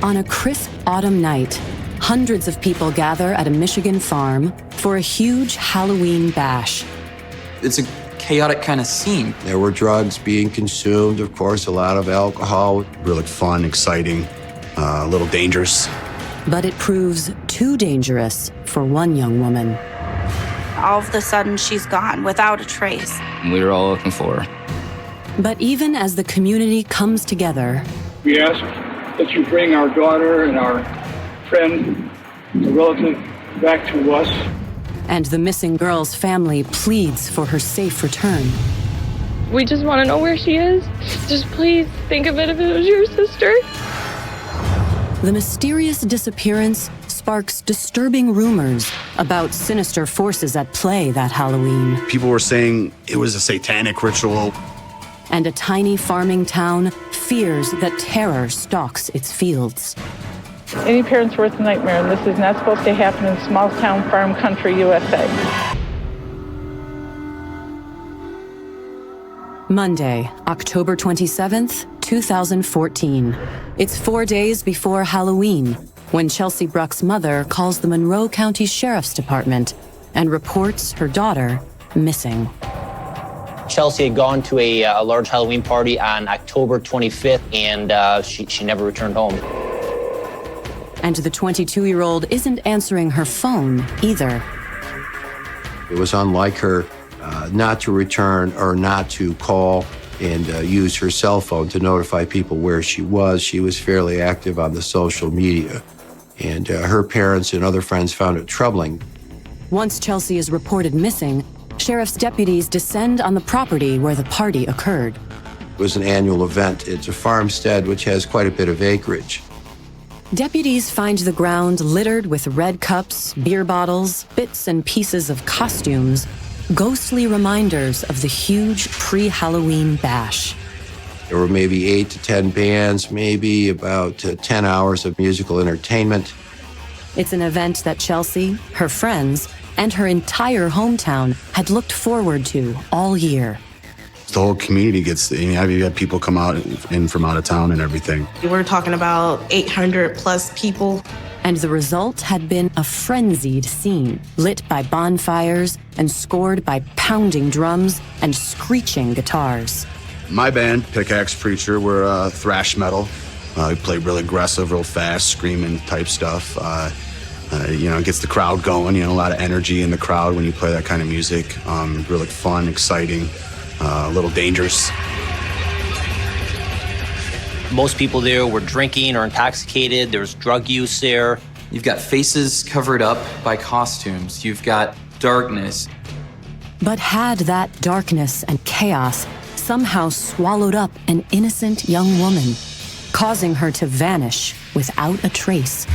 On a crisp autumn night, hundreds of people gather at a Michigan farm for a huge Halloween bash. It's a chaotic kind of scene. There were drugs being consumed, of course, a lot of alcohol. Really fun, exciting, a little dangerous. But it proves too dangerous for one young woman. All of a sudden, she's gone without a trace. We were all looking for her. But even as the community comes together, we ask that you bring our daughter and our friend, the relative, back to us. And the missing girl's family pleads for her safe return. We just want to know where she is. Just please think of it if it was your sister. The mysterious disappearance sparks disturbing rumors about sinister forces at play that Halloween. People were saying it was a satanic ritual. And a tiny farming town fears that terror stalks its fields. Any parent's worst nightmare, and this is not supposed to happen in small-town farm country USA. Monday, October 27th, 2014. It's 4 days before Halloween, when Chelsea Bruck's mother calls the Monroe County Sheriff's Department and reports her daughter missing. Chelsea had gone to a large Halloween party on October 25th, and she never returned home. And the 22-year-old isn't answering her phone either. It was unlike her not to return or not to call and use her cell phone to notify people where she was. She was fairly active on the social media, and her parents and other friends found it troubling. Once Chelsea is reported missing, sheriff's deputies descend on the property where the party occurred. It was an annual event. It's a farmstead which has quite a bit of acreage. Deputies find the ground littered with red cups, beer bottles, bits and pieces of costumes, ghostly reminders of the huge pre-Halloween bash. There were maybe 8 to 10 bands, maybe about 10 hours of musical entertainment. It's an event that Chelsea, her friends, and her entire hometown had looked forward to all year. The whole community gets, you have people come out in from out of town and everything. We're talking about 800 plus people. And the result had been a frenzied scene, lit by bonfires and scored by pounding drums and screeching guitars. My band, Pickaxe Preacher, we're thrash metal. We play real aggressive, real fast, screaming type stuff. It gets the crowd going, a lot of energy in the crowd when you play that kind of music. Really fun, exciting, a little dangerous. Most people there were drinking or intoxicated. There was drug use there. You've got faces covered up by costumes. You've got darkness. But had that darkness and chaos somehow swallowed up an innocent young woman, causing her to vanish without a trace?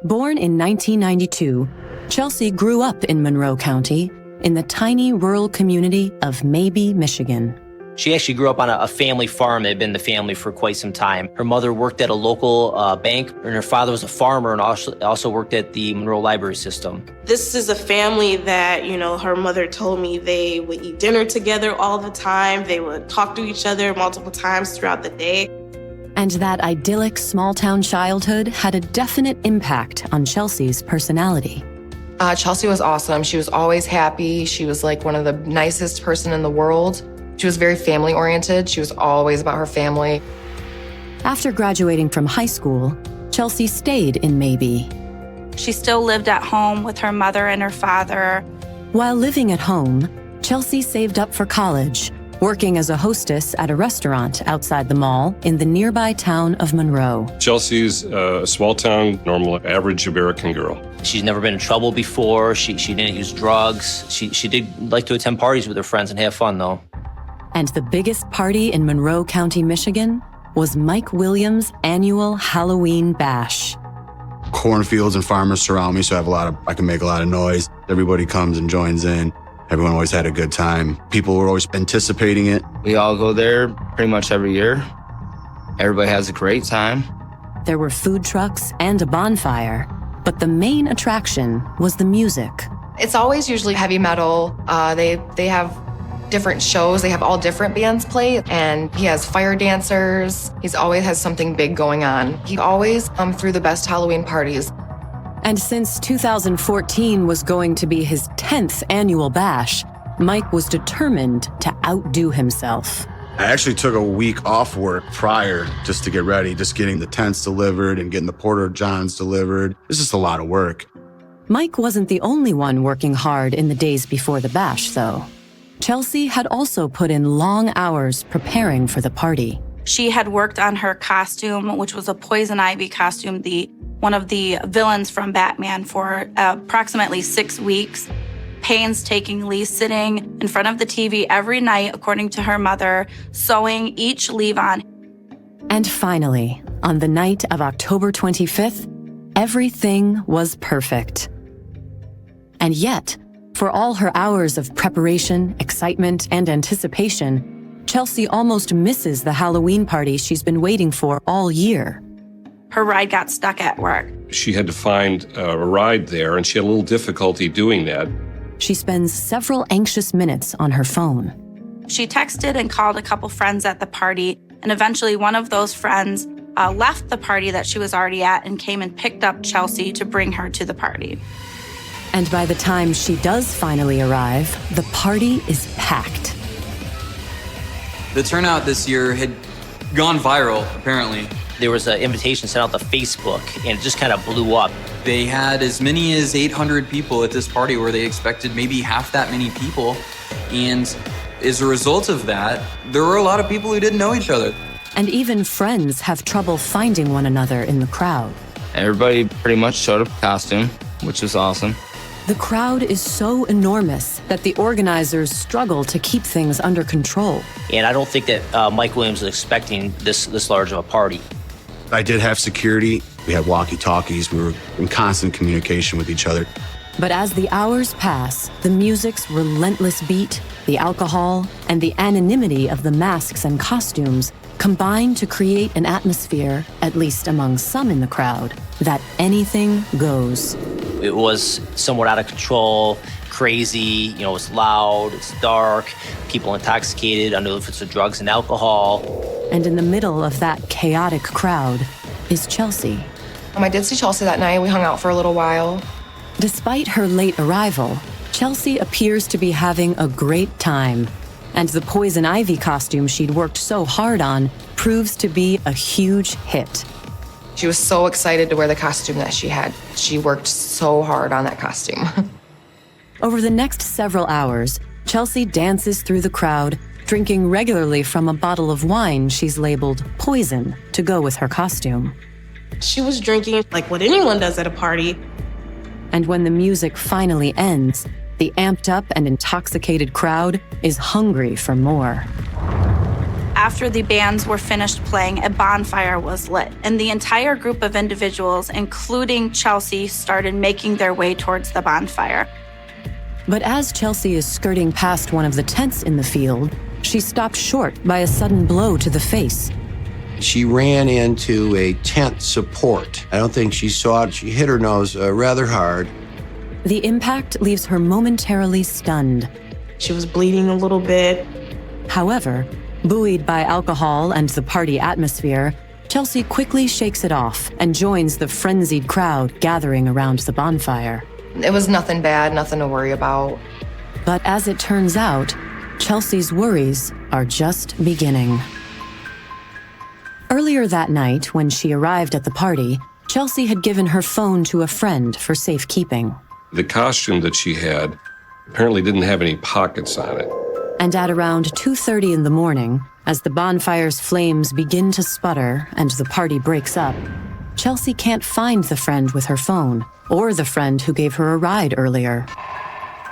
Born in 1992, Chelsea grew up in Monroe County in the tiny rural community of Maybe, Michigan. She actually grew up on a family farm that had been the family for quite some time. Her mother worked at a local bank, and her father was a farmer and also worked at the Monroe Library System. This is a family that, her mother told me they would eat dinner together all the time. They would talk to each other multiple times throughout the day. And that idyllic small-town childhood had a definite impact on Chelsea's personality. Chelsea was awesome. She was always happy. She was like one of the nicest person in the world. She was very family-oriented. She was always about her family. After graduating from high school, Chelsea stayed in Maybe. She still lived at home with her mother and her father. While living at home, Chelsea saved up for college, working as a hostess at a restaurant outside the mall in the nearby town of Monroe. Chelsea's a small-town, normal, average American girl. She's never been in trouble before. She didn't use drugs. She did like to attend parties with her friends and have fun, though. And the biggest party in Monroe County, Michigan, was Mike Williams' annual Halloween bash. Cornfields and farmers surround me, so I can make a lot of noise. Everybody comes and joins in. Everyone always had a good time. People were always anticipating it. We all go there pretty much every year. Everybody has a great time. There were food trucks and a bonfire, but the main attraction was the music. It's always usually heavy metal. They have different shows. They have all different bands play, and he has fire dancers. He's always has something big going on. He always threw the best Halloween parties. And since 2014 was going to be his 10th annual bash, Mike was determined to outdo himself. I actually took a week off work prior just to get ready, just getting the tents delivered and getting the porta johns delivered. It's just a lot of work. Mike wasn't the only one working hard in the days before the bash, though. Chelsea had also put in long hours preparing for the party. She had worked on her costume, which was a poison ivy costume, one of the villains from Batman, for approximately 6 weeks. Painstakingly sitting in front of the TV every night, according to her mother, sewing each leave on. And finally, on the night of October 25th, everything was perfect. And yet, for all her hours of preparation, excitement, and anticipation, Chelsea almost misses the Halloween party she's been waiting for all year. Her ride got stuck at work. She had to find a ride there, and she had a little difficulty doing that. She spends several anxious minutes on her phone. She texted and called a couple friends at the party, and eventually one of those friends left the party that she was already at and came and picked up Chelsea to bring her to the party. And by the time she does finally arrive, the party is packed. The turnout this year had gone viral, apparently. There was an invitation sent out to Facebook, and it just kind of blew up. They had as many as 800 people at this party where they expected maybe half that many people. And as a result of that, there were a lot of people who didn't know each other. And even friends have trouble finding one another in the crowd. Everybody pretty much showed up in costume, which was awesome. The crowd is so enormous that the organizers struggle to keep things under control. And I don't think that Mike Williams was expecting this large of a party. I did have security. We had walkie-talkies. We were in constant communication with each other. But as the hours pass, the music's relentless beat, the alcohol, and the anonymity of the masks and costumes combine to create an atmosphere, at least among some in the crowd, that anything goes. It was somewhat out of control, crazy, it was loud, it's dark, people intoxicated under the influence of drugs and alcohol. And in the middle of that chaotic crowd is Chelsea. I did see Chelsea that night. We hung out for a little while. Despite her late arrival, Chelsea appears to be having a great time. And the poison ivy costume she'd worked so hard on proves to be a huge hit. She was so excited to wear the costume that she had. She worked so hard on that costume. Over the next several hours, Chelsea dances through the crowd, drinking regularly from a bottle of wine she's labeled poison to go with her costume. She was drinking like what anyone does at a party. And when the music finally ends, the amped up and intoxicated crowd is hungry for more. After the bands were finished playing, a bonfire was lit, and the entire group of individuals, including Chelsea, started making their way towards the bonfire. But as Chelsea is skirting past one of the tents in the field, she's stopped short by a sudden blow to the face. She ran into a tent support. I don't think she saw it. She hit her nose rather hard. The impact leaves her momentarily stunned. She was bleeding a little bit. However, buoyed by alcohol and the party atmosphere, Chelsea quickly shakes it off and joins the frenzied crowd gathering around the bonfire. It was nothing bad, nothing to worry about. But as it turns out, Chelsea's worries are just beginning. Earlier that night, when she arrived at the party, Chelsea had given her phone to a friend for safekeeping. The costume that she had apparently didn't have any pockets on it. And at around 2:30 in the morning, as the bonfire's flames begin to sputter and the party breaks up, Chelsea can't find the friend with her phone or the friend who gave her a ride earlier.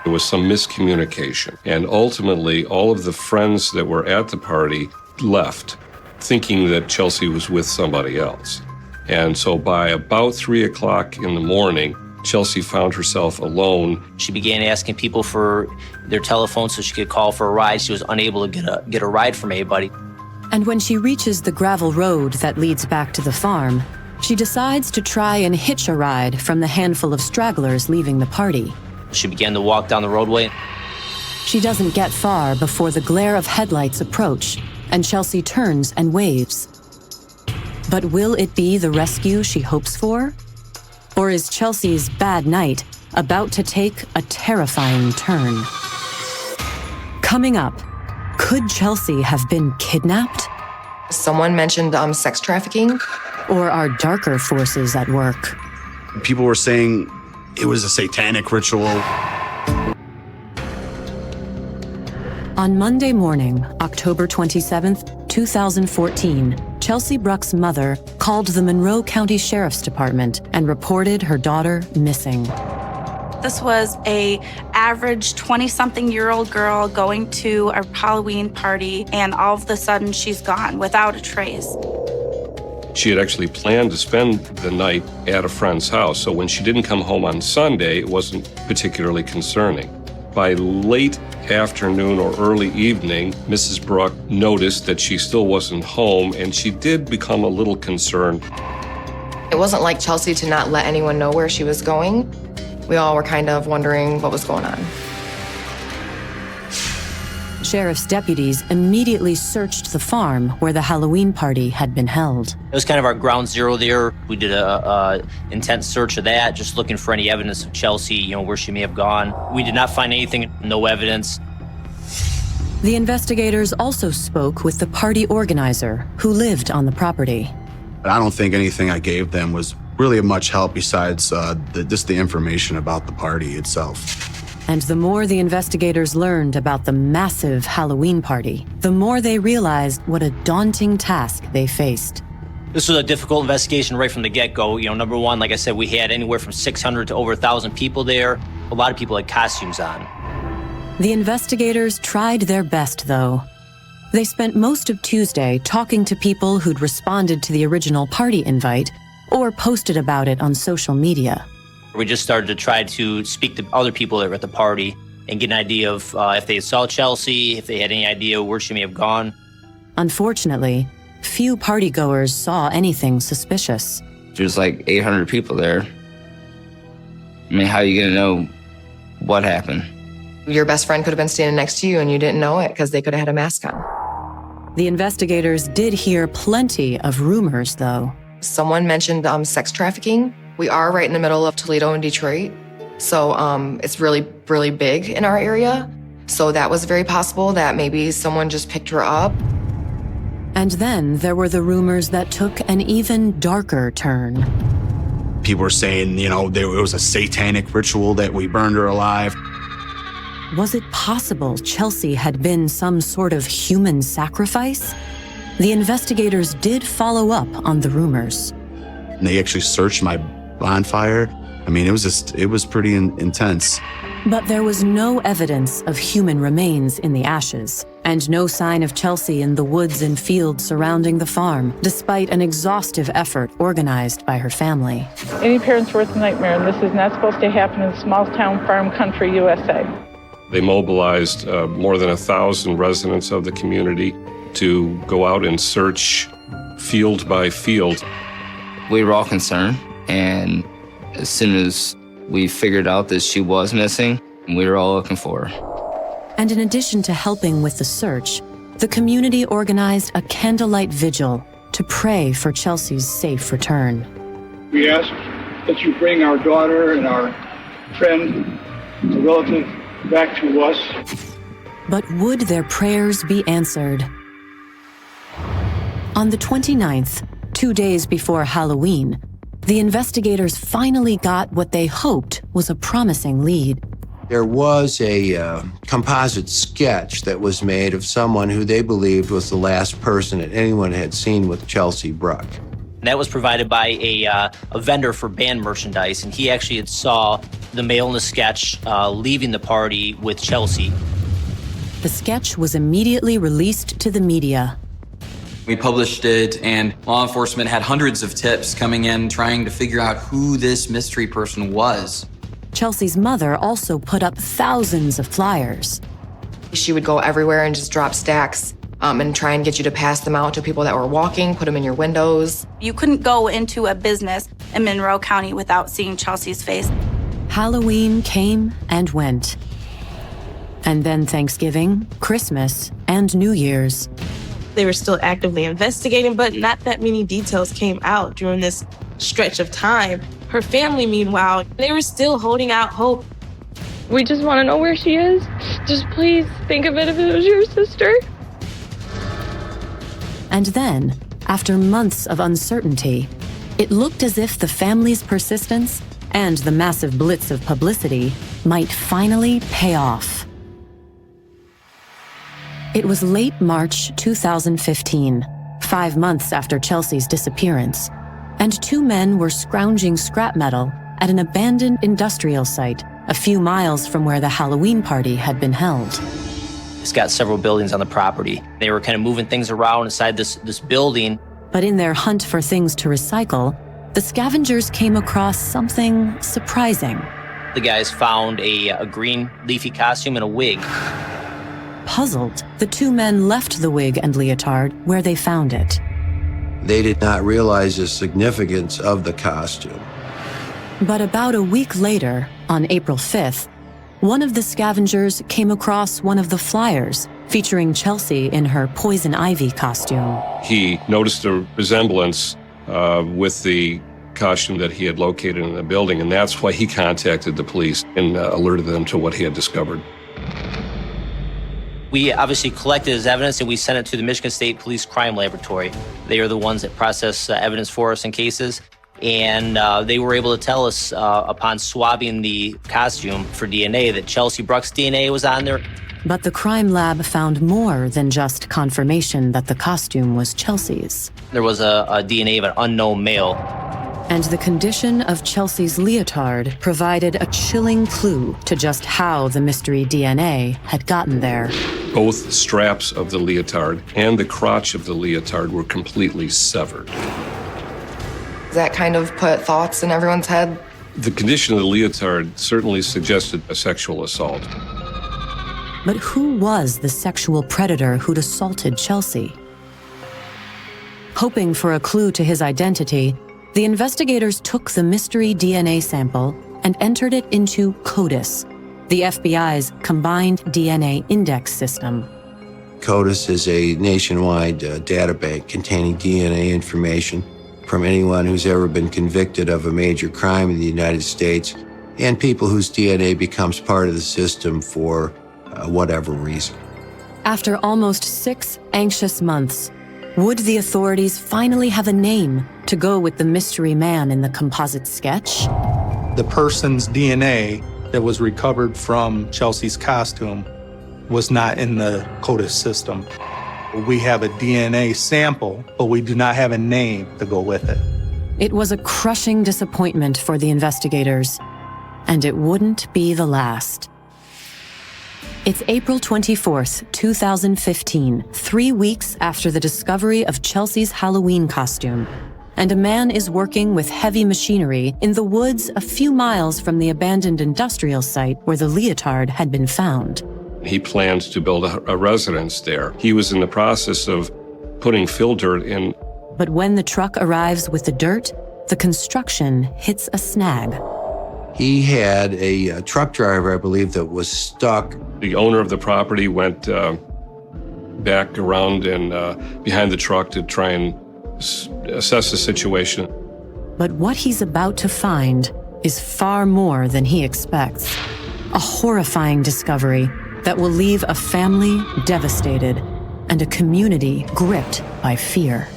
There was some miscommunication, and ultimately all of the friends that were at the party left, thinking that Chelsea was with somebody else. And so by about 3 o'clock in the morning, Chelsea found herself alone. She began asking people for their telephone so she could call for a ride. She was unable to get a ride from anybody. And when she reaches the gravel road that leads back to the farm, she decides to try and hitch a ride from the handful of stragglers leaving the party. She began to walk down the roadway. She doesn't get far before the glare of headlights approach, and Chelsea turns and waves. But will it be the rescue she hopes for? Or is Chelsea's bad night about to take a terrifying turn? Coming up, could Chelsea have been kidnapped? Someone mentioned sex trafficking. Or are darker forces at work? People were saying it was a satanic ritual. On Monday morning, October 27th, 2014, Chelsea Bruck's mother called the Monroe County Sheriff's Department and reported her daughter missing. This was a average 20-something-year-old girl going to a Halloween party, and all of a sudden she's gone without a trace. She had actually planned to spend the night at a friend's house, so when she didn't come home on Sunday, it wasn't particularly concerning. By late afternoon or early evening, Mrs. Bruck noticed that she still wasn't home, and she did become a little concerned. It wasn't like Chelsea to not let anyone know where she was going. We all were kind of wondering what was going on. Sheriff's deputies immediately searched the farm where the Halloween party had been held. It was kind of our ground zero there. We did a intense search of that, just looking for any evidence of Chelsea, where she may have gone. We did not find anything, no evidence. The investigators also spoke with the party organizer who lived on the property. I don't think anything I gave them was really of much help besides just the information about the party itself. And the more the investigators learned about the massive Halloween party, the more they realized what a daunting task they faced. This was a difficult investigation right from the get-go. Number one, like I said, we had anywhere from 600 to over 1,000 people there. A lot of people had costumes on. The investigators tried their best, though. They spent most of Tuesday talking to people who'd responded to the original party invite or posted about it on social media. We just started to try to speak to other people that were at the party and get an idea of if they saw Chelsea, if they had any idea where she may have gone. Unfortunately, few partygoers saw anything suspicious. There's like 800 people there. I mean, how are you going to know what happened? Your best friend could have been standing next to you and you didn't know it because they could have had a mask on. The investigators did hear plenty of rumors, though. Someone mentioned sex trafficking. We are right in the middle of Toledo and Detroit, so it's really, really big in our area. So that was very possible that maybe someone just picked her up. And then there were the rumors that took an even darker turn. People were saying, it was a satanic ritual that we burned her alive. Was it possible Chelsea had been some sort of human sacrifice? The investigators did follow up on the rumors. And they actually searched my bonfire. I mean, it was pretty intense. But there was no evidence of human remains in the ashes, and no sign of Chelsea in the woods and fields surrounding the farm, despite an exhaustive effort organized by her family. Any parent's worst nightmare, and this is not supposed to happen in small town farm country USA. They mobilized more than 1,000 residents of the community to go out and search field by field. We were all concerned, and as soon as we figured out that she was missing, we were all looking for her. And in addition to helping with the search, the community organized a candlelight vigil to pray for Chelsea's safe return. We ask that you bring our daughter and our friend, a relative, back to us. But would their prayers be answered? On the 29th, 2 days before Halloween, the investigators finally got what they hoped was a promising lead. There was a composite sketch that was made of someone who they believed was the last person that anyone had seen with Chelsea Bruck. That was provided by a vendor for band merchandise, and he actually had saw the male in the sketch leaving the party with Chelsea. The sketch was immediately released to the media. We published it, and law enforcement had hundreds of tips coming in trying to figure out who this mystery person was. Chelsea's mother also put up thousands of flyers. She would go everywhere and just drop stacks and try and get you to pass them out to people that were walking, put them in your windows. You couldn't go into a business in Monroe County without seeing Chelsea's face. Halloween came and went. And then Thanksgiving, Christmas, and New Year's. They were still actively investigating, but not that many details came out during this stretch of time. Her family, meanwhile, they were still holding out hope. We just want to know where she is. Just please think of it if it was your sister. And then, after months of uncertainty, it looked as if the family's persistence and the massive blitz of publicity might finally pay off. It was late March 2015, 5 months after Chelsea's disappearance, and two men were scrounging scrap metal at an abandoned industrial site a few miles from where the Halloween party had been held. It's got several buildings on the property. They were kind of moving things around inside this building. But in their hunt for things to recycle, the scavengers came across something surprising. The guys found a green leafy costume and a wig. Puzzled, the two men left the wig and leotard where they found it. They did not realize the significance of the costume. But about a week later, on April 5th, one of the scavengers came across one of the flyers featuring Chelsea in her poison ivy costume. He noticed a resemblance with the costume that he had located in the building, and that's why he contacted the police and alerted them to what he had discovered. We obviously collected his evidence and we sent it to the Michigan State Police Crime Laboratory. They are the ones that process evidence for us in cases. And they were able to tell us upon swabbing the costume for DNA that Chelsea Bruck's DNA was on there. But the crime lab found more than just confirmation that the costume was Chelsea's. There was a DNA of an unknown male. And the condition of Chelsea's leotard provided a chilling clue to just how the mystery DNA had gotten there. Both straps of the leotard and the crotch of the leotard were completely severed. That kind of put thoughts in everyone's head. The condition of the leotard certainly suggested a sexual assault. But who was the sexual predator who'd assaulted Chelsea? Hoping for a clue to his identity, the investigators took the mystery DNA sample and entered it into CODIS, the FBI's combined DNA index system. CODIS is a nationwide databank containing DNA information from anyone who's ever been convicted of a major crime in the United States and people whose DNA becomes part of the system for whatever reason. After almost 6 anxious months, would the authorities finally have a name to go with the mystery man in the composite sketch? The person's DNA that was recovered from Chelsea's costume was not in the CODIS system. We have a DNA sample, but we do not have a name to go with it. It was a crushing disappointment for the investigators, and it wouldn't be the last. It's April 24th, 2015, 3 weeks after the discovery of Chelsea's Halloween costume, and a man is working with heavy machinery in the woods a few miles from the abandoned industrial site where the leotard had been found. He planned to build a residence there. He was in the process of putting fill dirt in. But when the truck arrives with the dirt, the construction hits a snag. He had a truck driver, I believe, that was stuck. The owner of the property went back around and behind the truck to try and assess the situation. But what he's about to find is far more than he expects. A horrifying discovery that will leave a family devastated and a community gripped by fear.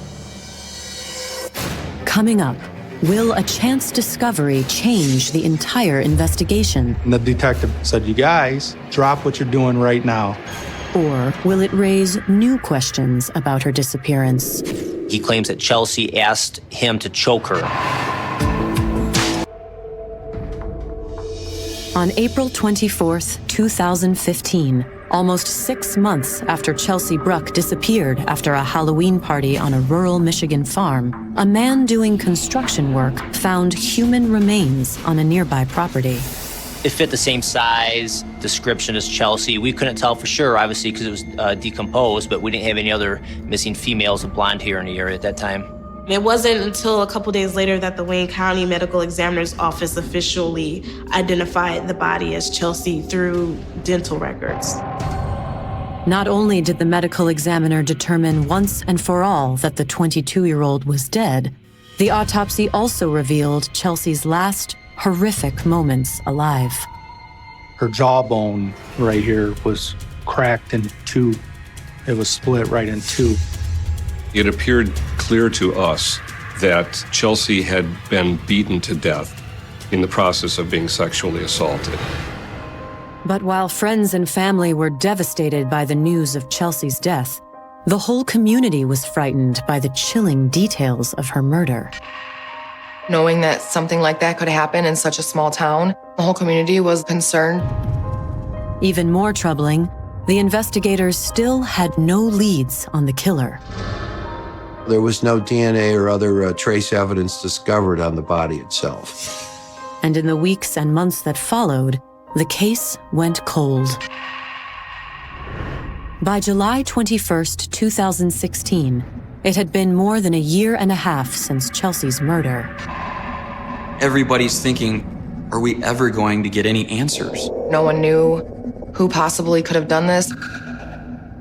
Coming up, will a chance discovery change the entire investigation? And the detective said, "You guys, drop what you're doing right now." Or will it raise new questions about her disappearance? He claims that Chelsea asked him to choke her. On April 24th, 2015, almost 6 months after Chelsea Bruck disappeared after a Halloween party on a rural Michigan farm, a man doing construction work found human remains on a nearby property. It fit the same size, description as Chelsea. We couldn't tell for sure, obviously, because it was decomposed, but we didn't have any other missing females with blonde hair in the area at that time. It wasn't until a couple days later that the Wayne County Medical Examiner's Office officially identified the body as Chelsea through dental records. Not only did the medical examiner determine once and for all that the 22-year-old was dead, the autopsy also revealed Chelsea's last horrific moments alive. Her jawbone right here was cracked in two. It was split right in two. It appeared clear to us that Chelsea had been beaten to death in the process of being sexually assaulted. But while friends and family were devastated by the news of Chelsea's death, the whole community was frightened by the chilling details of her murder. Knowing that something like that could happen in such a small town, the whole community was concerned. Even more troubling, the investigators still had no leads on the killer. There was no DNA or other trace evidence discovered on the body itself. And in the weeks and months that followed, the case went cold. By July 21st, 2016, it had been more than a year and a half since Chelsea's murder. Everybody's thinking, are we ever going to get any answers? No one knew who possibly could have done this.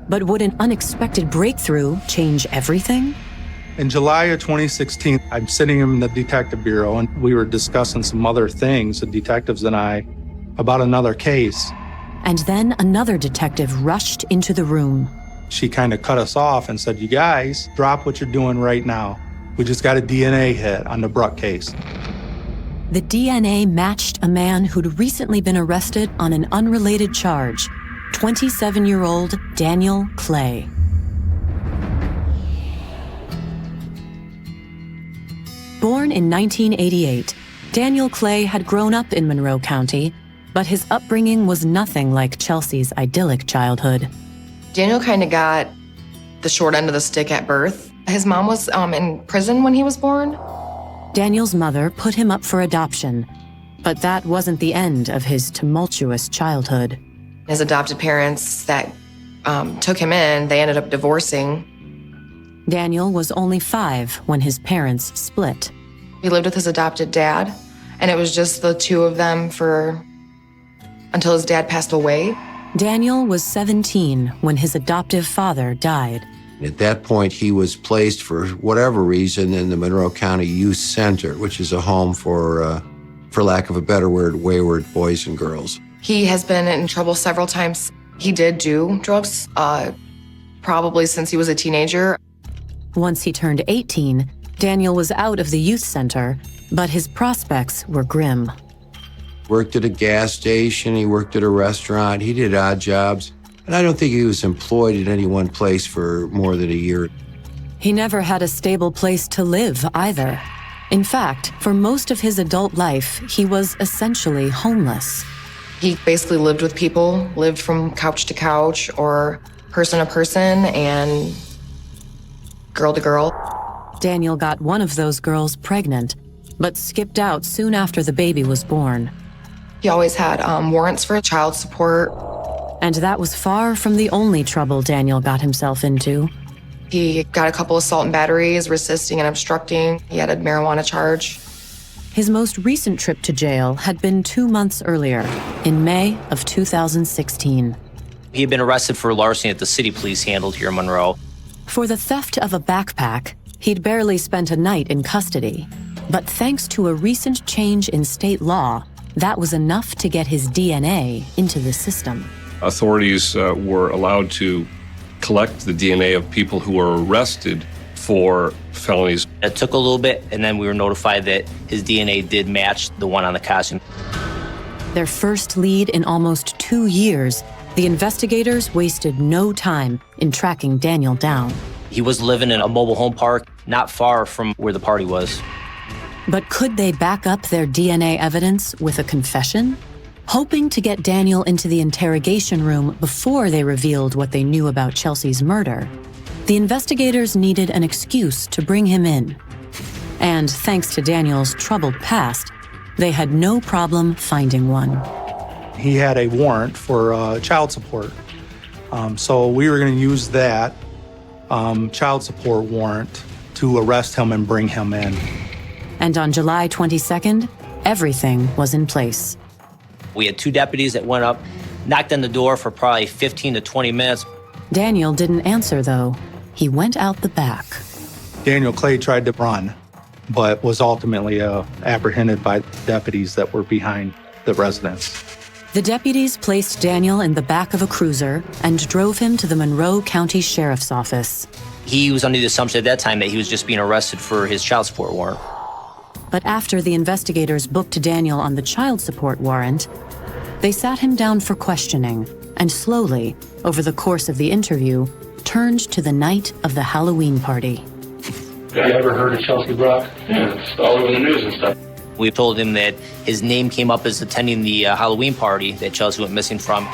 But would an unexpected breakthrough change everything? In July of 2016, I'm sitting in the detective bureau, and we were discussing some other things, the detectives and I, about another case. And then another detective rushed into the room. She kind of cut us off and said, "You guys, drop what you're doing right now. We just got a DNA hit on the Bruck case." The DNA matched a man who'd recently been arrested on an unrelated charge, 27-year-old Daniel Clay. Born in 1988, Daniel Clay had grown up in Monroe County, but his upbringing was nothing like Chelsea's idyllic childhood. Daniel kind of got the short end of the stick at birth. His mom was in prison when he was born. Daniel's mother put him up for adoption, but that wasn't the end of his tumultuous childhood. His adopted parents that took him in, they ended up divorcing. Daniel was only 5 when his parents split. He lived with his adopted dad, and it was just the two of them until his dad passed away. Daniel was 17 when his adoptive father died. At that point, he was placed for whatever reason in the Monroe County Youth Center, which is a home for lack of a better word, wayward boys and girls. He has been in trouble several times. He did do drugs, probably since he was a teenager. Once he turned 18, Daniel was out of the youth center, but his prospects were grim. Worked at a gas station, he worked at a restaurant, he did odd jobs. And I don't think he was employed in any one place for more than a year. He never had a stable place to live either. In fact, for most of his adult life, he was essentially homeless. He basically lived with people, lived from couch to couch or person to person and girl to girl. Daniel got one of those girls pregnant, but skipped out soon after the baby was born. He always had warrants for child support. And that was far from the only trouble Daniel got himself into. He got a couple assault and batteries, resisting and obstructing. He had a marijuana charge. His most recent trip to jail had been 2 months earlier, in May of 2016. He had been arrested for larceny that the city police handled here in Monroe. For the theft of a backpack, he'd barely spent a night in custody. But thanks to a recent change in state law, that was enough to get his DNA into the system. Authorities were allowed to collect the DNA of people who were arrested for felonies. It took a little bit, and then we were notified that his DNA did match the one on the costume. Their first lead in almost 2 years, the investigators wasted no time in tracking Daniel down. He was living in a mobile home park not far from where the party was. But could they back up their DNA evidence with a confession? Hoping to get Daniel into the interrogation room before they revealed what they knew about Chelsea's murder, the investigators needed an excuse to bring him in. And thanks to Daniel's troubled past, they had no problem finding one. He had a warrant for child support. So we were going to use that child support warrant to arrest him and bring him in. And on July 22nd, everything was in place. We had 2 deputies that went up, knocked on the door for probably 15 to 20 minutes. Daniel didn't answer, though. He went out the back. Daniel Clay tried to run, but was ultimately apprehended by deputies that were behind the residence. The deputies placed Daniel in the back of a cruiser and drove him to the Monroe County Sheriff's Office. He was under the assumption at that time that he was just being arrested for his child support warrant. But after the investigators booked Daniel on the child support warrant, they sat him down for questioning and slowly, over the course of the interview, turned to the night of the Halloween party. Have you ever heard of Chelsea Brock? Yeah, it's all over the news and stuff. We told him that his name came up as attending the Halloween party that Chelsea went missing from.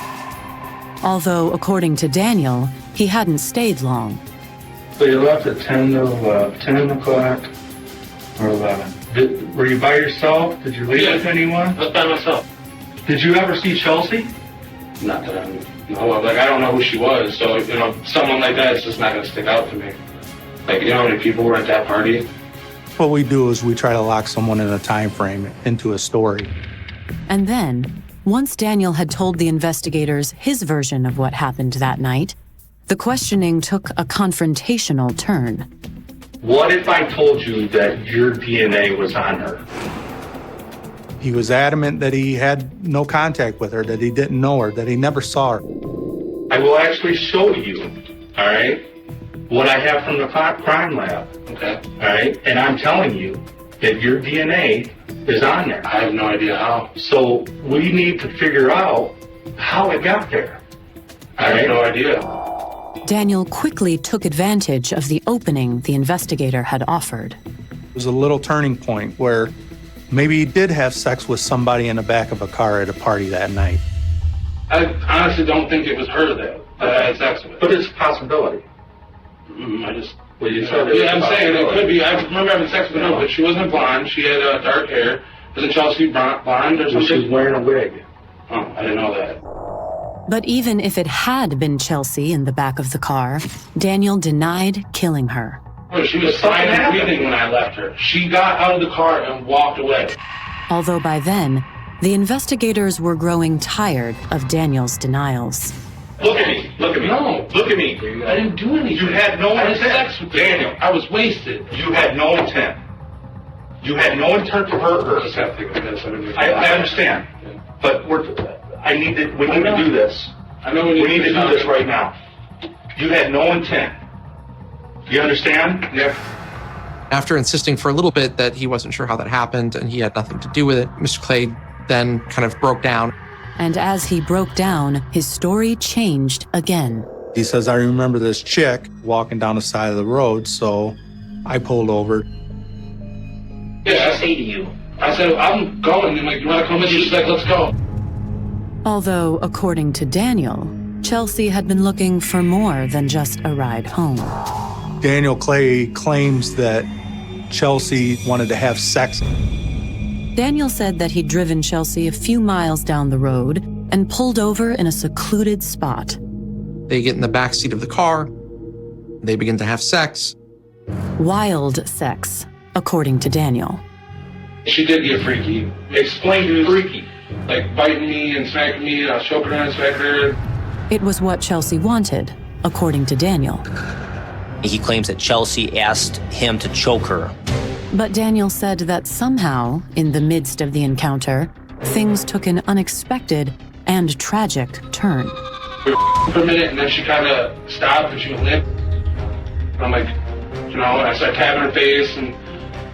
Although, according to Daniel, he hadn't stayed long. So you left at 10 o'clock or 11. Were you by yourself? Did you leave with anyone? I was by myself. Did you ever see Chelsea? Not that I know of. Like, I don't know who she was, so, you know, someone like that is just not going to stick out to me. Like, you know how many people were at that party? What we do is we try to lock someone in a time frame into a story. And then, once Daniel had told the investigators his version of what happened that night, the questioning took a confrontational turn. What if I told you that your DNA was on her? He was adamant that he had no contact with her, that he didn't know her, that he never saw her. I will actually show you, all right, what I have from the crime lab, okay, all right? And I'm telling you that your DNA is on there. I have no idea how. So we need to figure out how it got there. I have no idea. Daniel quickly took advantage of the opening the investigator had offered. It was a little turning point where maybe he did have sex with somebody in the back of a car at a party that night. I honestly don't think it was her that I had sex with. But it's a possibility. Well, you said I'm saying it could be. I remember having sex with her, but she wasn't blonde. She had dark hair. Wasn't Chelsea blonde or something? She was wearing a wig. Oh, I didn't know that. But even if it had been Chelsea in the back of the car, Daniel denied killing her. She was fine and breathing when I left her. She got out of the car and walked away. Although by then, the investigators were growing tired of Daniel's denials. Look at me. Look at me. No. Look at me. I didn't do anything. You had no intent. I had sex with Daniel. I was wasted. You had no intent. You had no intent to hurt her. I understand. But we need to do this. I know we need to do this right now. You had no intent. You understand? Yeah. After insisting for a little bit that he wasn't sure how that happened and he had nothing to do with it, Mr. Clay then kind of broke down. And as he broke down, his story changed again. He says, I remember this chick walking down the side of the road, so I pulled over. Yeah, I say to you. I said, I'm going. And like, you want to come with me? She's like, let's go. Although, according to Daniel, Chelsea had been looking for more than just a ride home. Daniel Clay claims that Chelsea wanted to have sex. Daniel said that he'd driven Chelsea a few miles down the road and pulled over in a secluded spot. They get in the back seat of the car. They begin to have sex. Wild sex, according to Daniel. She did get freaky. Explain to me freaky. Like biting me and smacking me, and I was choking her and smacking her. It was what Chelsea wanted, according to Daniel. He claims that Chelsea asked him to choke her. But Daniel said that somehow, in the midst of the encounter, things took an unexpected and tragic turn. We were for a minute, and then she kind of stopped, and she went limp. I'm like, you know, and I started tapping her face, and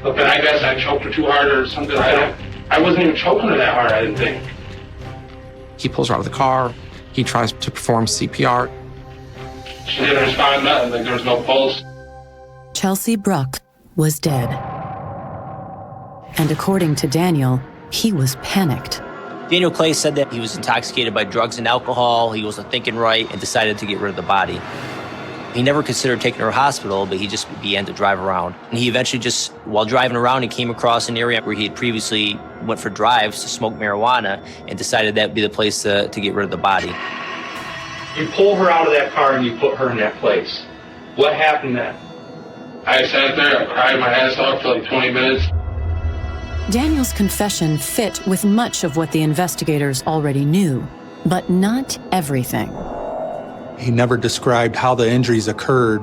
but then I guess I choked her too hard or something. I wasn't even choking her that hard, I didn't think. He pulls her out of the car. He tries to perform CPR. She didn't respond, nothing, like there was no pulse. Chelsea Bruck was dead. And according to Daniel, he was panicked. Daniel Clay said that he was intoxicated by drugs and alcohol, he wasn't thinking right, and decided to get rid of the body. He never considered taking her to the hospital, but he just began to drive around. And he eventually just, while driving around, he came across an area where he had previously went for drives to smoke marijuana and decided that would be the place to get rid of the body. You pull her out of that car and you put her in that place. What happened then? I sat there, I cried my ass off for like 20 minutes. Daniel's confession fit with much of what the investigators already knew, but not everything. He never described how the injuries occurred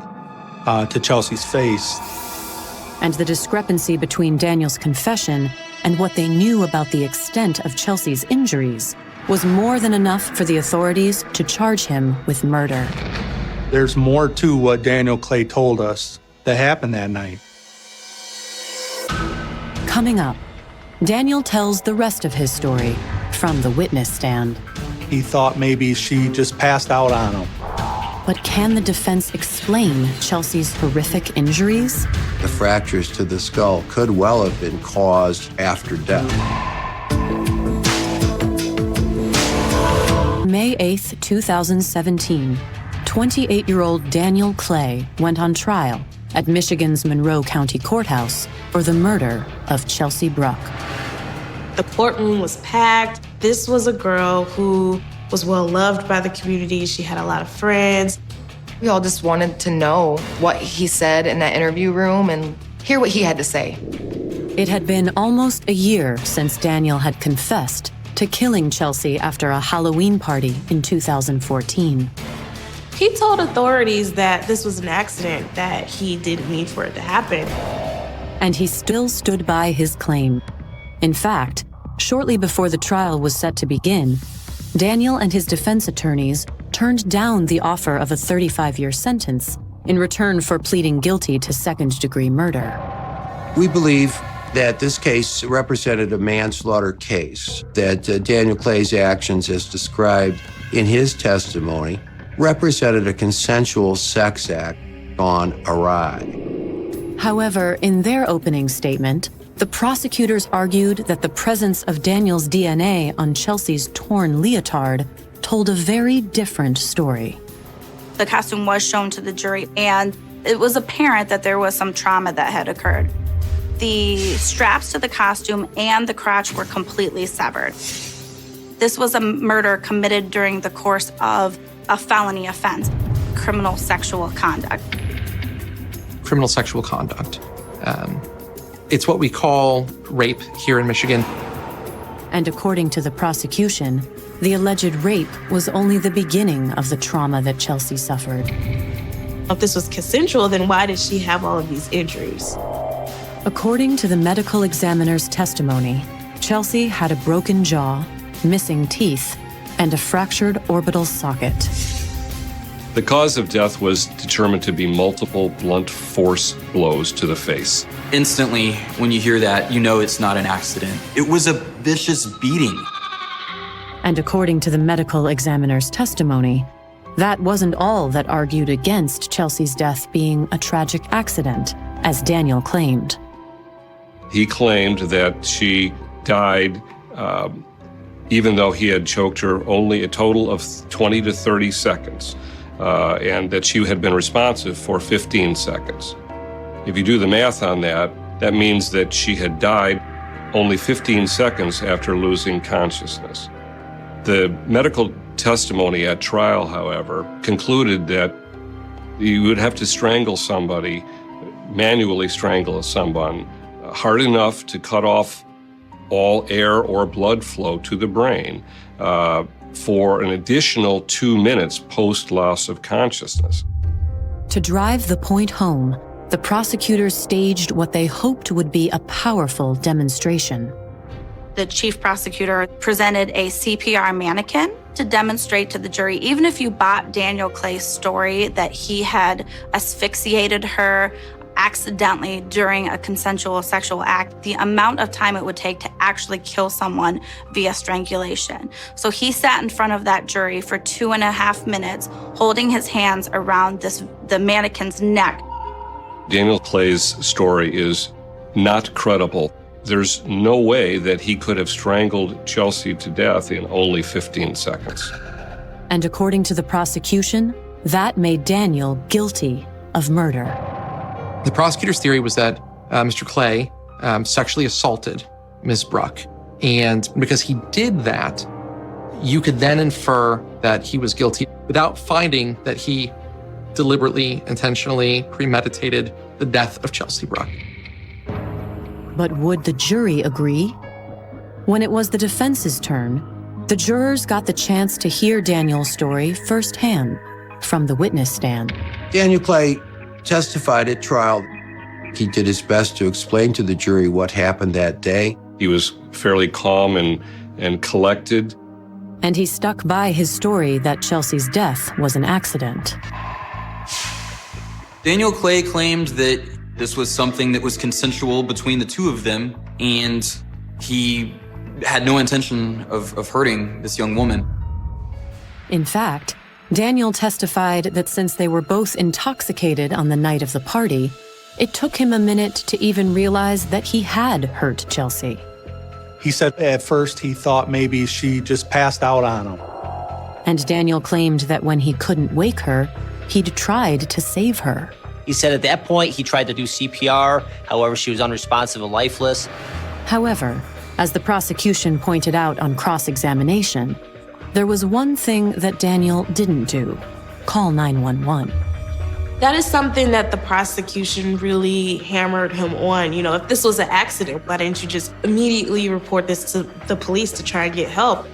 to Chelsea's face. And the discrepancy between Daniel's confession and what they knew about the extent of Chelsea's injuries was more than enough for the authorities to charge him with murder. There's more to what Daniel Clay told us that happened that night. Coming up, Daniel tells the rest of his story from the witness stand. He thought maybe she just passed out on him. But can the defense explain Chelsea's horrific injuries? The fractures to the skull could well have been caused after death. May 8th, 2017, 28-year-old Daniel Clay went on trial at Michigan's Monroe County Courthouse for the murder of Chelsea Bruck. The courtroom was packed. This was a girl who was well loved by the community. She had a lot of friends. We all just wanted to know what he said in that interview room and hear what he had to say. It had been almost a year since Daniel had confessed to killing Chelsea after a Halloween party in 2014. He told authorities that this was an accident, that he didn't mean for it to happen. And he still stood by his claim. In fact, shortly before the trial was set to begin, Daniel and his defense attorneys turned down the offer of a 35-year sentence in return for pleading guilty to second-degree murder. We believe that this case represented a manslaughter case, that Daniel Clay's actions as described in his testimony represented a consensual sex act gone awry. However, in their opening statement, the prosecutors argued that the presence of Daniel's DNA on Chelsea's torn leotard told a very different story. The costume was shown to the jury, and it was apparent that there was some trauma that had occurred. The straps to the costume and the crotch were completely severed. This was a murder committed during the course of a felony offense, criminal sexual conduct. Criminal sexual conduct. It's what we call rape here in Michigan. And according to the prosecution, the alleged rape was only the beginning of the trauma that Chelsea suffered. If this was consensual, then why did she have all of these injuries? According to the medical examiner's testimony, Chelsea had a broken jaw, missing teeth, and a fractured orbital socket. The cause of death was determined to be multiple blunt force blows to the face. Instantly, when you hear that, you know it's not an accident. It was a vicious beating. And according to the medical examiner's testimony, that wasn't all that argued against Chelsea's death being a tragic accident, as Daniel claimed. He claimed that she died even though he had choked her only a total of 20 to 30 seconds, and that she had been responsive for 15 seconds. If you do the math on that, that means that she had died only 15 seconds after losing consciousness. The medical testimony at trial, however, concluded that you would have to strangle somebody, manually strangle someone, hard enough to cut off all air or blood flow to the brain for an additional 2 minutes post-loss of consciousness. To drive the point home, the prosecutors staged what they hoped would be a powerful demonstration. The chief prosecutor presented a CPR mannequin to demonstrate to the jury, even if you bought Daniel Clay's story that he had asphyxiated her accidentally during a consensual sexual act, the amount of time it would take to actually kill someone via strangulation. So he sat in front of that jury for 2.5 minutes, holding his hands around the mannequin's neck. Daniel Clay's story is not credible. There's no way that he could have strangled Chelsea to death in only 15 seconds. And according to the prosecution, that made Daniel guilty of murder. The prosecutor's theory was that Mr. Clay sexually assaulted Ms. Bruck. And because he did that, you could then infer that he was guilty without finding that he deliberately, intentionally, premeditated the death of Chelsea Bruck. But would the jury agree? When it was the defense's turn, the jurors got the chance to hear Daniel's story firsthand from the witness stand. Daniel Clay testified at trial. He did his best to explain to the jury what happened that day. He was fairly calm and collected. And he stuck by his story that Chelsea's death was an accident. Daniel Clay claimed that this was something that was consensual between the two of them, and he had no intention of hurting this young woman. In fact, Daniel testified that since they were both intoxicated on the night of the party, it took him a minute to even realize that he had hurt Chelsea. He said at first he thought maybe she just passed out on him. And Daniel claimed that when he couldn't wake her, he'd tried to save her. He said at that point he tried to do CPR, however, she was unresponsive and lifeless. However, as the prosecution pointed out on cross-examination, there was one thing that Daniel didn't do: call 911. That is something that the prosecution really hammered him on. You know, if this was an accident, why didn't you just immediately report this to the police to try and get help?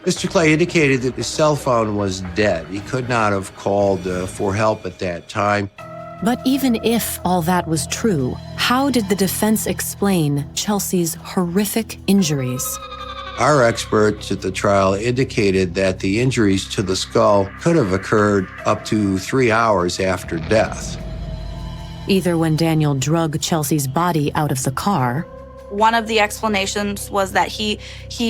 Mr. Clay indicated that his cell phone was dead. He could not have called for help at that time. But even if all that was true, how did the defense explain Chelsea's horrific injuries? Our experts at the trial indicated that the injuries to the skull could have occurred up to 3 hours after death. Either when Daniel drug Chelsea's body out of the car. One of the explanations was that he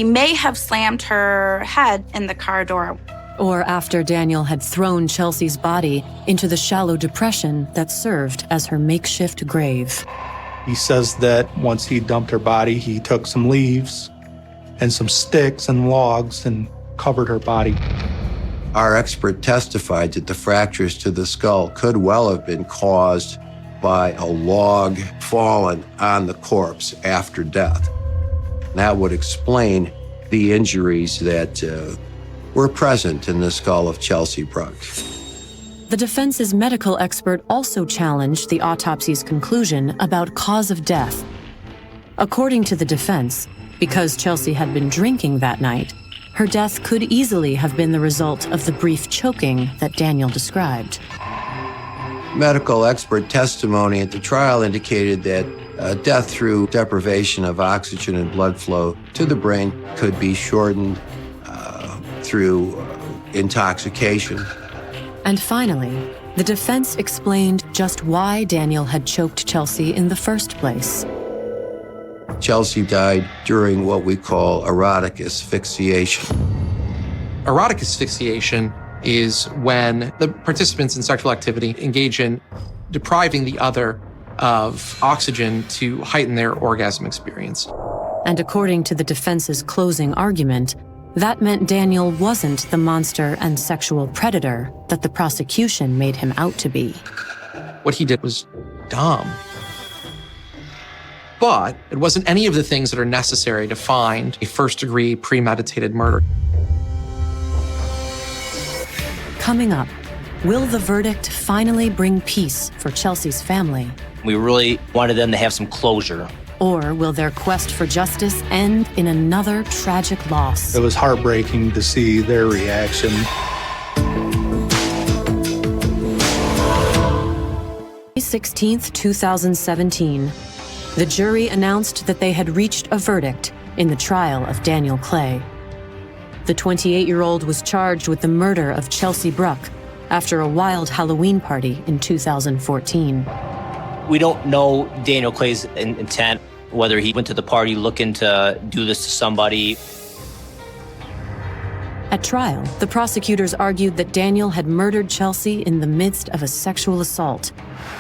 may have slammed her head in the car door. Or after Daniel had thrown Chelsea's body into the shallow depression that served as her makeshift grave. He says that once he dumped her body, he took some leaves and some sticks and logs and covered her body. Our expert testified that the fractures to the skull could well have been caused by a log fallen on the corpse after death. That would explain the injuries that were present in the skull of Chelsea Bruck. The defense's medical expert also challenged the autopsy's conclusion about cause of death. According to the defense, because Chelsea had been drinking that night, her death could easily have been the result of the brief choking that Daniel described. Medical expert testimony at the trial indicated that death through deprivation of oxygen and blood flow to the brain could be shortened through intoxication. And finally, the defense explained just why Daniel had choked Chelsea in the first place. Chelsea died during what we call erotic asphyxiation. Erotic asphyxiation is when the participants in sexual activity engage in depriving the other of oxygen to heighten their orgasm experience. And according to the defense's closing argument, that meant Daniel wasn't the monster and sexual predator that the prosecution made him out to be. What he did was dumb. But it wasn't any of the things that are necessary to find a first-degree premeditated murder. Coming up, will the verdict finally bring peace for Chelsea's family? We really wanted them to have some closure. Or will their quest for justice end in another tragic loss? It was heartbreaking to see their reaction. May 16th, 2017, the jury announced that they had reached a verdict in the trial of Daniel Clay. The 28-year-old was charged with the murder of Chelsea Bruck after a wild Halloween party in 2014. We don't know Daniel Clay's intent, whether he went to the party looking to do this to somebody. At trial, the prosecutors argued that Daniel had murdered Chelsea in the midst of a sexual assault,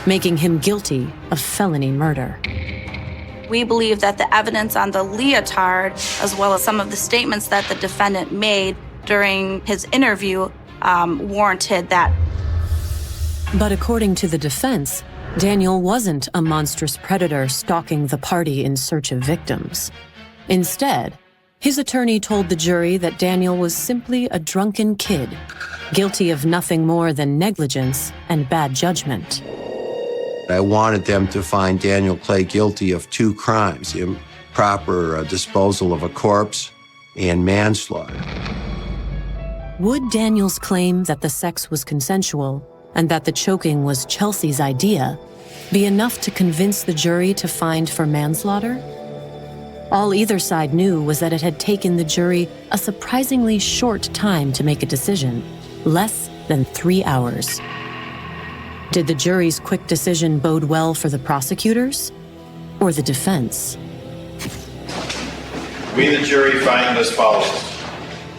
making him guilty of felony murder. We believe that the evidence on the leotard, as well as some of the statements that the defendant made during his interview, warranted that. But according to the defense, Daniel wasn't a monstrous predator stalking the party in search of victims. Instead, his attorney told the jury that Daniel was simply a drunken kid, guilty of nothing more than negligence and bad judgment. I wanted them to find Daniel Clay guilty of 2 crimes, improper disposal of a corpse and manslaughter. Would Daniel's claim that the sex was consensual and that the choking was Chelsea's idea be enough to convince the jury to find for manslaughter? All either side knew was that it had taken the jury a surprisingly short time to make a decision, less than 3 hours. Did the jury's quick decision bode well for the prosecutors or the defense? We, the jury, find as follows: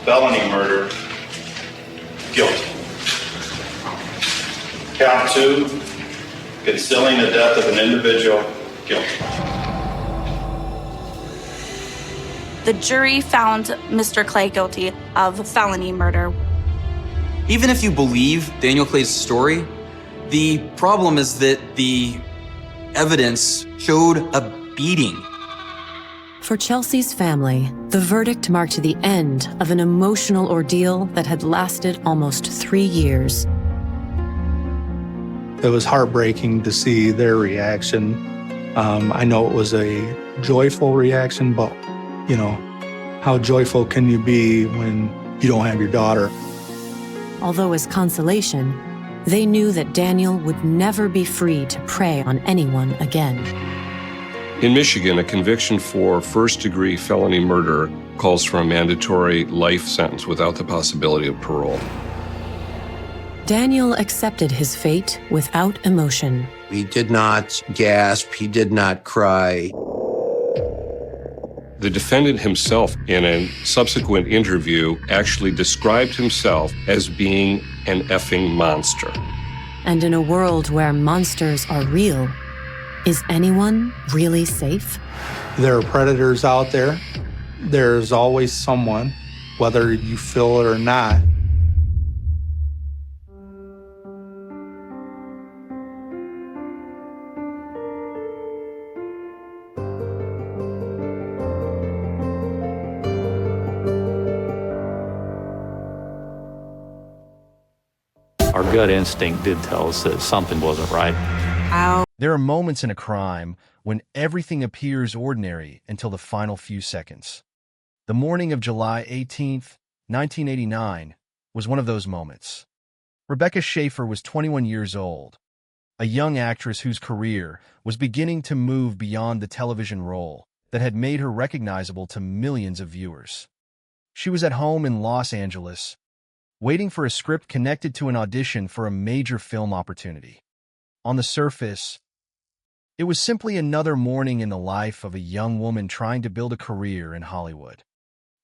felony murder, guilty. Count 2, concealing the death of an individual, guilty. The jury found Mr. Clay guilty of felony murder. Even if you believe Daniel Clay's story, the problem is that the evidence showed a beating. For Chelsea's family, the verdict marked the end of an emotional ordeal that had lasted almost 3 years. It was heartbreaking to see their reaction. I know it was a joyful reaction, but, you know, how joyful can you be when you don't have your daughter? Although as consolation, they knew that Daniel would never be free to prey on anyone again. In Michigan, a conviction for first-degree felony murder calls for a mandatory life sentence without the possibility of parole. Daniel accepted his fate without emotion. He did not gasp. He did not cry. The defendant himself, in a subsequent interview, actually described himself as being an effing monster. And in a world where monsters are real, is anyone really safe? There are predators out there. There's always someone, whether you feel it or not. Our gut instinct did tell us that something wasn't right. There are moments in a crime when everything appears ordinary until the final few seconds. The morning of July 18th, 1989, was one of those moments. Rebecca Schaefer was 21 years old, a young actress whose career was beginning to move beyond the television role that had made her recognizable to millions of viewers. She was at home in Los Angeles, waiting for a script connected to an audition for a major film opportunity. On the surface, it was simply another morning in the life of a young woman trying to build a career in Hollywood.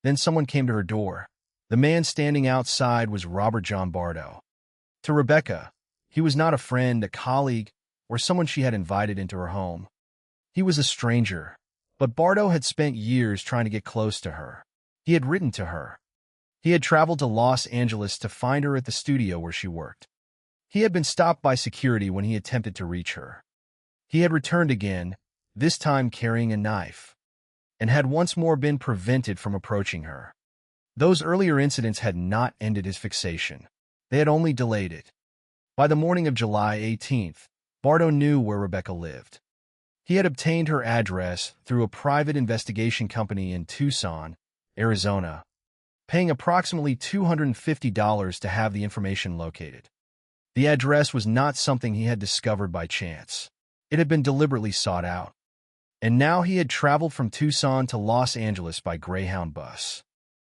Then someone came to her door. The man standing outside was Robert John Bardo. To Rebecca, he was not a friend, a colleague, or someone she had invited into her home. He was a stranger, but Bardo had spent years trying to get close to her. He had written to her. He had traveled to Los Angeles to find her at the studio where she worked. He had been stopped by security when he attempted to reach her. He had returned again, this time carrying a knife, and had once more been prevented from approaching her. Those earlier incidents had not ended his fixation. They had only delayed it. By the morning of July 18th, Bardo knew where Rebecca lived. He had obtained her address through a private investigation company in Tucson, Arizona, paying approximately $250 to have the information located. The address was not something he had discovered by chance. It had been deliberately sought out. And now he had traveled from Tucson to Los Angeles by Greyhound bus.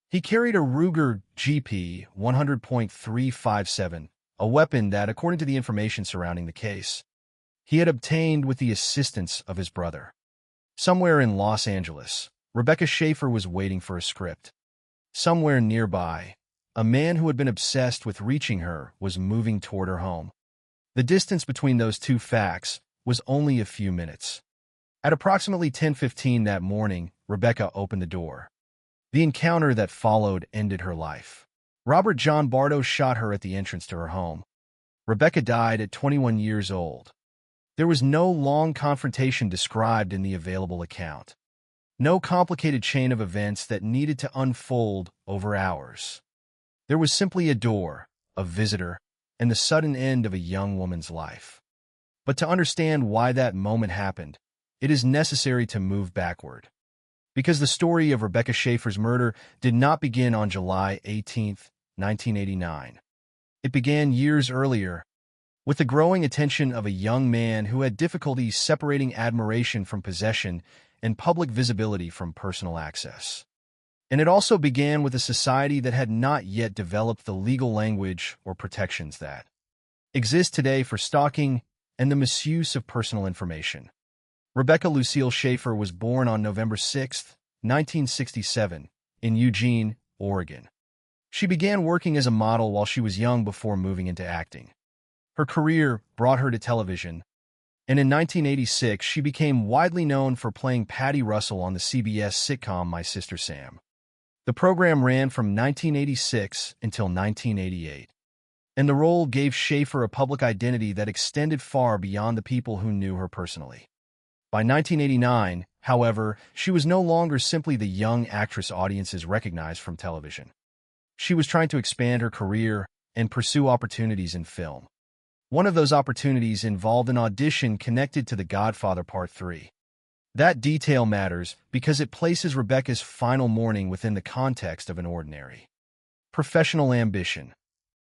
He carried a Ruger GP 100.357, a weapon that, according to the information surrounding the case, he had obtained with the assistance of his brother. Somewhere in Los Angeles, Rebecca Schaefer was waiting for a script. Somewhere nearby, a man who had been obsessed with reaching her was moving toward her home. The distance between those two facts was only a few minutes. At approximately 10:15 that morning, Rebecca opened the door. The encounter that followed ended her life. Robert John Bardo shot her at the entrance to her home. Rebecca died at 21 years old. There was no long confrontation described in the available account. No complicated chain of events that needed to unfold over hours. There was simply a door, a visitor, and the sudden end of a young woman's life. But to understand why that moment happened, it is necessary to move backward. Because the story of Rebecca Schaeffer's murder did not begin on July 18, 1989. It began years earlier, with the growing attention of a young man who had difficulty separating admiration from possession and public visibility from personal access. And it also began with a society that had not yet developed the legal language or protections that exist today for stalking and the misuse of personal information. Rebecca Lucille Schaeffer was born on November 6, 1967, in Eugene, Oregon. She began working as a model while she was young before moving into acting. Her career brought her to television, and in 1986 she became widely known for playing Patty Russell on the CBS sitcom My Sister Sam. The program ran from 1986 until 1988, and the role gave Schaeffer a public identity that extended far beyond the people who knew her personally. By 1989, however, she was no longer simply the young actress audiences recognized from television. She was trying to expand her career and pursue opportunities in film. One of those opportunities involved an audition connected to The Godfather Part 3. That detail matters because it places Rebecca's final morning within the context of an ordinary professional ambition.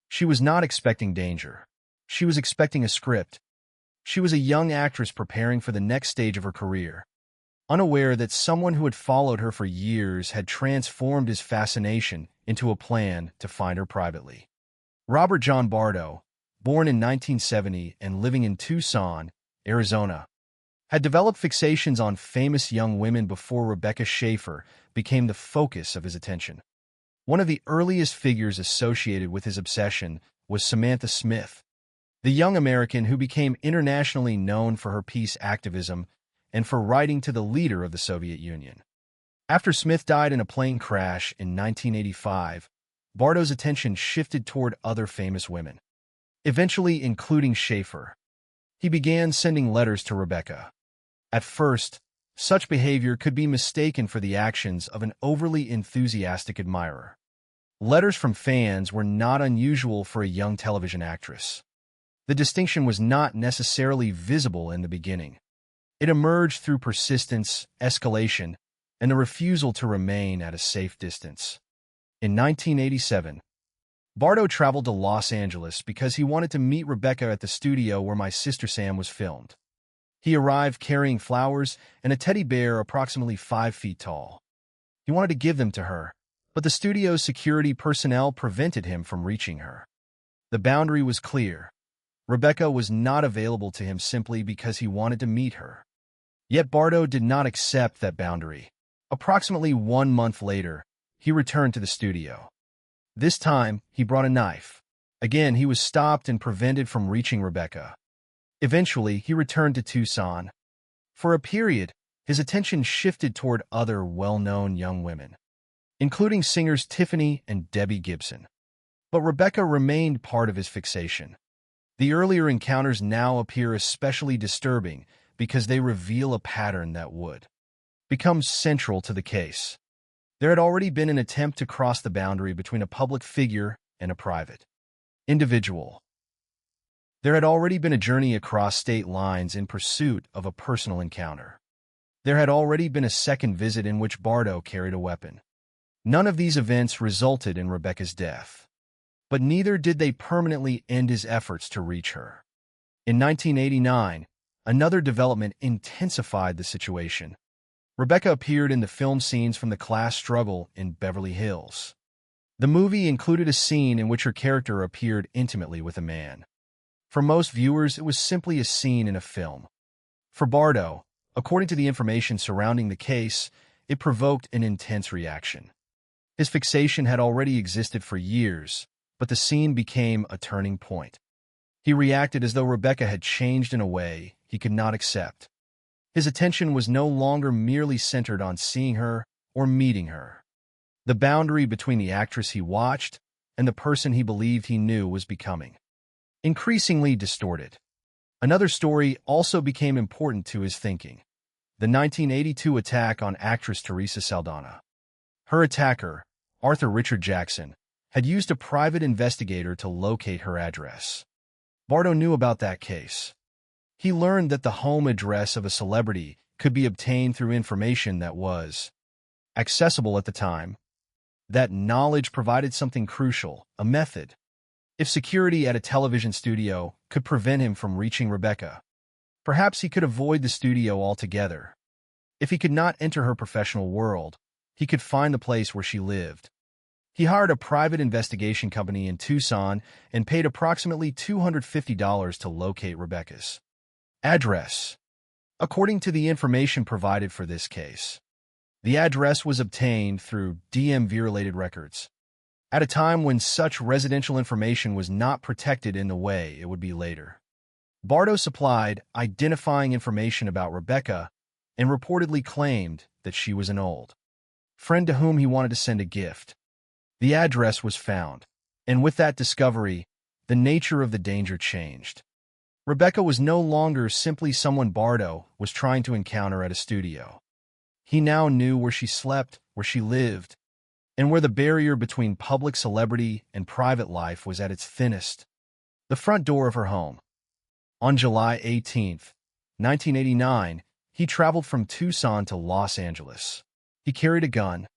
She was not expecting danger. She was expecting a script. She was a young actress preparing for the next stage of her career, unaware that someone who had followed her for years had transformed his fascination into a plan to find her privately. Robert John Bardo, born in 1970 and living in Tucson, Arizona, had developed fixations on famous young women before Rebecca Schaeffer became the focus of his attention. One of the earliest figures associated with his obsession was Samantha Smith, the young American who became internationally known for her peace activism and for writing to the leader of the Soviet Union. After Smith died in a plane crash in 1985, Bardo's attention shifted toward other famous women, eventually including Schaeffer. He began sending letters to Rebecca. At first, such behavior could be mistaken for the actions of an overly enthusiastic admirer. Letters from fans were not unusual for a young television actress. The distinction was not necessarily visible in the beginning. It emerged through persistence, escalation, and the refusal to remain at a safe distance. In 1987, Bardo traveled to Los Angeles because he wanted to meet Rebecca at the studio where My Sister Sam was filmed. He arrived carrying flowers and a teddy bear approximately 5 feet tall. He wanted to give them to her, but the studio's security personnel prevented him from reaching her. The boundary was clear. Rebecca was not available to him simply because he wanted to meet her. Yet Bardo did not accept that boundary. Approximately 1 month later, he returned to the studio. This time, he brought a knife. Again, he was stopped and prevented from reaching Rebecca. Eventually, he returned to Tucson. For a period, his attention shifted toward other well-known young women, including singers Tiffany and Debbie Gibson. But Rebecca remained part of his fixation. The earlier encounters now appear especially disturbing because they reveal a pattern that would become central to the case. There had already been an attempt to cross the boundary between a public figure and a private individual. There had already been a journey across state lines in pursuit of a personal encounter. There had already been a second visit in which Bardo carried a weapon. None of these events resulted in Rebecca's death, but neither did they permanently end his efforts to reach her. In 1989, another development intensified the situation. Rebecca appeared in the film scenes from the class struggle in Beverly Hills. The movie included a scene in which her character appeared intimately with a man. For most viewers, it was simply a scene in a film. For Bardo, according to the information surrounding the case, it provoked an intense reaction. His fixation had already existed for years, but the scene became a turning point. He reacted as though Rebecca had changed in a way he could not accept. His attention was no longer merely centered on seeing her or meeting her. The boundary between the actress he watched and the person he believed he knew was becoming increasingly distorted. Another story also became important to his thinking: the 1982 attack on actress Teresa Saldana. Her attacker, Arthur Richard Jackson, had used a private investigator to locate her address. Bardo knew about that case. He learned that the home address of a celebrity could be obtained through information that was accessible at the time. That knowledge provided something crucial, a method. If security at a television studio could prevent him from reaching Rebecca, perhaps he could avoid the studio altogether. If he could not enter her professional world, he could find the place where she lived. He hired a private investigation company in Tucson and paid approximately $250 to locate Rebecca's address. According to the information provided for this case, the address was obtained through DMV-related records, at a time when such residential information was not protected in the way it would be later. Bardo supplied identifying information about Rebecca and reportedly claimed that she was an old friend to whom he wanted to send a gift. The address was found, and with that discovery, the nature of the danger changed. Rebecca was no longer simply someone Bardo was trying to encounter at a studio. He now knew where she slept, where she lived, and where the barrier between public celebrity and private life was at its thinnest. The front door of her home. On July 18, 1989, he traveled from Tucson to Los Angeles. He carried a gun.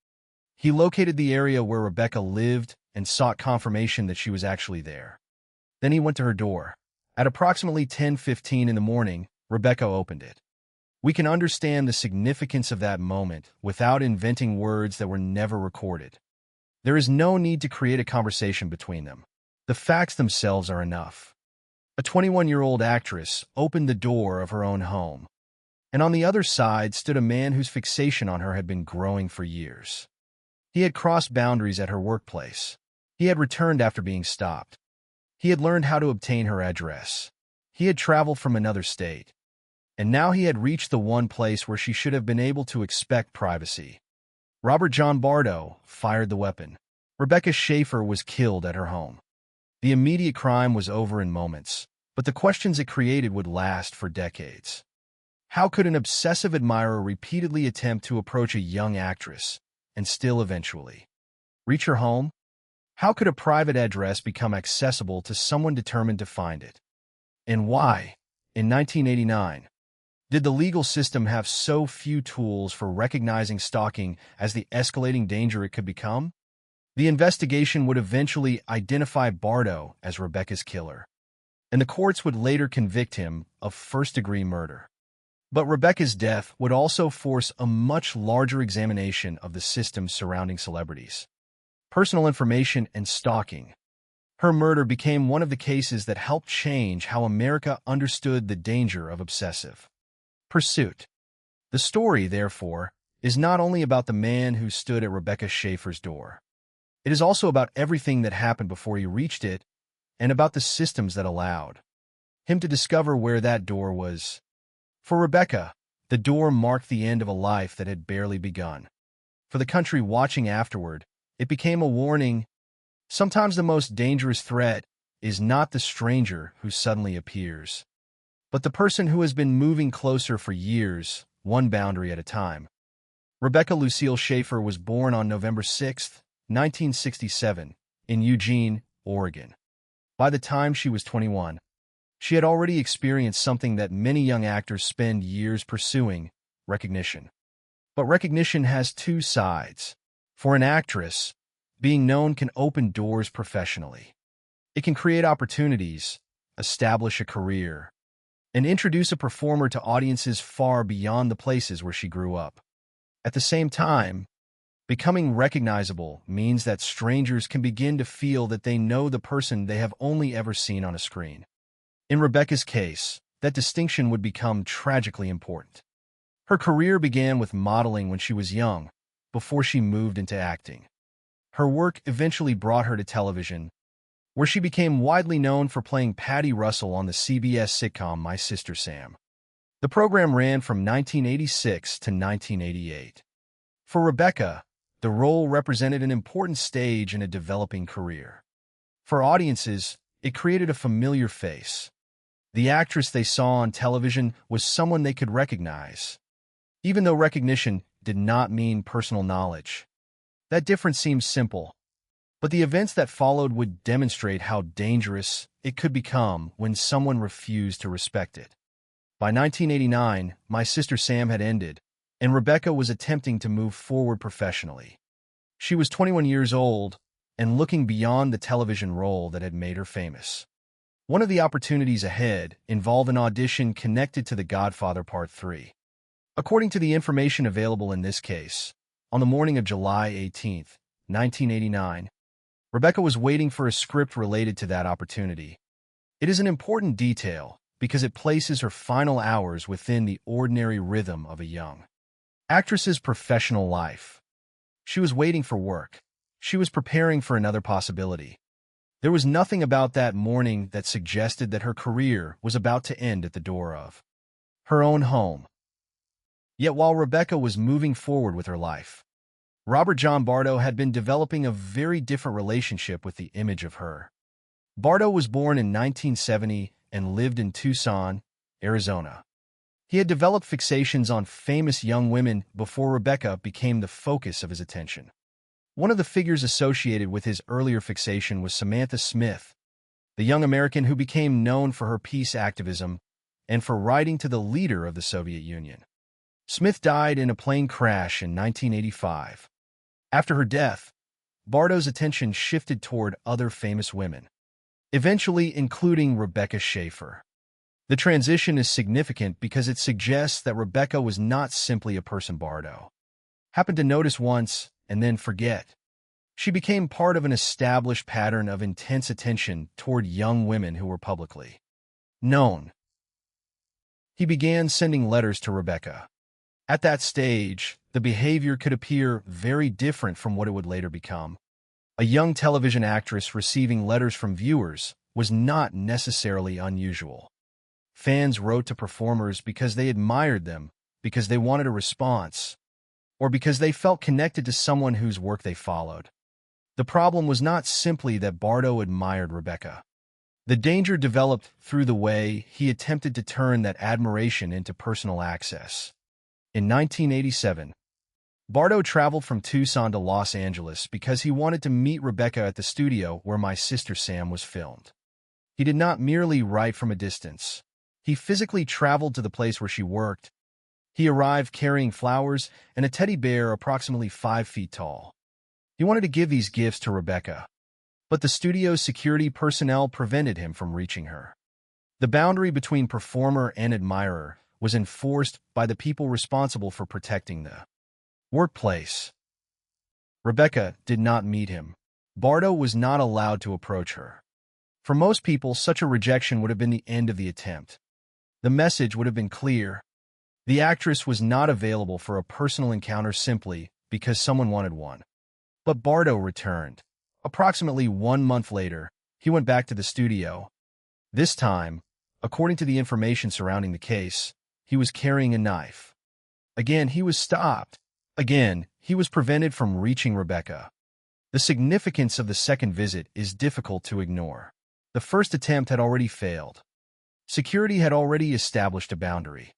He located the area where Rebecca lived and sought confirmation that she was actually there. Then he went to her door. At approximately 10:15 in the morning, Rebecca opened it. We can understand the significance of that moment without inventing words that were never recorded. There is no need to create a conversation between them. The facts themselves are enough. A 21-year-old actress opened the door of her own home, and on the other side stood a man whose fixation on her had been growing for years. He had crossed boundaries at her workplace. He had returned after being stopped. He had learned how to obtain her address. He had traveled from another state. And now he had reached the one place where she should have been able to expect privacy. Robert John Bardo fired the weapon. Rebecca Schaefer was killed at her home. The immediate crime was over in moments, but the questions it created would last for decades. How could an obsessive admirer repeatedly attempt to approach a young actress and still eventually reach her home? How could a private address become accessible to someone determined to find it? And why, in 1989, did the legal system have so few tools for recognizing stalking as the escalating danger it could become? The investigation would eventually identify Bardo as Rebecca's killer, and the courts would later convict him of first-degree murder. But Rebecca's death would also force a much larger examination of the systems surrounding celebrities, personal information, and stalking. Her murder became one of the cases that helped change how America understood the danger of obsessive pursuit. The story, therefore, is not only about the man who stood at Rebecca Schaefer's door. It is also about everything that happened before he reached it, and about the systems that allowed him to discover where that door was. For Rebecca, the door marked the end of a life that had barely begun. For the country watching afterward, it became a warning. Sometimes the most dangerous threat is not the stranger who suddenly appears, but the person who has been moving closer for years, one boundary at a time. Rebecca Lucille Schaefer was born on November 6, 1967, in Eugene, Oregon. By the time she was 21, she had already experienced something that many young actors spend years pursuing: recognition. But recognition has two sides. For an actress, being known can open doors professionally. It can create opportunities, establish a career, and introduce a performer to audiences far beyond the places where she grew up. At the same time, becoming recognizable means that strangers can begin to feel that they know the person they have only ever seen on a screen. In Rebecca's case, that distinction would become tragically important. Her career began with modeling when she was young, before she moved into acting. Her work eventually brought her to television, where she became widely known for playing Patty Russell on the CBS sitcom My Sister Sam. The program ran from 1986 to 1988. For Rebecca, the role represented an important stage in a developing career. For audiences, it created a familiar face. The actress they saw on television was someone they could recognize, even though recognition did not mean personal knowledge. That difference seems simple, but the events that followed would demonstrate how dangerous it could become when someone refused to respect it. By 1989, My Sister Sam had ended, and Rebecca was attempting to move forward professionally. She was 21 years old and looking beyond the television role that had made her famous. One of the opportunities ahead involved an audition connected to The Godfather Part 3. According to the information available in this case, on the morning of July 18, 1989, Rebecca was waiting for a script related to that opportunity. It is an important detail because it places her final hours within the ordinary rhythm of a young actress's professional life. She was waiting for work. She was preparing for another possibility. There was nothing about that morning that suggested that her career was about to end at the door of her own home. Yet while Rebecca was moving forward with her life, Robert John Bardo had been developing a very different relationship with the image of her. Bardo was born in 1970 and lived in Tucson, Arizona. He had developed fixations on famous young women before Rebecca became the focus of his attention. One of the figures associated with his earlier fixation was Samantha Smith, the young American who became known for her peace activism and for writing to the leader of the Soviet Union. Smith died in a plane crash in 1985. After her death, Bardo's attention shifted toward other famous women, eventually including Rebecca Schaeffer. The transition is significant because it suggests that Rebecca was not simply a person Bardo happened to notice once and then forget. She became part of an established pattern of intense attention toward young women who were publicly known. He began sending letters to Rebecca. At that stage, the behavior could appear very different from what it would later become. A young television actress receiving letters from viewers was not necessarily unusual. Fans wrote to performers because they admired them, because they wanted a response, or because they felt connected to someone whose work they followed. The problem was not simply that Bardo admired Rebecca. The danger developed through the way he attempted to turn that admiration into personal access. In 1987, Bardo traveled from Tucson to Los Angeles because he wanted to meet Rebecca at the studio where My Sister Sam was filmed. He did not merely write from a distance. He physically traveled to the place where she worked. He arrived carrying flowers and a teddy bear approximately 5 feet tall. He wanted to give these gifts to Rebecca, but the studio's security personnel prevented him from reaching her. The boundary between performer and admirer was enforced by the people responsible for protecting the workplace. Rebecca did not meet him. Bardo was not allowed to approach her. For most people, such a rejection would have been the end of the attempt. The message would have been clear. The actress was not available for a personal encounter simply because someone wanted one. But Bardo returned. Approximately 1 month later, he went back to the studio. This time, according to the information surrounding the case, he was carrying a knife. Again, he was stopped. Again, he was prevented from reaching Rebecca. The significance of the second visit is difficult to ignore. The first attempt had already failed. Security had already established a boundary.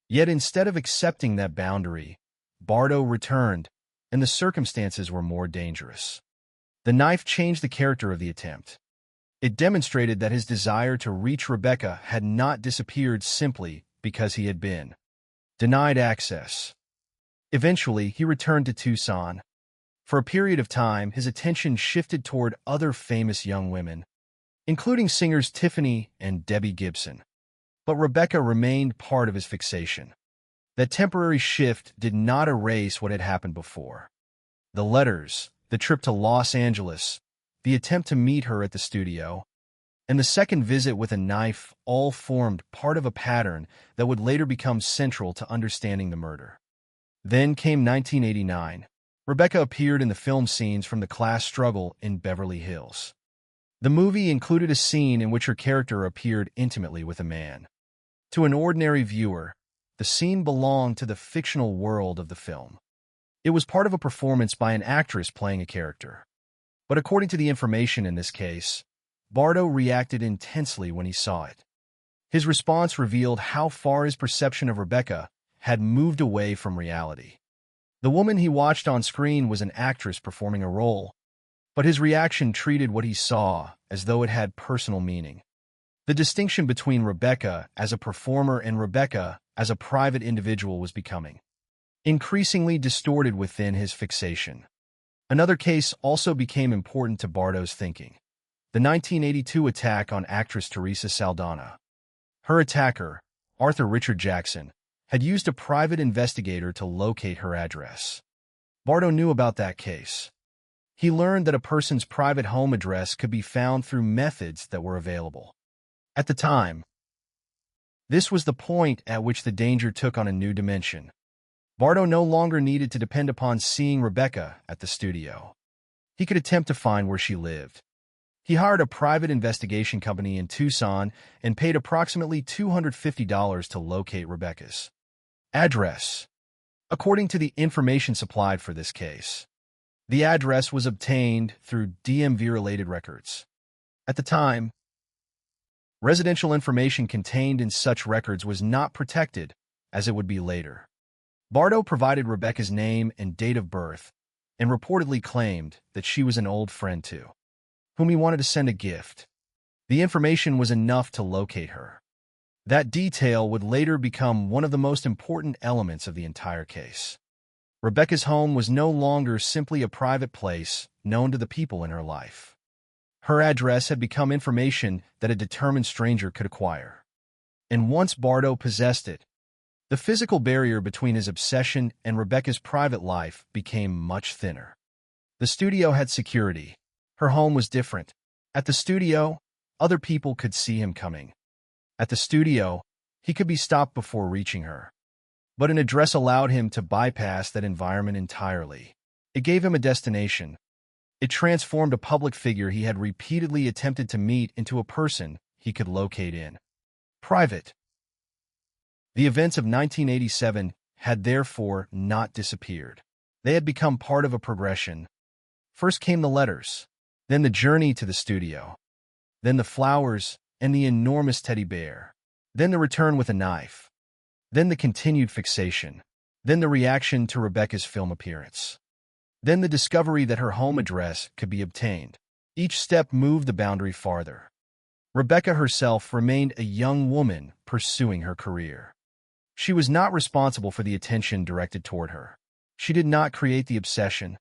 Yet instead of accepting that boundary, Bardo returned, and the circumstances were more dangerous. The knife changed the character of the attempt. It demonstrated that his desire to reach Rebecca had not disappeared simply because he had been denied access. Eventually, he returned to Tucson. For a period of time, his attention shifted toward other famous young women, including singers Tiffany and Debbie Gibson. But Rebecca remained part of his fixation. That temporary shift did not erase what had happened before. The letters, the trip to Los Angeles, the attempt to meet her at the studio, and the second visit with a knife all formed part of a pattern that would later become central to understanding the murder. Then came 1989. Rebecca appeared in the film scenes from the class struggle in Beverly Hills. The movie included a scene in which her character appeared intimately with a man. To an ordinary viewer, the scene belonged to the fictional world of the film. It was part of a performance by an actress playing a character. But according to the information in this case, Bardo reacted intensely when he saw it. His response revealed how far his perception of Rebecca had moved away from reality. The woman he watched on screen was an actress performing a role, but his reaction treated what he saw as though it had personal meaning. The distinction between Rebecca as a performer and Rebecca as a private individual was becoming increasingly distorted within his fixation. Another case also became important to Bardo's thinking: the 1982 attack on actress Teresa Saldana. Her attacker, Arthur Richard Jackson, had used a private investigator to locate her address. Bardo knew about that case. He learned that a person's private home address could be found through methods that were available at the time. This was the point at which the danger took on a new dimension. Bardo no longer needed to depend upon seeing Rebecca at the studio. He could attempt to find where she lived. He hired a private investigation company in Tucson and paid approximately $250 to locate Rebecca's address. According to the information supplied for this case, the address was obtained through DMV-related records. At the time, residential information contained in such records was not protected, as it would be later. Bardo provided Rebecca's name and date of birth and reportedly claimed that she was an old friend too, whom he wanted to send a gift. The information was enough to locate her. That detail would later become one of the most important elements of the entire case. Rebecca's home was no longer simply a private place known to the people in her life. Her address had become information that a determined stranger could acquire. And once Bardo possessed it, the physical barrier between his obsession and Rebecca's private life became much thinner. The studio had security. Her home was different. At the studio, other people could see him coming. At the studio, he could be stopped before reaching her. But an address allowed him to bypass that environment entirely. It gave him a destination. It transformed a public figure he had repeatedly attempted to meet into a person he could locate in private. The events of 1987 had therefore not disappeared. They had become part of a progression. First came the letters, then the journey to the studio, then the flowers and the enormous teddy bear, then the return with a knife, then the continued fixation, then the reaction to Rebecca's film appearance, then the discovery that her home address could be obtained. Each step moved the boundary farther. Rebecca herself remained a young woman pursuing her career. She was not responsible for the attention directed toward her. She did not create the obsession.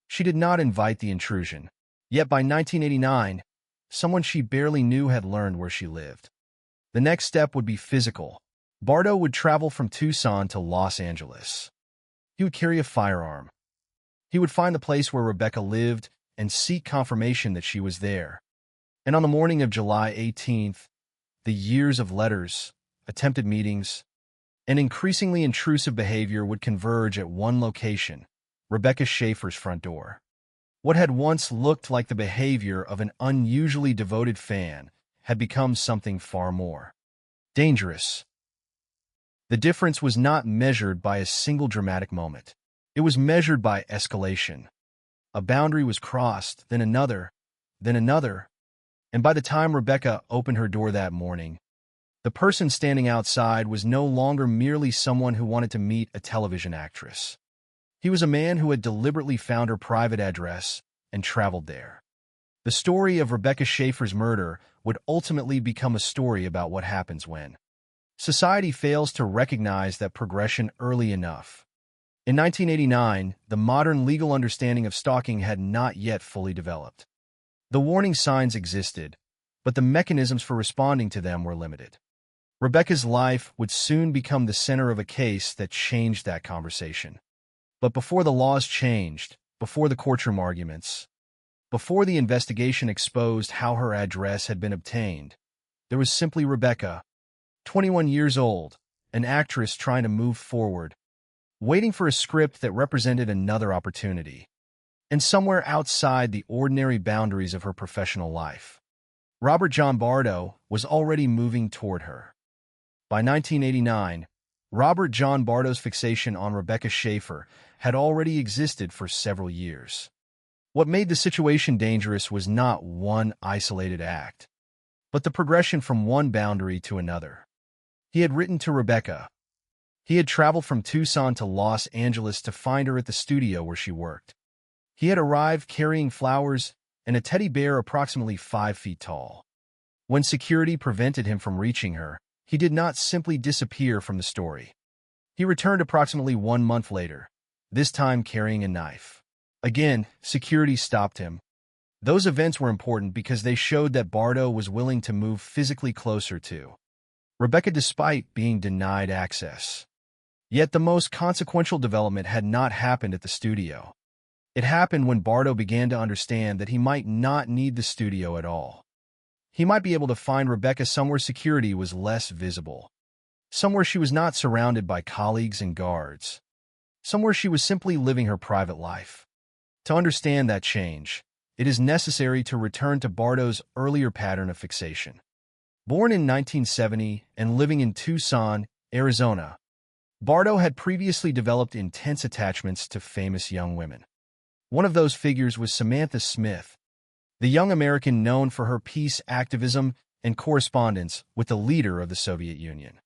She did not invite the intrusion. Yet by 1989, someone she barely knew had learned where she lived. The next step would be physical. Bardo would travel from Tucson to Los Angeles. He would carry a firearm. He would find the place where Rebecca lived and seek confirmation that she was there. And on the morning of July 18th, the years of letters, attempted meetings, and increasingly intrusive behavior would converge at one location: Rebecca Schaefer's front door. What had once looked like the behavior of an unusually devoted fan had become something far more dangerous. The difference was not measured by a single dramatic moment. It was measured by escalation. A boundary was crossed, then another, and by the time Rebecca opened her door that morning, the person standing outside was no longer merely someone who wanted to meet a television actress. He was a man who had deliberately found her private address and traveled there. The story of Rebecca Schaefer's murder would ultimately become a story about what happens when society fails to recognize that progression early enough. In 1989, the modern legal understanding of stalking had not yet fully developed. The warning signs existed, but the mechanisms for responding to them were limited. Rebecca's life would soon become the center of a case that changed that conversation. But before the laws changed, before the courtroom arguments, before the investigation exposed how her address had been obtained, there was simply Rebecca, 21 years old, an actress trying to move forward, waiting for a script that represented another opportunity, and somewhere outside the ordinary boundaries of her professional life, Robert John Bardo was already moving toward her. By 1989, Robert John Bardo's fixation on Rebecca Schaefer had already existed for several years. What made the situation dangerous was not one isolated act, but the progression from one boundary to another. He had written to Rebecca. He had traveled from Tucson to Los Angeles to find her at the studio where she worked. He had arrived carrying flowers and a teddy bear approximately 5 feet tall. When security prevented him from reaching her, he did not simply disappear from the story. He returned approximately 1 month later, this time carrying a knife. Again, security stopped him. Those events were important because they showed that Bardo was willing to move physically closer to Rebecca despite being denied access. Yet the most consequential development had not happened at the studio. It happened when Bardo began to understand that he might not need the studio at all. He might be able to find Rebecca somewhere security was less visible, somewhere she was not surrounded by colleagues and guards, somewhere she was simply living her private life. To understand that change, it is necessary to return to Bardo's earlier pattern of fixation. Born in 1970 and living in Tucson, Arizona, Bardo had previously developed intense attachments to famous young women. One of those figures was Samantha Smith, the young American known for her peace activism and correspondence with the leader of the Soviet Union.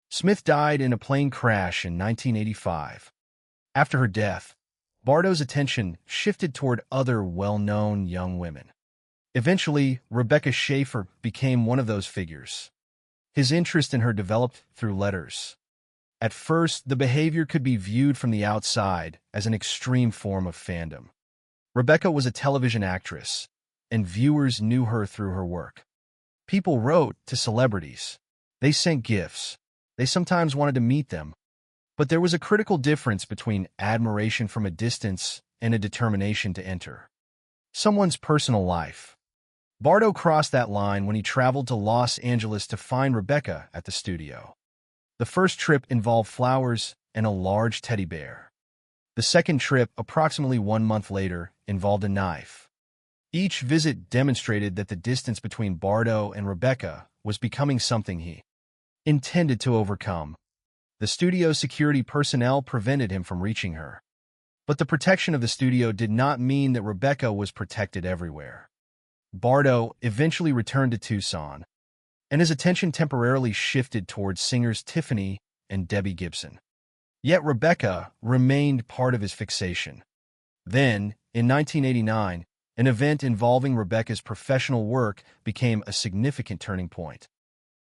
Smith died in a plane crash in 1985. After her death, Bardo's attention shifted toward other well-known young women. Eventually, Rebecca Schaefer became one of those figures. His interest in her developed through letters. At first, the behavior could be viewed from the outside as an extreme form of fandom. Rebecca was a television actress, and viewers knew her through her work. People wrote to celebrities. They sent gifts. They sometimes wanted to meet them. But there was a critical difference between admiration from a distance and a determination to enter someone's personal life. Bardo crossed that line when he traveled to Los Angeles to find Rebecca at the studio. The first trip involved flowers and a large teddy bear. The second trip, approximately 1 month later, involved a knife. Each visit demonstrated that the distance between Bardo and Rebecca was becoming something he intended to overcome. The studio's security personnel prevented him from reaching her. But the protection of the studio did not mean that Rebecca was protected everywhere. Bardo eventually returned to Tucson, and his attention temporarily shifted towards singers Tiffany and Debbie Gibson. Yet Rebecca remained part of his fixation. Then, in 1989, an event involving Rebecca's professional work became a significant turning point.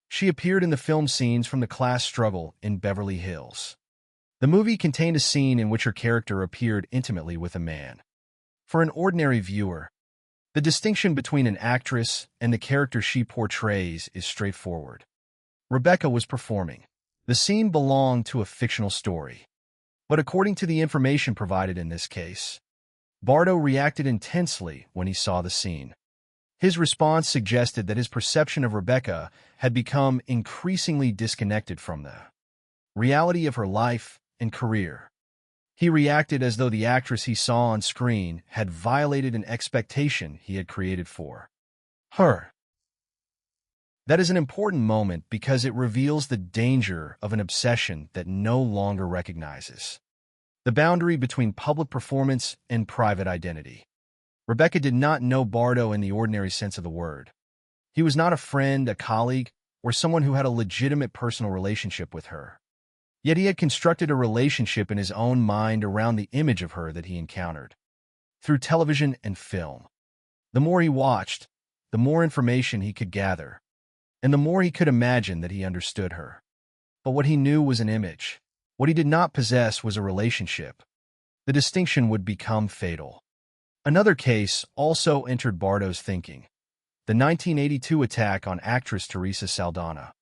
She appeared in the film Scenes from the Class Struggle in Beverly Hills. The movie contained a scene in which her character appeared intimately with a man. For an ordinary viewer, the distinction between an actress and the character she portrays is straightforward. Rebecca was performing. The scene belonged to a fictional story. But according to the information provided in this case, Bardo reacted intensely when he saw the scene. His response suggested that his perception of Rebecca had become increasingly disconnected from the reality of her life and career. He reacted as though the actress he saw on screen had violated an expectation he had created for her. That is an important moment because it reveals the danger of an obsession that no longer recognizes the boundary between public performance and private identity. Rebecca did not know Bardo in the ordinary sense of the word. He was not a friend, a colleague, or someone who had a legitimate personal relationship with her. Yet he had constructed a relationship in his own mind around the image of her that he encountered through television and film. The more he watched, the more information he could gather, and the more he could imagine that he understood her. But what he knew was an image. What he did not possess was a relationship. The distinction would become fatal. Another case also entered Bardo's thinking: the 1982 attack on actress Teresa Saldana.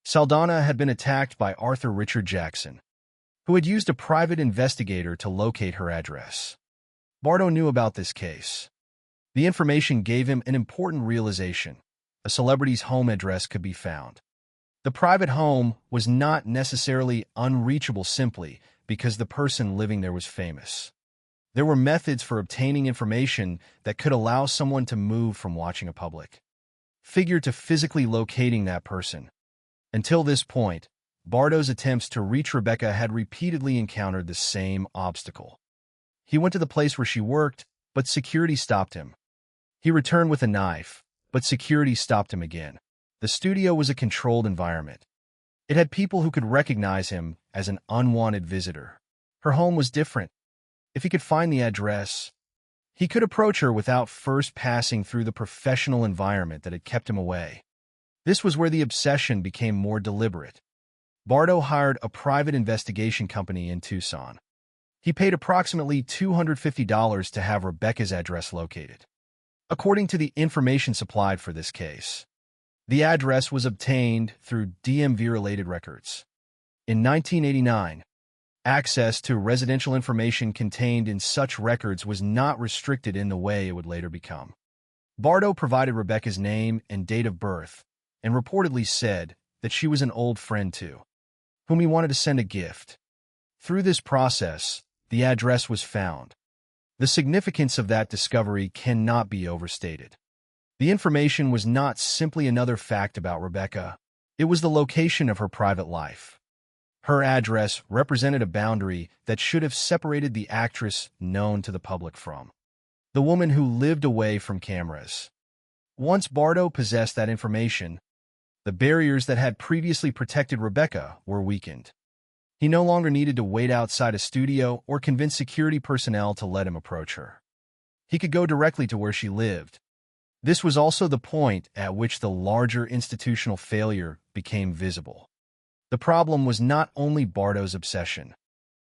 Saldana had been attacked by Arthur Richard Jackson, who had used a private investigator to locate her address. Bardo knew about this case. The information gave him an important realization: a celebrity's home address could be found. The private home was not necessarily unreachable simply because the person living there was famous. There were methods for obtaining information that could allow someone to move from watching a public figure to physically locating that person. Until this point, Bardo's attempts to reach Rebecca had repeatedly encountered the same obstacle. He went to the place where she worked, but security stopped him. He returned with a knife, but security stopped him again. The studio was a controlled environment. It had people who could recognize him as an unwanted visitor. Her home was different. If he could find the address, he could approach her without first passing through the professional environment that had kept him away. This was where the obsession became more deliberate. Bardo hired a private investigation company in Tucson. He paid approximately $250 to have Rebecca's address located. According to the information supplied for this case, the address was obtained through DMV-related records. In 1989, access to residential information contained in such records was not restricted in the way it would later become. Bardo provided Rebecca's name and date of birth and reportedly said that she was an old friend too, whom he wanted to send a gift. Through this process, the address was found. The significance of that discovery cannot be overstated. The information was not simply another fact about Rebecca. It was the location of her private life. Her address represented a boundary that should have separated the actress known to the public from the woman who lived away from cameras. Once Bardo possessed that information, the barriers that had previously protected Rebecca were weakened. He no longer needed to wait outside a studio or convince security personnel to let him approach her. He could go directly to where she lived. This was also the point at which the larger institutional failure became visible. The problem was not only Bardo's obsession.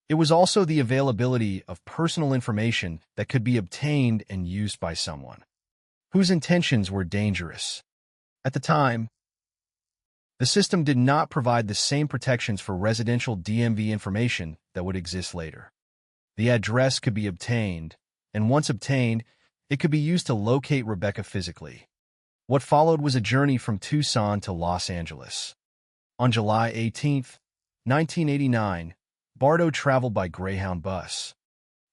It was also the availability of personal information that could be obtained and used by someone whose intentions were dangerous. At the time, the system did not provide the same protections for residential DMV information that would exist later. The address could be obtained, and once obtained, it could be used to locate Rebecca physically. What followed was a journey from Tucson to Los Angeles. On July 18, 1989, Bardo traveled by Greyhound bus.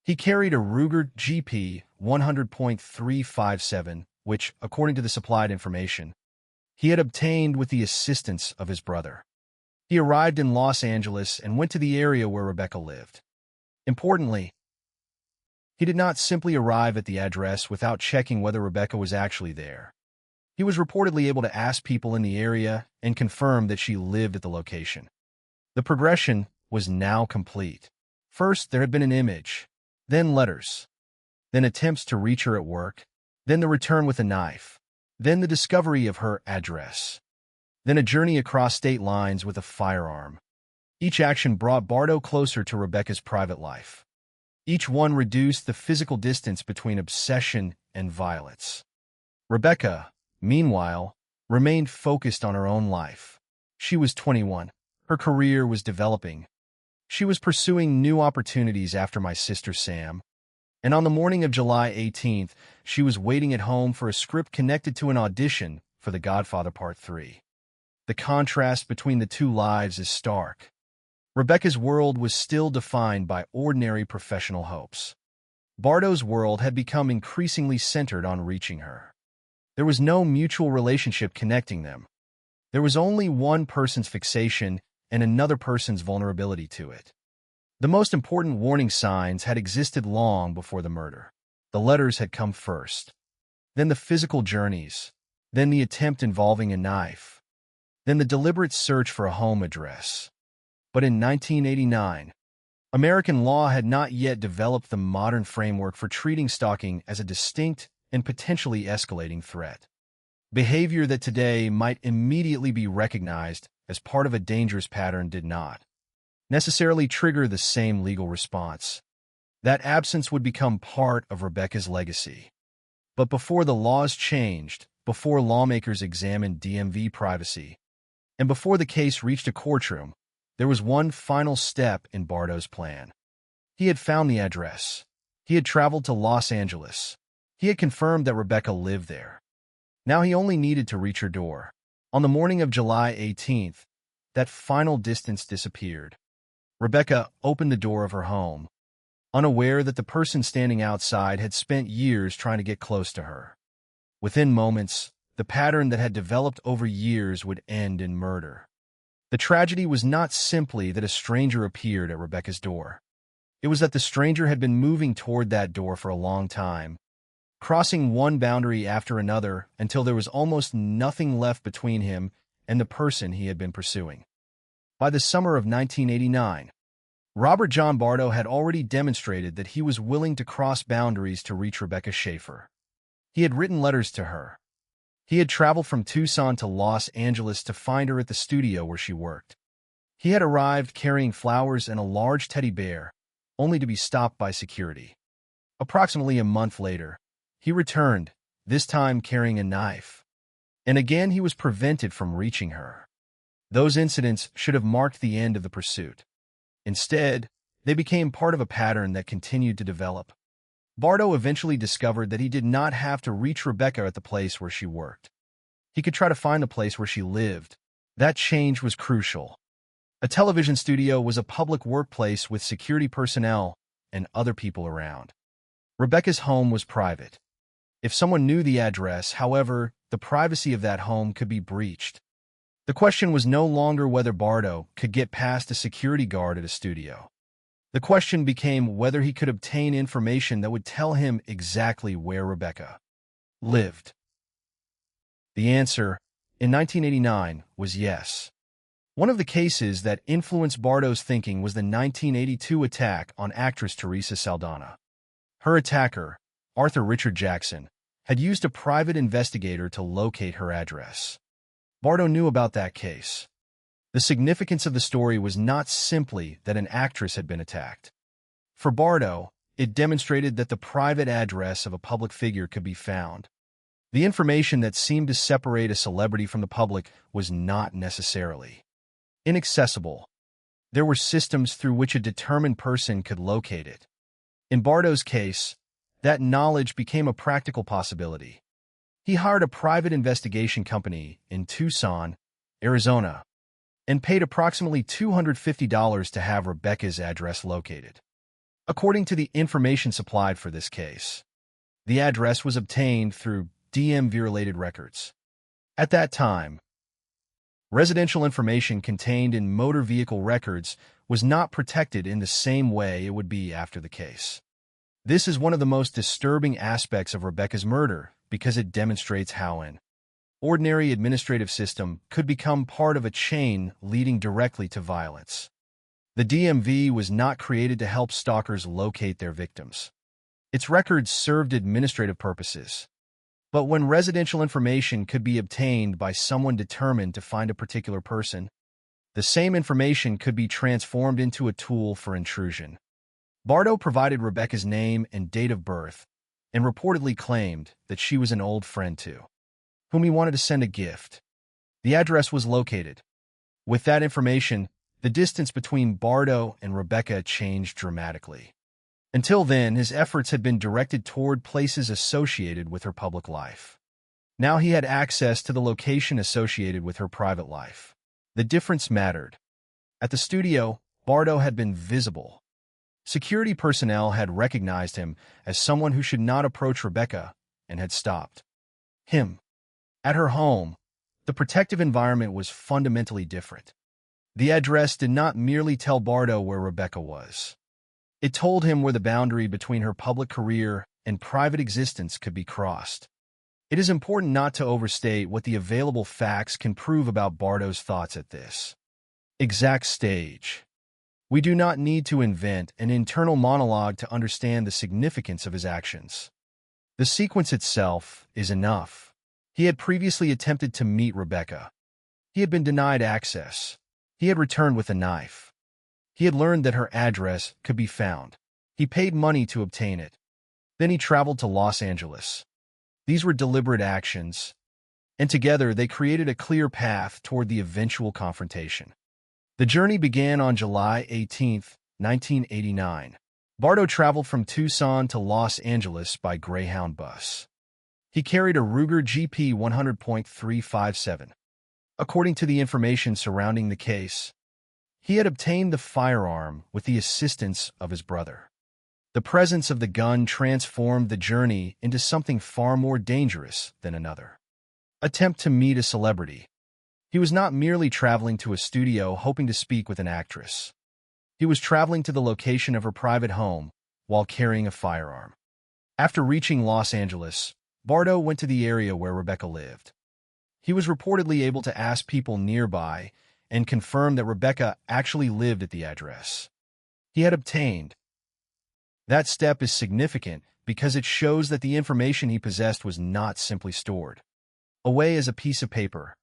He carried a Ruger GP 100.357, which, according to the supplied information, he had obtained with the assistance of his brother. He arrived in Los Angeles and went to the area where Rebecca lived. Importantly, he did not simply arrive at the address without checking whether Rebecca was actually there. He was reportedly able to ask people in the area and confirm that she lived at the location. The progression was now complete. First, there had been an image, then letters, then attempts to reach her at work, then the return with a knife, then the discovery of her address, then a journey across state lines with a firearm. Each action brought Bardo closer to Rebecca's private life. Each one reduced the physical distance between obsession and violence. Rebecca, meanwhile, remained focused on her own life. She was 21. Her career was developing. She was pursuing new opportunities after my sister Sam. And on the morning of July 18th, she was waiting at home for a script connected to an audition for The Godfather Part 3. The contrast between the two lives is stark. Rebecca's world was still defined by ordinary professional hopes. Bardo's world had become increasingly centered on reaching her. There was no mutual relationship connecting them. There was only one person's fixation and another person's vulnerability to it. The most important warning signs had existed long before the murder. The letters had come first, then the physical journeys, then the attempt involving a knife, then the deliberate search for a home address. But in 1989, American law had not yet developed the modern framework for treating stalking as a distinct and potentially escalating threat. Behavior that today might immediately be recognized as part of a dangerous pattern did not necessarily trigger the same legal response. That absence would become part of Rebecca's legacy. But before the laws changed, before lawmakers examined DMV privacy, and before the case reached a courtroom, there was one final step in Bardo's plan. He had found the address. He had traveled to Los Angeles. He had confirmed that Rebecca lived there. Now he only needed to reach her door. On the morning of July 18th, that final distance disappeared. Rebecca opened the door of her home, unaware that the person standing outside had spent years trying to get close to her. Within moments, the pattern that had developed over years would end in murder. The tragedy was not simply that a stranger appeared at Rebecca's door. It was that the stranger had been moving toward that door for a long time, crossing one boundary after another until there was almost nothing left between him and the person he had been pursuing. By the summer of 1989, Robert John Bardo had already demonstrated that he was willing to cross boundaries to reach Rebecca Schaefer. He had written letters to her. He had traveled from Tucson to Los Angeles to find her at the studio where she worked. He had arrived carrying flowers and a large teddy bear, only to be stopped by security. Approximately a month later, he returned, this time carrying a knife. And again he was prevented from reaching her. Those incidents should have marked the end of the pursuit. Instead, they became part of a pattern that continued to develop. Bardo eventually discovered that he did not have to reach Rebecca at the place where she worked. He could try to find the place where she lived. That change was crucial. A television studio was a public workplace with security personnel and other people around. Rebecca's home was private. If someone knew the address, however, the privacy of that home could be breached. The question was no longer whether Bardo could get past a security guard at a studio. The question became whether he could obtain information that would tell him exactly where Rebecca lived. The answer, in 1989, was yes. One of the cases that influenced Bardo's thinking was the 1982 attack on actress Teresa Saldana. Her attacker, Arthur Richard Jackson, had used a private investigator to locate her address. Bardo knew about that case. The significance of the story was not simply that an actress had been attacked. For Bardo, it demonstrated that the private address of a public figure could be found. The information that seemed to separate a celebrity from the public was not necessarily inaccessible. There were systems through which a determined person could locate it. In Bardo's case, that knowledge became a practical possibility. He hired a private investigation company in Tucson, Arizona, and paid approximately $250 to have Rebecca's address located. According to the information supplied for this case, the address was obtained through DMV-related records. At that time, residential information contained in motor vehicle records was not protected in the same way it would be after the case. This is one of the most disturbing aspects of Rebecca's murder because it demonstrates how an ordinary administrative system could become part of a chain leading directly to violence. The DMV was not created to help stalkers locate their victims. Its records served administrative purposes. But when residential information could be obtained by someone determined to find a particular person, the same information could be transformed into a tool for intrusion. Bardo provided Rebecca's name and date of birth and reportedly claimed that she was an old friend to whom he wanted to send a gift. The address was located. With that information, the distance between Bardo and Rebecca changed dramatically. Until then, his efforts had been directed toward places associated with her public life. Now he had access to the location associated with her private life. The difference mattered. At the studio, Bardo had been visible. Security personnel had recognized him as someone who should not approach Rebecca and had stopped him. At her home, the protective environment was fundamentally different. The address did not merely tell Bardo where Rebecca was. It told him where the boundary between her public career and private existence could be crossed. It is important not to overstate what the available facts can prove about Bardo's thoughts at this exact stage. We do not need to invent an internal monologue to understand the significance of his actions. The sequence itself is enough. He had previously attempted to meet Rebecca. He had been denied access. He had returned with a knife. He had learned that her address could be found. He paid money to obtain it. Then he traveled to Los Angeles. These were deliberate actions, and together they created a clear path toward the eventual confrontation. The journey began on July 18, 1989. Bardo traveled from Tucson to Los Angeles by Greyhound bus. He carried a Ruger GP 100.357. According to the information surrounding the case, he had obtained the firearm with the assistance of his brother. The presence of the gun transformed the journey into something far more dangerous than another attempt to meet a celebrity. He was not merely traveling to a studio hoping to speak with an actress. He was traveling to the location of her private home while carrying a firearm. After reaching Los Angeles, Bardo went to the area where Rebecca lived. He was reportedly able to ask people nearby and confirm that Rebecca actually lived at the address he had obtained. That step is significant because it shows that the information he possessed was not simply stored away as a piece of paper.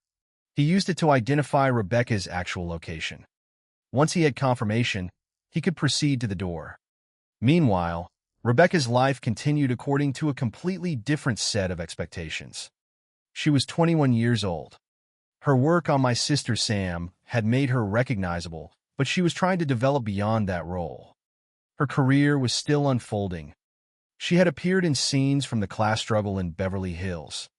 He used it to identify Rebecca's actual location. Once he had confirmation, he could proceed to the door. Meanwhile, Rebecca's life continued according to a completely different set of expectations. She was 21 years old. Her work on My Sister Sam had made her recognizable, but she was trying to develop beyond that role. Her career was still unfolding. She had appeared in scenes from the class struggle in Beverly Hills,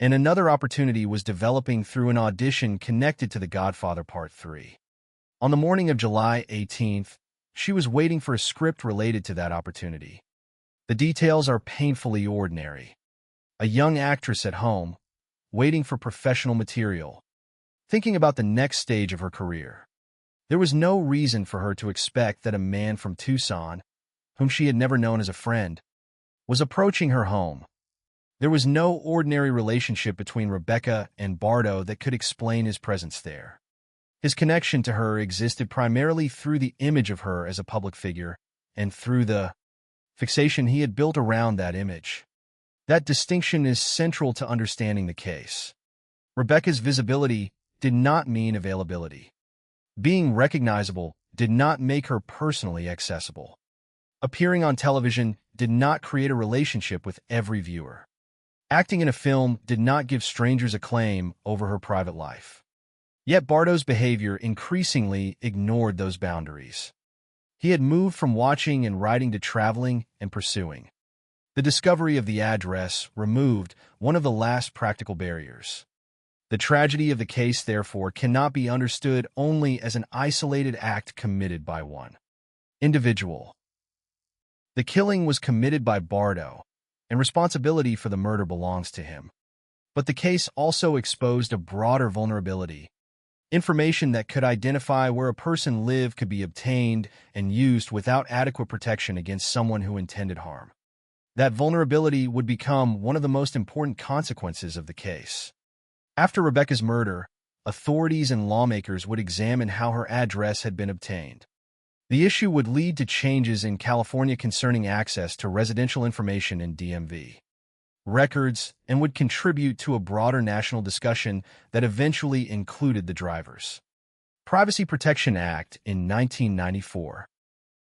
and another opportunity was developing through an audition connected to The Godfather Part 3. On the morning of July 18th, she was waiting for a script related to that opportunity. The details are painfully ordinary. A young actress at home, waiting for professional material, thinking about the next stage of her career. There was no reason for her to expect that a man from Tucson, whom she had never known as a friend, was approaching her home. There was no ordinary relationship between Rebecca and Bardo that could explain his presence there. His connection to her existed primarily through the image of her as a public figure and through the fixation he had built around that image. That distinction is central to understanding the case. Rebecca's visibility did not mean availability. Being recognizable did not make her personally accessible. Appearing on television did not create a relationship with every viewer. Acting in a film did not give strangers acclaim over her private life. Yet Bardo's behavior increasingly ignored those boundaries. He had moved from watching and writing to traveling and pursuing. The discovery of the address removed one of the last practical barriers. The tragedy of the case, therefore, cannot be understood only as an isolated act committed by one individual. The killing was committed by Bardo, and responsibility for the murder belongs to him. But the case also exposed a broader vulnerability. Information that could identify where a person lived could be obtained and used without adequate protection against someone who intended harm. That vulnerability would become one of the most important consequences of the case. After Rebecca's murder, authorities and lawmakers would examine how her address had been obtained. The issue would lead to changes in California concerning access to residential information in DMV records and would contribute to a broader national discussion that eventually included the Drivers' Privacy Protection Act in 1994.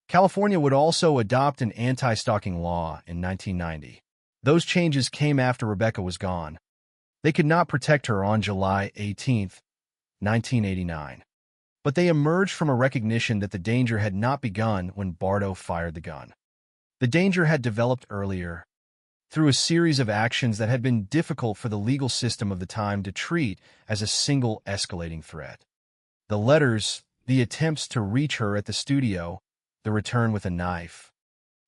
California would also adopt an anti-stalking law in 1990. Those changes came after Rebecca was gone. They could not protect her on July 18, 1989. But they emerged from a recognition that the danger had not begun when Bardo fired the gun. The danger had developed earlier, through a series of actions that had been difficult for the legal system of the time to treat as a single escalating threat. The letters, the attempts to reach her at the studio, the return with a knife,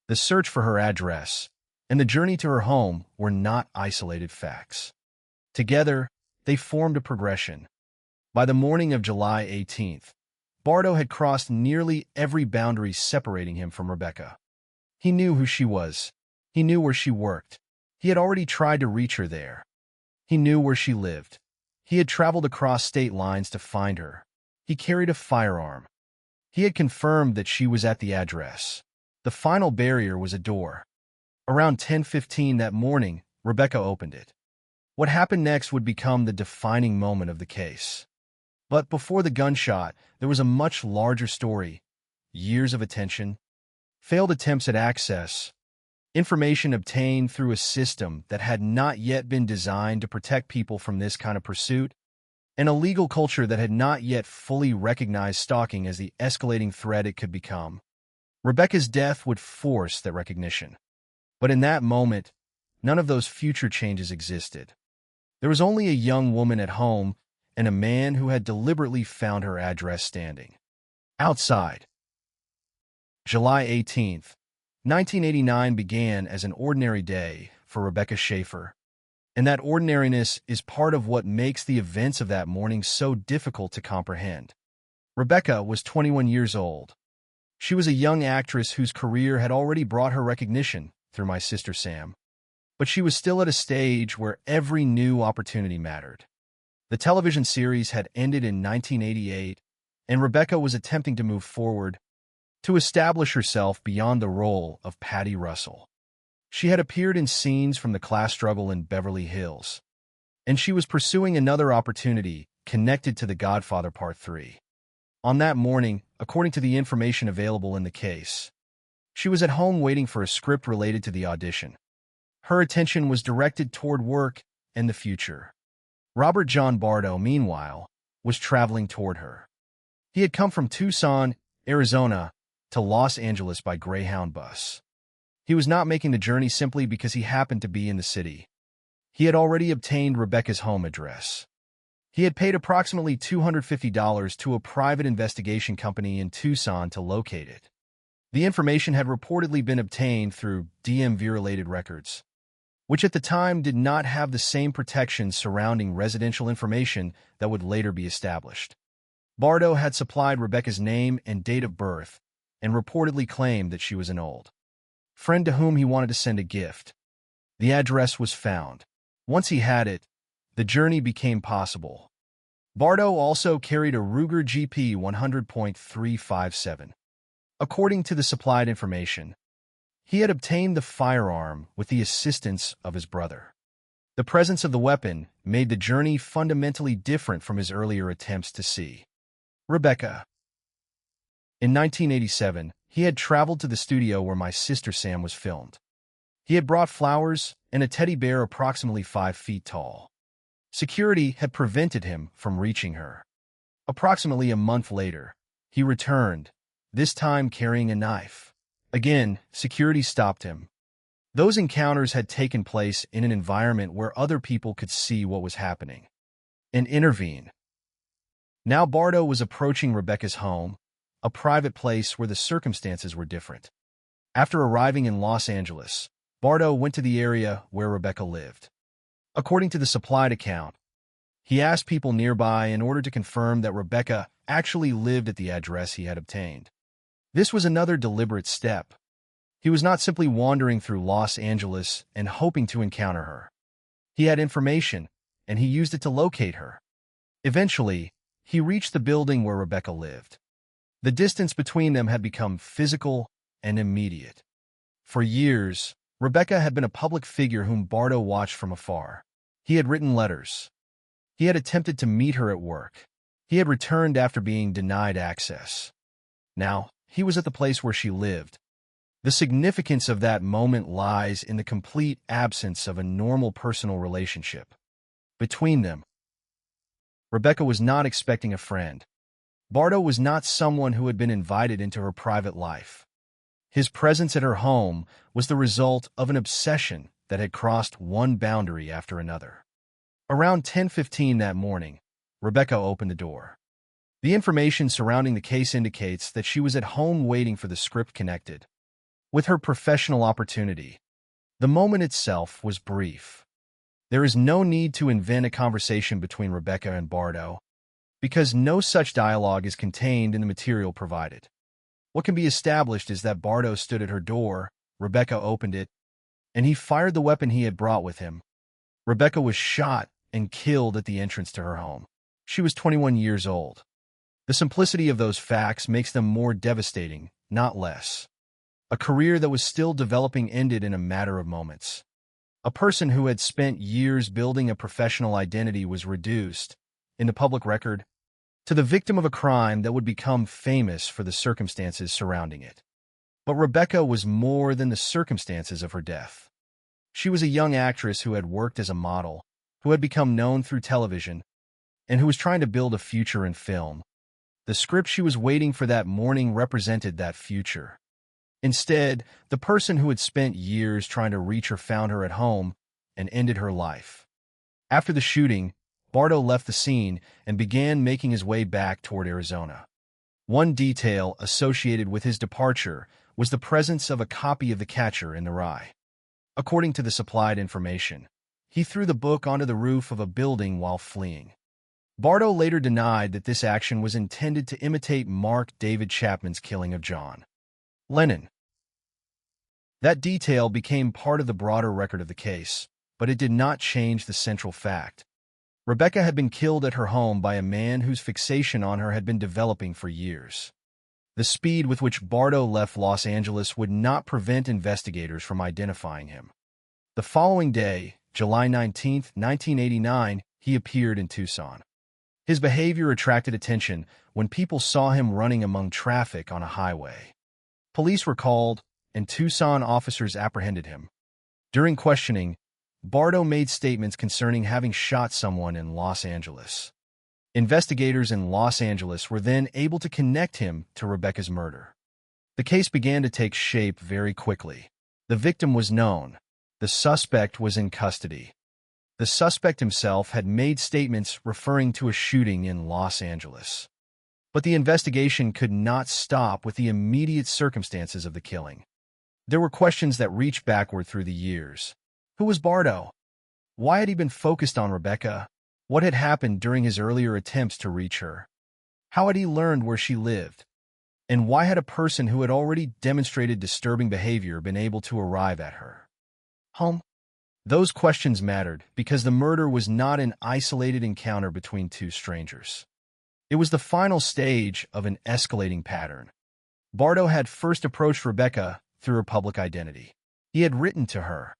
the search for her address, and the journey to her home were not isolated facts. Together, they formed a progression. By the morning of July 18th, Bardo had crossed nearly every boundary separating him from Rebecca. He knew who she was. He knew where she worked. He had already tried to reach her there. He knew where she lived. He had traveled across state lines to find her. He carried a firearm. He had confirmed that she was at the address. The final barrier was a door. Around 10:15 that morning, Rebecca opened it. What happened next would become the defining moment of the case. But before the gunshot, there was a much larger story. Years of attention, failed attempts at access, information obtained through a system that had not yet been designed to protect people from this kind of pursuit, and a legal culture that had not yet fully recognized stalking as the escalating threat it could become. Rebecca's death would force that recognition. But in that moment, none of those future changes existed. There was only a young woman at home and a man who had deliberately found her address standing outside. July 18th, 1989 began as an ordinary day for Rebecca Schaefer, and that ordinariness is part of what makes the events of that morning so difficult to comprehend. Rebecca was 21 years old. She was a young actress whose career had already brought her recognition through My Sister Sam, but she was still at a stage where every new opportunity mattered. The television series had ended in 1988, and Rebecca was attempting to move forward, to establish herself beyond the role of Patty Russell. She had appeared in scenes from the class struggle in Beverly Hills, and she was pursuing another opportunity connected to The Godfather Part 3. On that morning, according to the information available in the case, she was at home waiting for a script related to the audition. Her attention was directed toward work and the future. Robert John Bardo, meanwhile, was traveling toward her. He had come from Tucson, Arizona, to Los Angeles by Greyhound bus. He was not making the journey simply because he happened to be in the city. He had already obtained Rebecca's home address. He had paid approximately $250 to a private investigation company in Tucson to locate it. The information had reportedly been obtained through DMV-related records, which at the time did not have the same protections surrounding residential information that would later be established. Bardo had supplied Rebecca's name and date of birth and reportedly claimed that she was an old friend to whom he wanted to send a gift. The address was found. Once he had it, the journey became possible. Bardo also carried a Ruger GP 100.357. According to the supplied information, he had obtained the firearm with the assistance of his brother. The presence of the weapon made the journey fundamentally different from his earlier attempts to see Rebecca. In 1987, he had traveled to the studio where My Sister Sam was filmed. He had brought flowers and a teddy bear approximately 5 feet tall. Security had prevented him from reaching her. Approximately a month later, he returned, this time carrying a knife. Again, security stopped him. Those encounters had taken place in an environment where other people could see what was happening and intervene. Now Bardo was approaching Rebecca's home, a private place where the circumstances were different. After arriving in Los Angeles, Bardo went to the area where Rebecca lived. According to the supplied account, he asked people nearby in order to confirm that Rebecca actually lived at the address he had obtained. This was another deliberate step. He was not simply wandering through Los Angeles and hoping to encounter her. He had information, and he used it to locate her. Eventually, he reached the building where Rebecca lived. The distance between them had become physical and immediate. For years, Rebecca had been a public figure whom Bardo watched from afar. He had written letters. He had attempted to meet her at work. He had returned after being denied access. Now, he was at the place where she lived. The significance of that moment lies in the complete absence of a normal personal relationship between them. Rebecca was not expecting a friend. Bardo was not someone who had been invited into her private life. His presence at her home was the result of an obsession that had crossed one boundary after another. Around 10:15 that morning, Rebecca opened the door. The information surrounding the case indicates that she was at home waiting for the script connected with her professional opportunity. The moment itself was brief. There is no need to invent a conversation between Rebecca and Bardo, because no such dialogue is contained in the material provided. What can be established is that Bardo stood at her door, Rebecca opened it, and he fired the weapon he had brought with him. Rebecca was shot and killed at the entrance to her home. She was 21 years old. The simplicity of those facts makes them more devastating, not less. A career that was still developing ended in a matter of moments. A person who had spent years building a professional identity was reduced, in the public record, to the victim of a crime that would become famous for the circumstances surrounding it. But Rebecca was more than the circumstances of her death. She was a young actress who had worked as a model, who had become known through television, and who was trying to build a future in film. The script she was waiting for that morning represented that future. Instead, the person who had spent years trying to reach her found her at home and ended her life. After the shooting, Bardo left the scene and began making his way back toward Arizona. One detail associated with his departure was the presence of a copy of The Catcher in the Rye. According to the supplied information, he threw the book onto the roof of a building while fleeing. Bardo later denied that this action was intended to imitate Mark David Chapman's killing of John Lennon. That detail became part of the broader record of the case, but it did not change the central fact. Rebecca had been killed at her home by a man whose fixation on her had been developing for years. The speed with which Bardo left Los Angeles would not prevent investigators from identifying him. The following day, July 19, 1989, he appeared in Tucson. His behavior attracted attention when people saw him running among traffic on a highway. Police were called, and Tucson officers apprehended him. During questioning, Bardo made statements concerning having shot someone in Los Angeles. Investigators in Los Angeles were then able to connect him to Rebecca's murder. The case began to take shape very quickly. The victim was known. The suspect was in custody. The suspect himself had made statements referring to a shooting in Los Angeles. But the investigation could not stop with the immediate circumstances of the killing. There were questions that reached backward through the years. Who was Bardo? Why had he been focused on Rebecca? What had happened during his earlier attempts to reach her? How had he learned where she lived? And why had a person who had already demonstrated disturbing behavior been able to arrive at her home? Those questions mattered because the murder was not an isolated encounter between two strangers. It was the final stage of an escalating pattern. Bardo had first approached Rebecca through her public identity. He had written to her.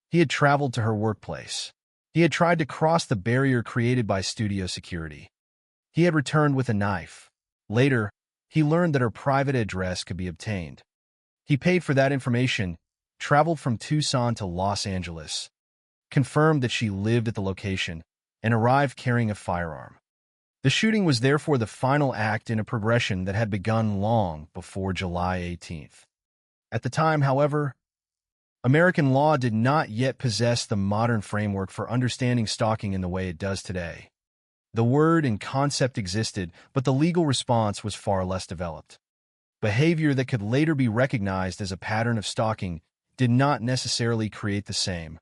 He had traveled to her workplace. He had tried to cross the barrier created by studio security. He had returned with a knife. Later, he learned that her private address could be obtained. He paid for that information, traveled from Tucson to Los Angeles, confirmed that she lived at the location, and arrived carrying a firearm. The shooting was therefore the final act in a progression that had begun long before July 18th. At the time, however, American law did not yet possess the modern framework for understanding stalking in the way it does today. The word and concept existed, but the legal response was far less developed. Behavior that could later be recognized as a pattern of stalking did not necessarily create the same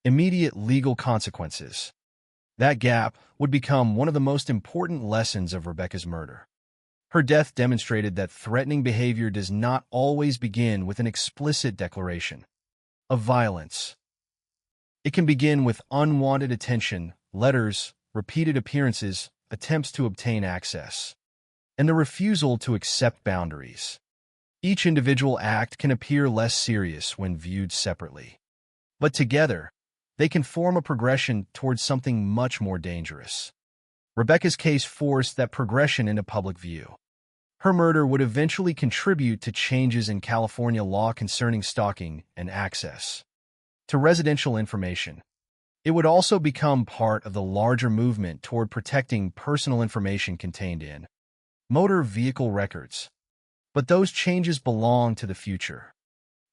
immediate legal consequences. That gap would become one of the most important lessons of Rebecca's murder. Her death demonstrated that threatening behavior does not always begin with an explicit declaration of violence. It can begin with unwanted attention, letters, repeated appearances, attempts to obtain access, and the refusal to accept boundaries. Each individual act can appear less serious when viewed separately, but together, they can form a progression towards something much more dangerous. Rebecca's case forced that progression into public view. Her murder would eventually contribute to changes in California law concerning stalking and access to residential information. It would also become part of the larger movement toward protecting personal information contained in motor vehicle records. But those changes belong to the future.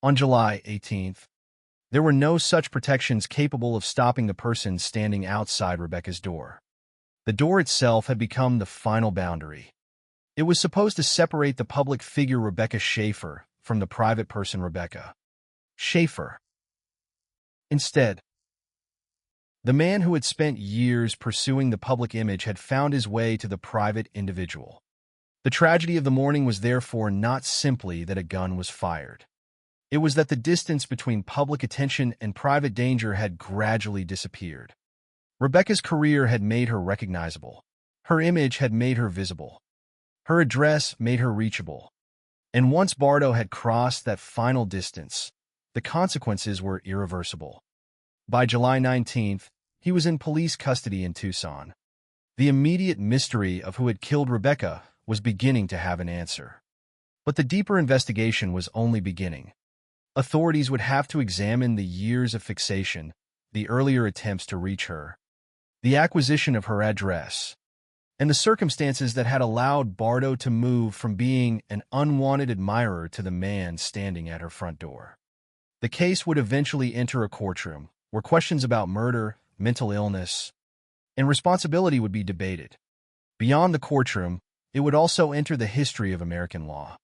On July 18th, there were no such protections capable of stopping the person standing outside Rebecca's door. The door itself had become the final boundary. It was supposed to separate the public figure Rebecca Schaefer from the private person Rebecca Schaefer. Instead, the man who had spent years pursuing the public image had found his way to the private individual. The tragedy of the morning was therefore not simply that a gun was fired. It was that the distance between public attention and private danger had gradually disappeared. Rebecca's career had made her recognizable. Her image had made her visible. Her address made her reachable. And once Bardo had crossed that final distance, the consequences were irreversible. By July 19th, he was in police custody in Tucson. The immediate mystery of who had killed Rebecca was beginning to have an answer. But the deeper investigation was only beginning. Authorities would have to examine the years of fixation, the earlier attempts to reach her, the acquisition of her address, and the circumstances that had allowed Bardo to move from being an unwanted admirer to the man standing at her front door. The case would eventually enter a courtroom, where questions about murder, mental illness, and responsibility would be debated. Beyond the courtroom, it would also enter the history of American law.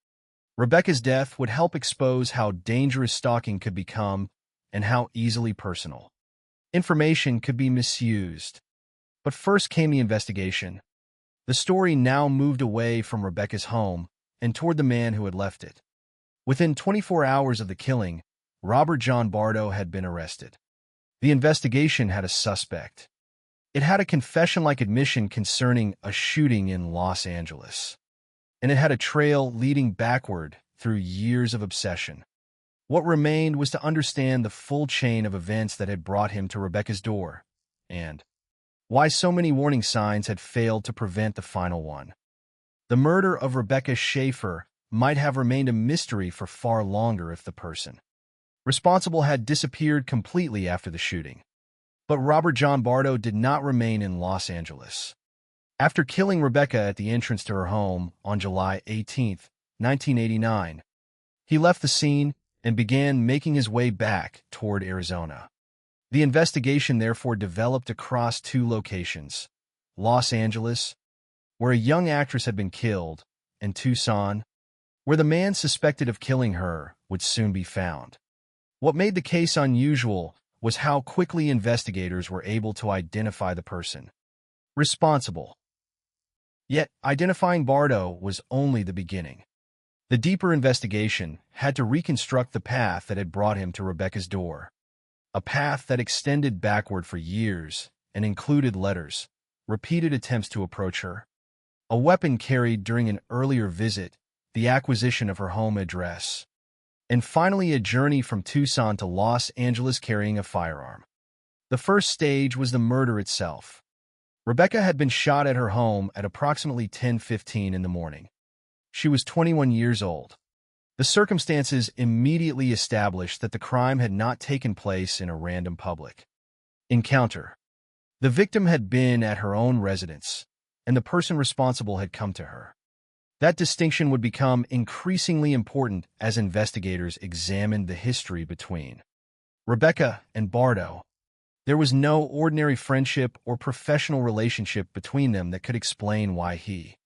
Rebecca's death would help expose how dangerous stalking could become and how easily personal information could be misused. But first came the investigation. The story now moved away from Rebecca's home and toward the man who had left it. Within 24 hours of the killing, Robert John Bardo had been arrested. The investigation had a suspect. It had a confession-like admission concerning a shooting in Los Angeles. And it had a trail leading backward through years of obsession. What remained was to understand the full chain of events that had brought him to Rebecca's door, and why so many warning signs had failed to prevent the final one. The murder of Rebecca Schaefer might have remained a mystery for far longer if the person responsible had disappeared completely after the shooting. But Robert John Bardo did not remain in Los Angeles. After killing Rebecca at the entrance to her home on July 18, 1989, he left the scene and began making his way back toward Arizona. The investigation therefore developed across two locations: Los Angeles, where a young actress had been killed, and Tucson, where the man suspected of killing her would soon be found. What made the case unusual was how quickly investigators were able to identify the person responsible. Yet, identifying Bardo was only the beginning. The deeper investigation had to reconstruct the path that had brought him to Rebecca's door. A path that extended backward for years and included letters, repeated attempts to approach her, a weapon carried during an earlier visit, the acquisition of her home address, and finally a journey from Tucson to Los Angeles carrying a firearm. The first stage was the murder itself. Rebecca had been shot at her home at approximately 10:15 in the morning. She was 21 years old. The circumstances immediately established that the crime had not taken place in a random public encounter. The victim had been at her own residence, and the person responsible had come to her. That distinction would become increasingly important as investigators examined the history between Rebecca and Bardo. There was no ordinary friendship or professional relationship between them that could explain why he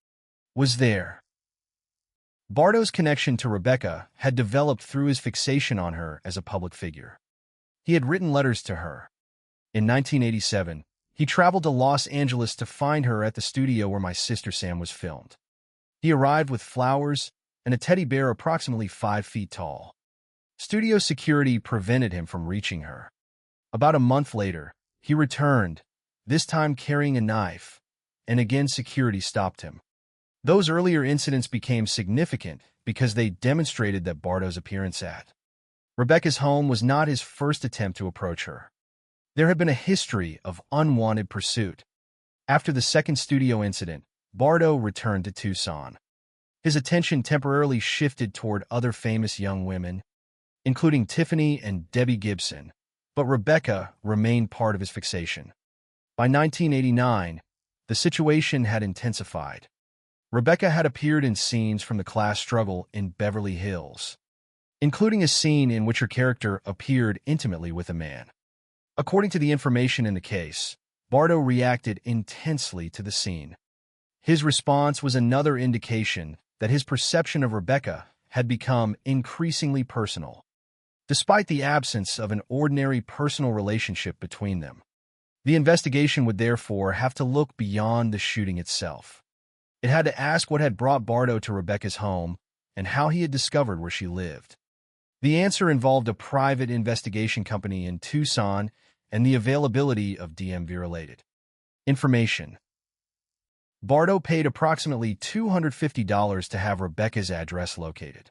was there. Bardo's connection to Rebecca had developed through his fixation on her as a public figure. He had written letters to her. In 1987, he traveled to Los Angeles to find her at the studio where My Sister Sam was filmed. He arrived with flowers and a teddy bear approximately 5 feet tall. Studio security prevented him from reaching her. About a month later, he returned, this time carrying a knife, and again security stopped him. Those earlier incidents became significant because they demonstrated that Bardo's appearance at Rebecca's home was not his first attempt to approach her. There had been a history of unwanted pursuit. After the second studio incident, Bardo returned to Tucson. His attention temporarily shifted toward other famous young women, including Tiffany and Debbie Gibson, but Rebecca remained part of his fixation. By 1989, the situation had intensified. Rebecca had appeared in scenes from the class struggle in Beverly Hills, including a scene in which her character appeared intimately with a man. According to the information in the case, Bardo reacted intensely to the scene. His response was another indication that his perception of Rebecca had become increasingly personal, despite the absence of an ordinary personal relationship between them. The investigation would therefore have to look beyond the shooting itself. It had to ask what had brought Bardo to Rebecca's home and how he had discovered where she lived. The answer involved a private investigation company in Tucson and the availability of DMV-related information. Bardo paid approximately $250 to have Rebecca's address located.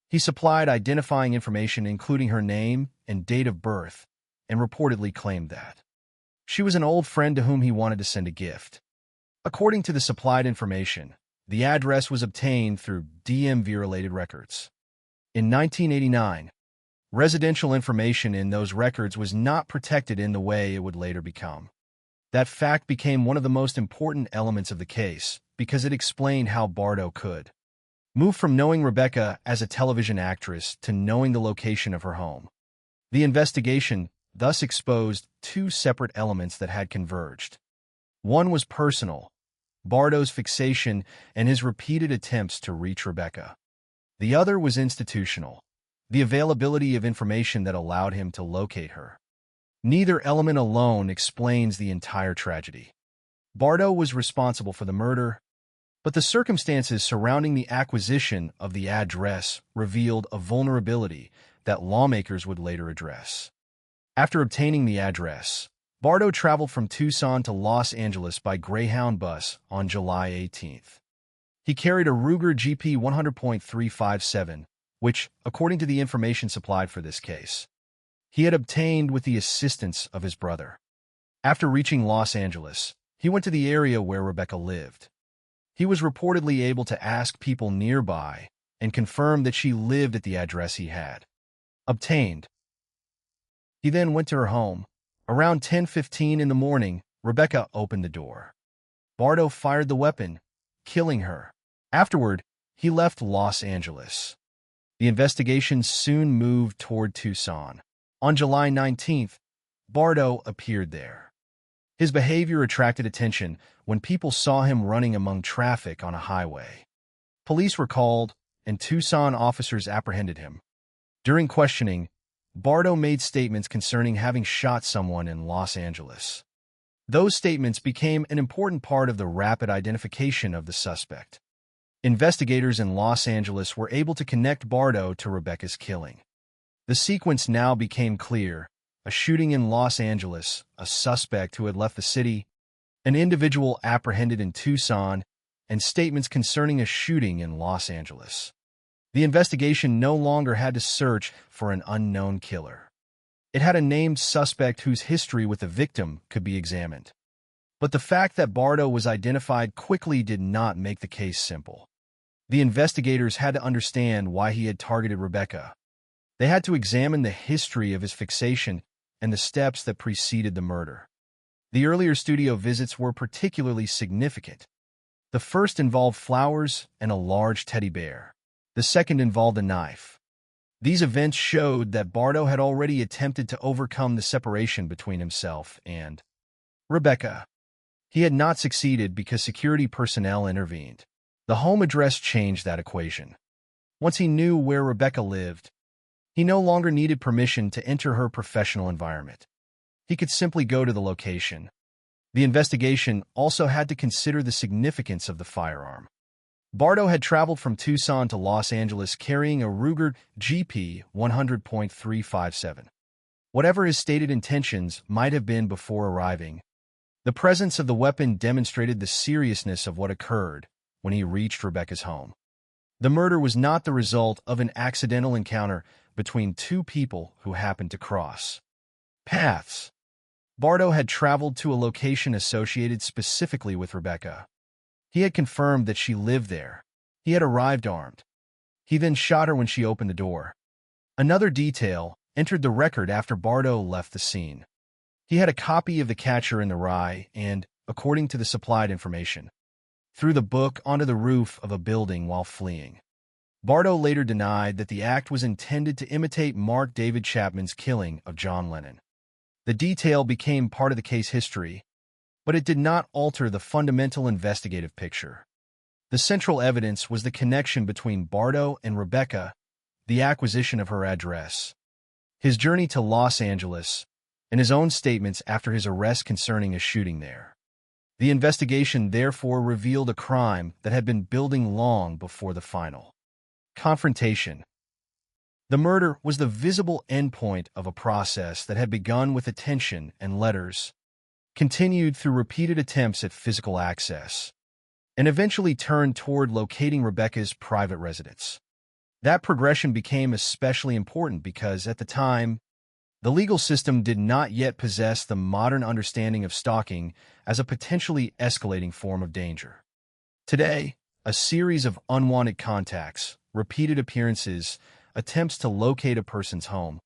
He supplied identifying information including her name and date of birth and reportedly claimed that she was an old friend to whom he wanted to send a gift. According to the supplied information, the address was obtained through DMV-related records. In 1989, residential information in those records was not protected in the way it would later become. That fact became one of the most important elements of the case because it explained how Bardo could move from knowing Rebecca as a television actress to knowing the location of her home. The investigation thus exposed two separate elements that had converged. One was personal, Bardo's fixation and his repeated attempts to reach Rebecca. The other was institutional, the availability of information that allowed him to locate her. Neither element alone explains the entire tragedy. Bardo was responsible for the murder, but the circumstances surrounding the acquisition of the address revealed a vulnerability that lawmakers would later address. After obtaining the address, Bardo traveled from Tucson to Los Angeles by Greyhound bus on July 18th. He carried a Ruger GP 100.357 which, according to the information supplied for this case, he had obtained with the assistance of his brother. After reaching Los Angeles, he went to the area where Rebecca lived. He was reportedly able to ask people nearby and confirm that she lived at the address he had obtained. He then went to her home. Around 10:15 in the morning, Rebecca opened the door. Bardo fired the weapon, killing her. Afterward, he left Los Angeles. The investigation soon moved toward Tucson. On July 19th, Bardo appeared there. His behavior attracted attention when people saw him running among traffic on a highway. Police were called, and Tucson officers apprehended him. During questioning, Bardo made statements concerning having shot someone in Los Angeles. Those statements became an important part of the rapid identification of the suspect. Investigators in Los Angeles were able to connect Bardo to Rebecca's killing. The sequence now became clear: a shooting in Los Angeles, a suspect who had left the city, an individual apprehended in Tucson, and statements concerning a shooting in Los Angeles. The investigation no longer had to search for an unknown killer. It had a named suspect whose history with the victim could be examined. But the fact that Bardo was identified quickly did not make the case simple. The investigators had to understand why he had targeted Rebecca. They had to examine the history of his fixation and the steps that preceded the murder. The earlier studio visits were particularly significant. The first involved flowers and a large teddy bear. The second involved a knife. These events showed that Bardo had already attempted to overcome the separation between himself and Rebecca. He had not succeeded because security personnel intervened. The home address changed that equation. Once he knew where Rebecca lived, he no longer needed permission to enter her professional environment. He could simply go to the location. The investigation also had to consider the significance of the firearm. Bardo had traveled from Tucson to Los Angeles carrying a Ruger GP 100.357. Whatever his stated intentions might have been before arriving, the presence of the weapon demonstrated the seriousness of what occurred when he reached Rebecca's home. The murder was not the result of an accidental encounter between two people who happened to cross paths. Bardo had traveled to a location associated specifically with Rebecca. He had confirmed that she lived there. He had arrived armed. He then shot her when she opened the door. Another detail entered the record after Bardo left the scene. He had a copy of The Catcher in the Rye and, according to the supplied information, threw the book onto the roof of a building while fleeing. Bardo later denied that the act was intended to imitate Mark David Chapman's killing of John Lennon. The detail became part of the case history, but it did not alter the fundamental investigative picture. The central evidence was the connection between Bardo and Rebecca, the acquisition of her address, his journey to Los Angeles, and his own statements after his arrest concerning a shooting there. The investigation therefore revealed a crime that had been building long before the final confrontation. The murder was the visible endpoint of a process that had begun with attention and letters, continued through repeated attempts at physical access, and eventually turned toward locating Rebecca's private residence. That progression became especially important because, at the time, the legal system did not yet possess the modern understanding of stalking as a potentially escalating form of danger. Today, a series of unwanted contacts, repeated appearances, attempts to locate a person's home,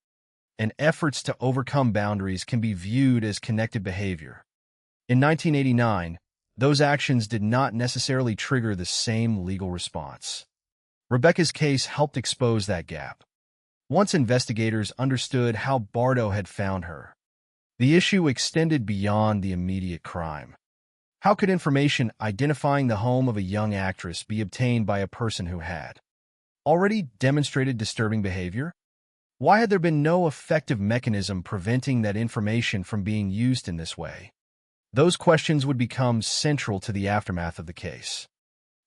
and efforts to overcome boundaries can be viewed as connected behavior. In 1989, those actions did not necessarily trigger the same legal response. Rebecca's case helped expose that gap. Once investigators understood how Bardo had found her, the issue extended beyond the immediate crime. How could information identifying the home of a young actress be obtained by a person who had already demonstrated disturbing behavior? Why had there been no effective mechanism preventing that information from being used in this way? Those questions would become central to the aftermath of the case.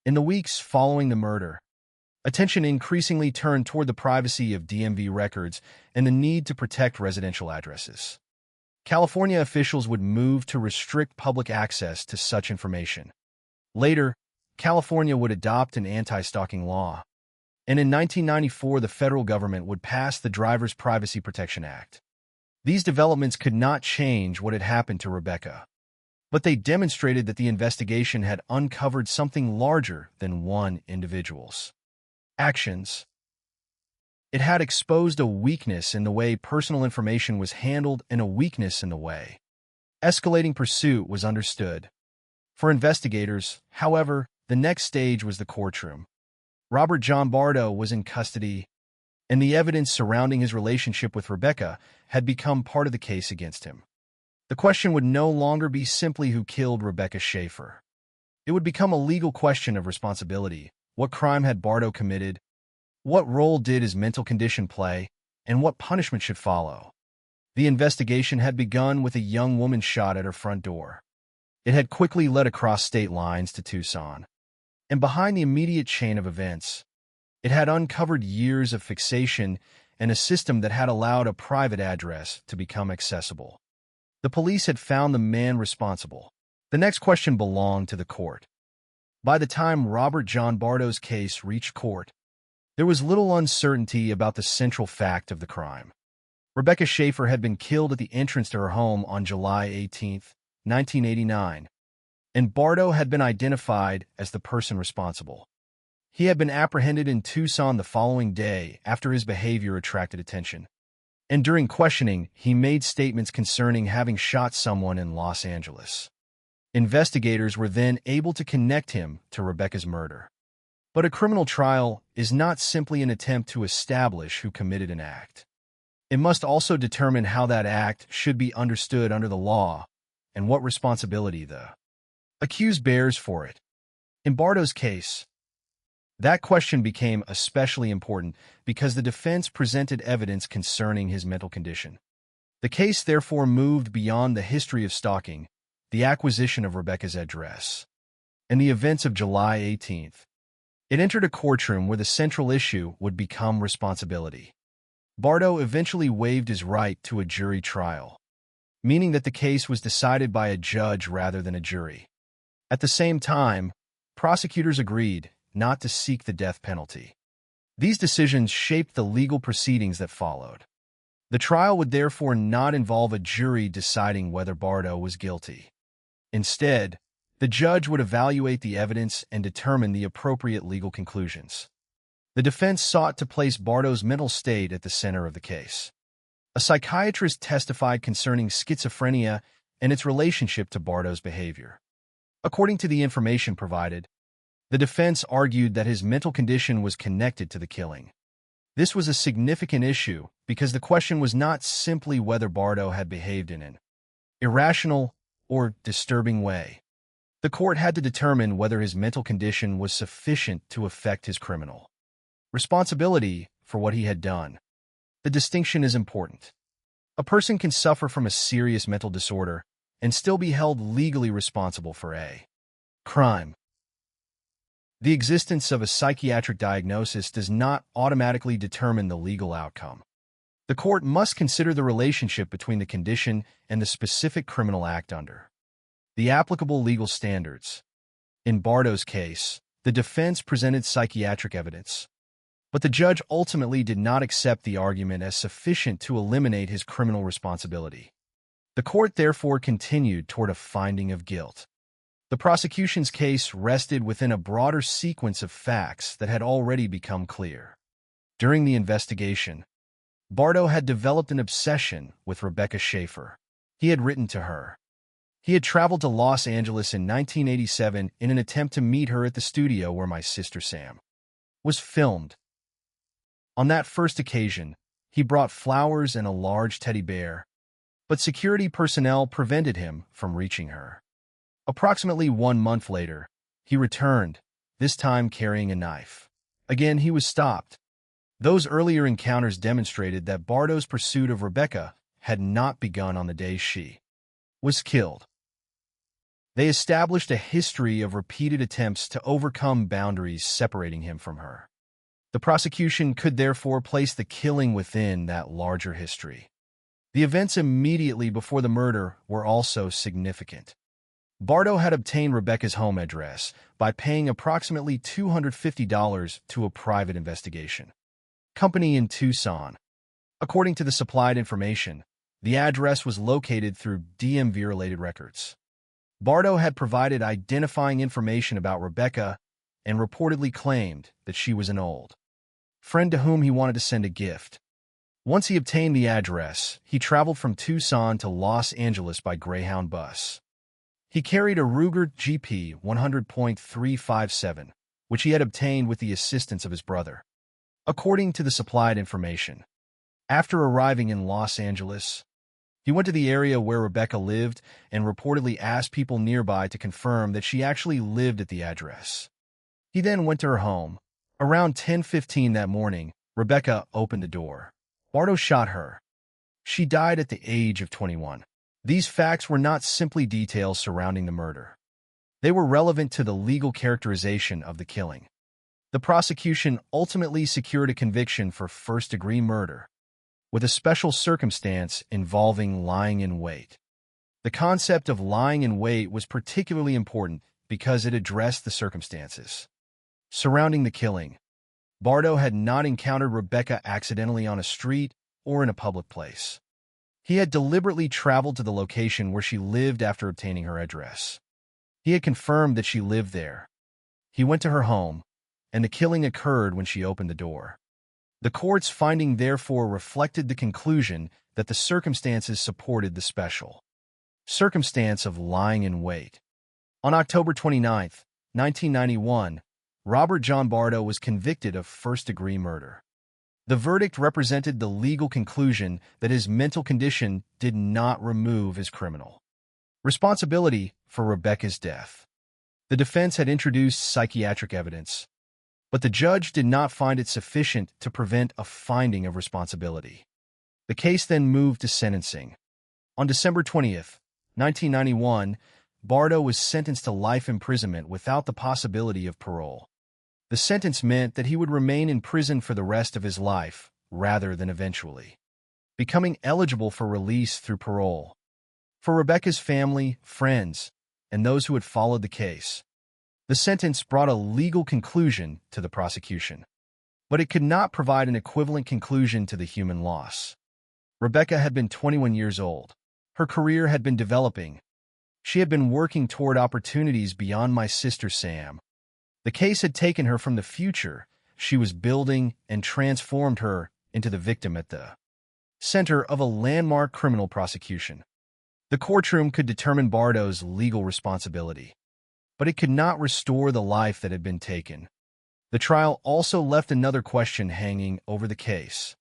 In the weeks following the murder, attention increasingly turned toward the privacy of DMV records and the need to protect residential addresses. California officials would move to restrict public access to such information. Later, California would adopt an anti-stalking law. And in 1994, the federal government would pass the Driver's Privacy Protection Act. These developments could not change what had happened to Rebecca, but they demonstrated that the investigation had uncovered something larger than one individual's actions. It had exposed a weakness in the way personal information was handled and a weakness in the way escalating pursuit was understood. For investigators, however, the next stage was the courtroom. Robert John Bardo was in custody, and the evidence surrounding his relationship with Rebecca had become part of the case against him. The question would no longer be simply who killed Rebecca Schaefer. It would become a legal question of responsibility. What crime had Bardo committed? What role did his mental condition play? And what punishment should follow? The investigation had begun with a young woman shot at her front door. It had quickly led across state lines to Tucson. And behind the immediate chain of events, it had uncovered years of fixation and a system that had allowed a private address to become accessible. The police had found the man responsible. The next question belonged to the court. By the time Robert John Bardo's case reached court, there was little uncertainty about the central fact of the crime. Rebecca Schaefer had been killed at the entrance to her home on July 18, 1989, and Bardo had been identified as the person responsible. He had been apprehended in Tucson the following day after his behavior attracted attention. And during questioning, he made statements concerning having shot someone in Los Angeles. Investigators were then able to connect him to Rebecca's murder. But a criminal trial is not simply an attempt to establish who committed an act. It must also determine how that act should be understood under the law and what responsibility the accused bears for it. In Bardo's case, that question became especially important because the defense presented evidence concerning his mental condition. The case therefore moved beyond the history of stalking, the acquisition of Rebecca's address, and the events of July 18th. It entered a courtroom where the central issue would become responsibility. Bardo eventually waived his right to a jury trial, meaning that the case was decided by a judge rather than a jury. At the same time, prosecutors agreed not to seek the death penalty. These decisions shaped the legal proceedings that followed. The trial would therefore not involve a jury deciding whether Bardo was guilty. Instead, the judge would evaluate the evidence and determine the appropriate legal conclusions. The defense sought to place Bardo's mental state at the center of the case. A psychiatrist testified concerning schizophrenia and its relationship to Bardo's behavior. According to the information provided, the defense argued that his mental condition was connected to the killing. This was a significant issue because the question was not simply whether Bardo had behaved in an irrational or disturbing way. The court had to determine whether his mental condition was sufficient to affect his criminal responsibility for what he had done. The distinction is important. A person can suffer from a serious mental disorder and still be held legally responsible for a crime. The existence of a psychiatric diagnosis does not automatically determine the legal outcome. The court must consider the relationship between the condition and the specific criminal act under the applicable legal standards. In Bardo's case, the defense presented psychiatric evidence, but the judge ultimately did not accept the argument as sufficient to eliminate his criminal responsibility. The court therefore continued toward a finding of guilt. The prosecution's case rested within a broader sequence of facts that had already become clear. During the investigation, Bardo had developed an obsession with Rebecca Schaefer. He had written to her. He had traveled to Los Angeles in 1987 in an attempt to meet her at the studio where My Sister Sam was filmed. On that first occasion, he brought flowers and a large teddy bear, but security personnel prevented him from reaching her. Approximately 1 month later, he returned, this time carrying a knife. Again, he was stopped. Those earlier encounters demonstrated that Bardo's pursuit of Rebecca had not begun on the day she was killed. They established a history of repeated attempts to overcome boundaries separating him from her. The prosecution could therefore place the killing within that larger history. The events immediately before the murder were also significant. Bardo had obtained Rebecca's home address by paying approximately $250 to a private investigation company in Tucson. According to the supplied information, the address was located through DMV-related records. Bardo had provided identifying information about Rebecca and reportedly claimed that she was an old friend to whom he wanted to send a gift. Once he obtained the address, he traveled from Tucson to Los Angeles by Greyhound bus. He carried a Ruger GP 100.357, which he had obtained with the assistance of his brother. According to the supplied information, after arriving in Los Angeles, he went to the area where Rebecca lived and reportedly asked people nearby to confirm that she actually lived at the address. He then went to her home. Around 10:15 that morning, Rebecca opened the door. Bardo shot her. She died at the age of 21. These facts were not simply details surrounding the murder. They were relevant to the legal characterization of the killing. The prosecution ultimately secured a conviction for first-degree murder, with a special circumstance involving lying in wait. The concept of lying in wait was particularly important because it addressed the circumstances surrounding the killing. Bardo had not encountered Rebecca accidentally on a street or in a public place. He had deliberately traveled to the location where she lived after obtaining her address. He had confirmed that she lived there. He went to her home, and the killing occurred when she opened the door. The court's finding therefore reflected the conclusion that the circumstances supported the special circumstance of lying in wait. On October 29, 1991, Robert John Bardo was convicted of first-degree murder. The verdict represented the legal conclusion that his mental condition did not remove his criminal responsibility for Rebecca's death. The defense had introduced psychiatric evidence, but the judge did not find it sufficient to prevent a finding of responsibility. The case then moved to sentencing. On December 20th, 1991, Bardo was sentenced to life imprisonment without the possibility of parole. The sentence meant that he would remain in prison for the rest of his life, rather than eventually becoming eligible for release through parole. For Rebecca's family, friends, and those who had followed the case, the sentence brought a legal conclusion to the prosecution, but it could not provide an equivalent conclusion to the human loss. Rebecca had been 21 years old. Her career had been developing. She had been working toward opportunities beyond my sister Sam. The case had taken her from the future she was building and transformed her into the victim at the center of a landmark criminal prosecution. The courtroom could determine Bardo's legal responsibility, but it could not restore the life that had been taken. The trial also left another question hanging over the case,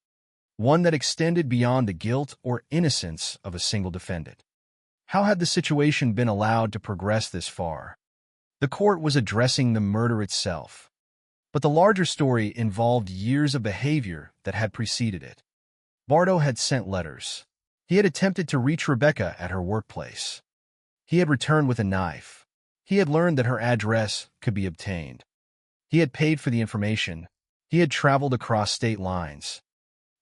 one that extended beyond the guilt or innocence of a single defendant. How had the situation been allowed to progress this far? The court was addressing the murder itself, but the larger story involved years of behavior that had preceded it. Bardo had sent letters. He had attempted to reach Rebecca at her workplace. He had returned with a knife. He had learned that her address could be obtained. He had paid for the information. He had traveled across state lines.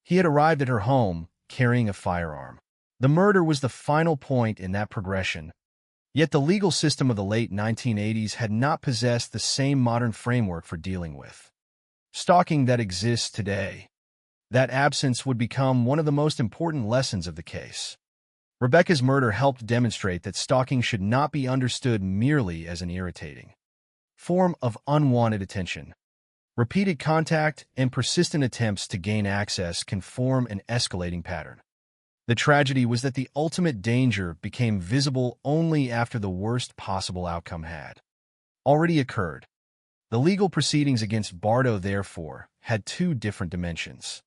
He had arrived at her home carrying a firearm. The murder was the final point in that progression. Yet the legal system of the late 1980s had not possessed the same modern framework for dealing with stalking that exists today. That absence would become one of the most important lessons of the case. Rebecca's murder helped demonstrate that stalking should not be understood merely as an irritating form of unwanted attention. Repeated contact and persistent attempts to gain access can form an escalating pattern. The tragedy was that the ultimate danger became visible only after the worst possible outcome had already occurred. The legal proceedings against Bardo, therefore, had two different dimensions.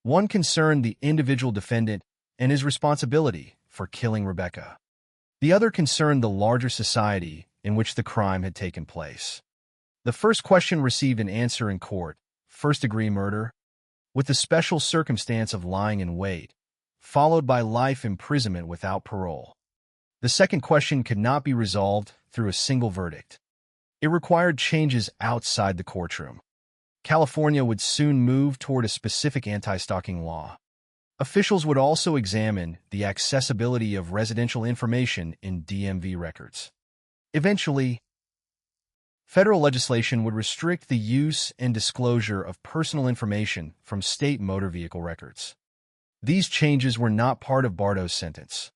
One concerned the individual defendant and his responsibility for killing Rebecca. The other concerned the larger society in which the crime had taken place. The first question received an answer in court: first-degree murder, with the special circumstance of lying in wait, followed by life imprisonment without parole. The second question could not be resolved through a single verdict. It required changes outside the courtroom. California would soon move toward a specific anti-stalking law. Officials would also examine the accessibility of residential information in DMV records. Eventually, federal legislation would restrict the use and disclosure of personal information from state motor vehicle records. These changes were not part of Bardo's sentence.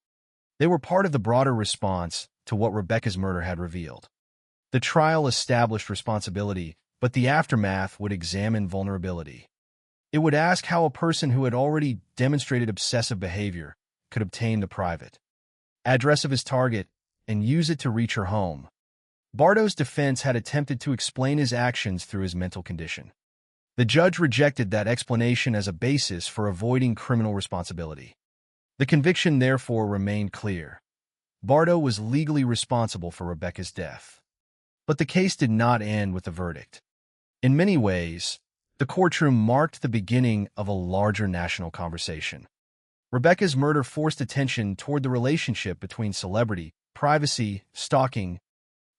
They were part of the broader response to what Rebecca's murder had revealed. The trial established responsibility, but the aftermath would examine vulnerability. It would ask how a person who had already demonstrated obsessive behavior could obtain the private address of his target and use it to reach her home. Bardo's defense had attempted to explain his actions through his mental condition. The judge rejected that explanation as a basis for avoiding criminal responsibility. The conviction therefore remained clear. Bardo was legally responsible for Rebecca's death. But the case did not end with the verdict. In many ways, the courtroom marked the beginning of a larger national conversation. Rebecca's murder forced attention toward the relationship between celebrity, privacy, stalking,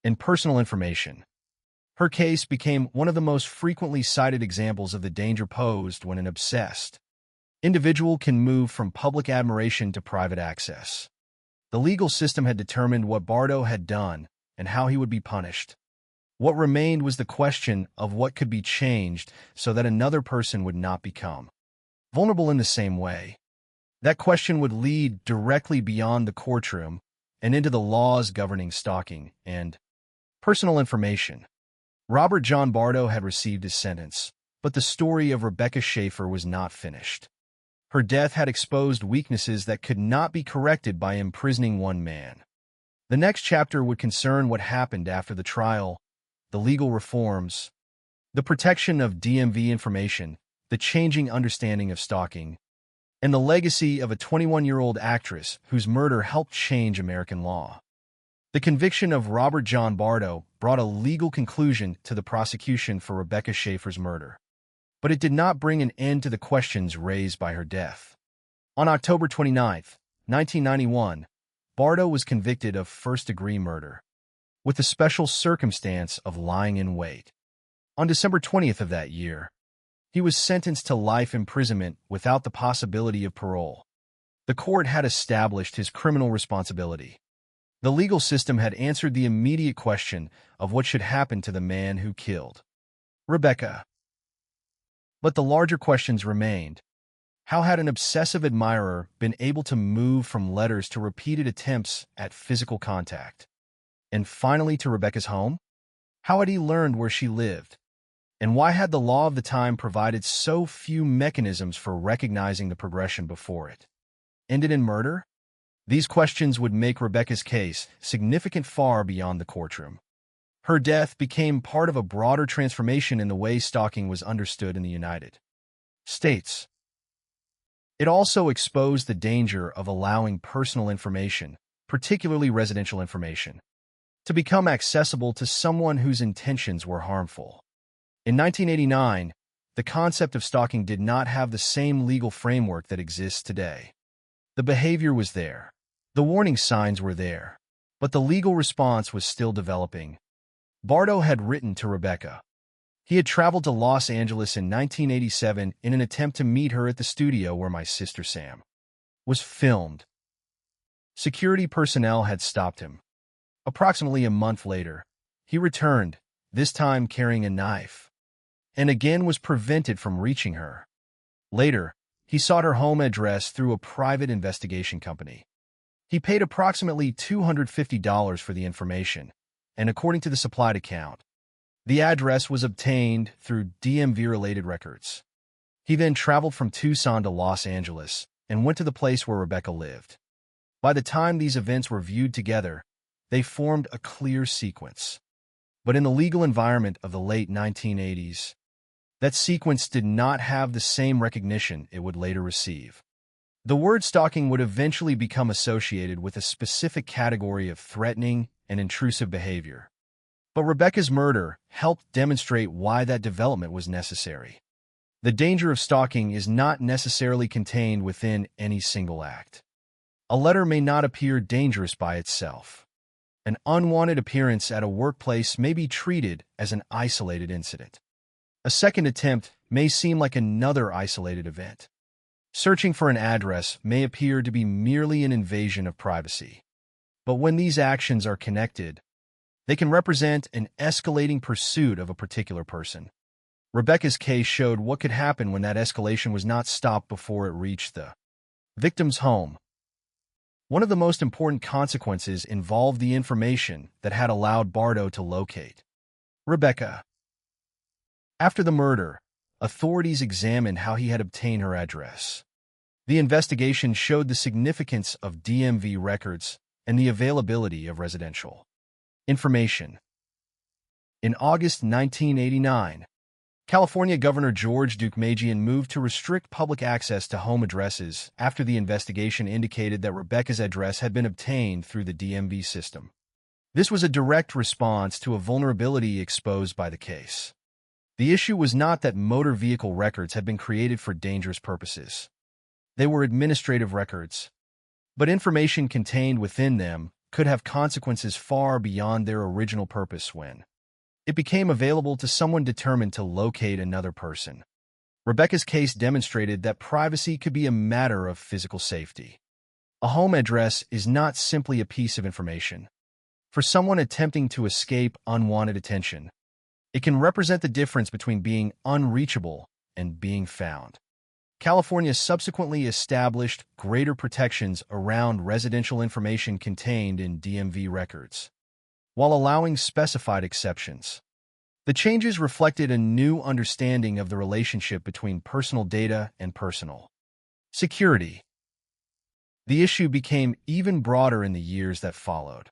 and personal information. Her case became one of the most frequently cited examples of the danger posed when an obsessed individual can move from public admiration to private access. The legal system had determined what Bardo had done and how he would be punished. What remained was the question of what could be changed so that another person would not become vulnerable in the same way. That question would lead directly beyond the courtroom and into the laws governing stalking and personal information. Robert John Bardo had received his sentence, but the story of Rebecca Schaefer was not finished. Her death had exposed weaknesses that could not be corrected by imprisoning one man. The next chapter would concern what happened after the trial, the legal reforms, the protection of DMV information, the changing understanding of stalking, and the legacy of a 21-year-old actress whose murder helped change American law. The conviction of Robert John Bardo brought a legal conclusion to the prosecution for Rebecca Schaefer's murder. But it did not bring an end to the questions raised by her death. On October 29, 1991, Bardo was convicted of first-degree murder, with the special circumstance of lying in wait. On December 20th of that year, he was sentenced to life imprisonment without the possibility of parole. The court had established his criminal responsibility. The legal system had answered the immediate question of what should happen to the man who killed Rebecca. But the larger questions remained. How had an obsessive admirer been able to move from letters to repeated attempts at physical contact? And finally to Rebecca's home? How had he learned where she lived? And why had the law of the time provided so few mechanisms for recognizing the progression before it? Ended in murder? These questions would make Rebecca's case significant far beyond the courtroom. Her death became part of a broader transformation in the way stalking was understood in the United States. It also exposed the danger of allowing personal information, particularly residential information, to become accessible to someone whose intentions were harmful. In 1989, the concept of stalking did not have the same legal framework that exists today. The behavior was there. The warning signs were there. But the legal response was still developing. Bardo had written to Rebecca. He had traveled to Los Angeles in 1987 in an attempt to meet her at the studio where My Sister Sam was filmed. Security personnel had stopped him. Approximately a month later, he returned, this time carrying a knife, and again was prevented from reaching her. Later, he sought her home address through a private investigation company. He paid approximately $250 for the information, and according to the supplied account, the address was obtained through DMV-related records. He then traveled from Tucson to Los Angeles and went to the place where Rebecca lived. By the time these events were viewed together, they formed a clear sequence. But in the legal environment of the late 1980s, that sequence did not have the same recognition it would later receive. The word stalking would eventually become associated with a specific category of threatening and intrusive behavior. But Rebecca's murder helped demonstrate why that development was necessary. The danger of stalking is not necessarily contained within any single act. A letter may not appear dangerous by itself. An unwanted appearance at a workplace may be treated as an isolated incident. A second attempt may seem like another isolated event. Searching for an address may appear to be merely an invasion of privacy. But when these actions are connected, They can represent an escalating pursuit of a particular person. Rebecca's case showed what could happen when that escalation was not stopped before it reached the victim's home. One of the most important consequences involved the information that had allowed Bardo to locate Rebecca. After the murder, authorities examined how he had obtained her address. The investigation showed the significance of DMV records and the availability of residential information. In August 1989, California Governor George Deukmejian moved to restrict public access to home addresses after the investigation indicated that Rebecca's address had been obtained through the DMV system. This was a direct response to a vulnerability exposed by the case. The issue was not that motor vehicle records had been created for dangerous purposes. They were administrative records, but information contained within them could have consequences far beyond their original purpose when it became available to someone determined to locate another person. Rebecca's case demonstrated that privacy could be a matter of physical safety. A home address is not simply a piece of information. For someone attempting to escape unwanted attention, it can represent the difference between being unreachable and being found. California subsequently established greater protections around residential information contained in DMV records, while allowing specified exceptions. The changes reflected a new understanding of the relationship between personal data and personal security. The issue became even broader in the years that followed.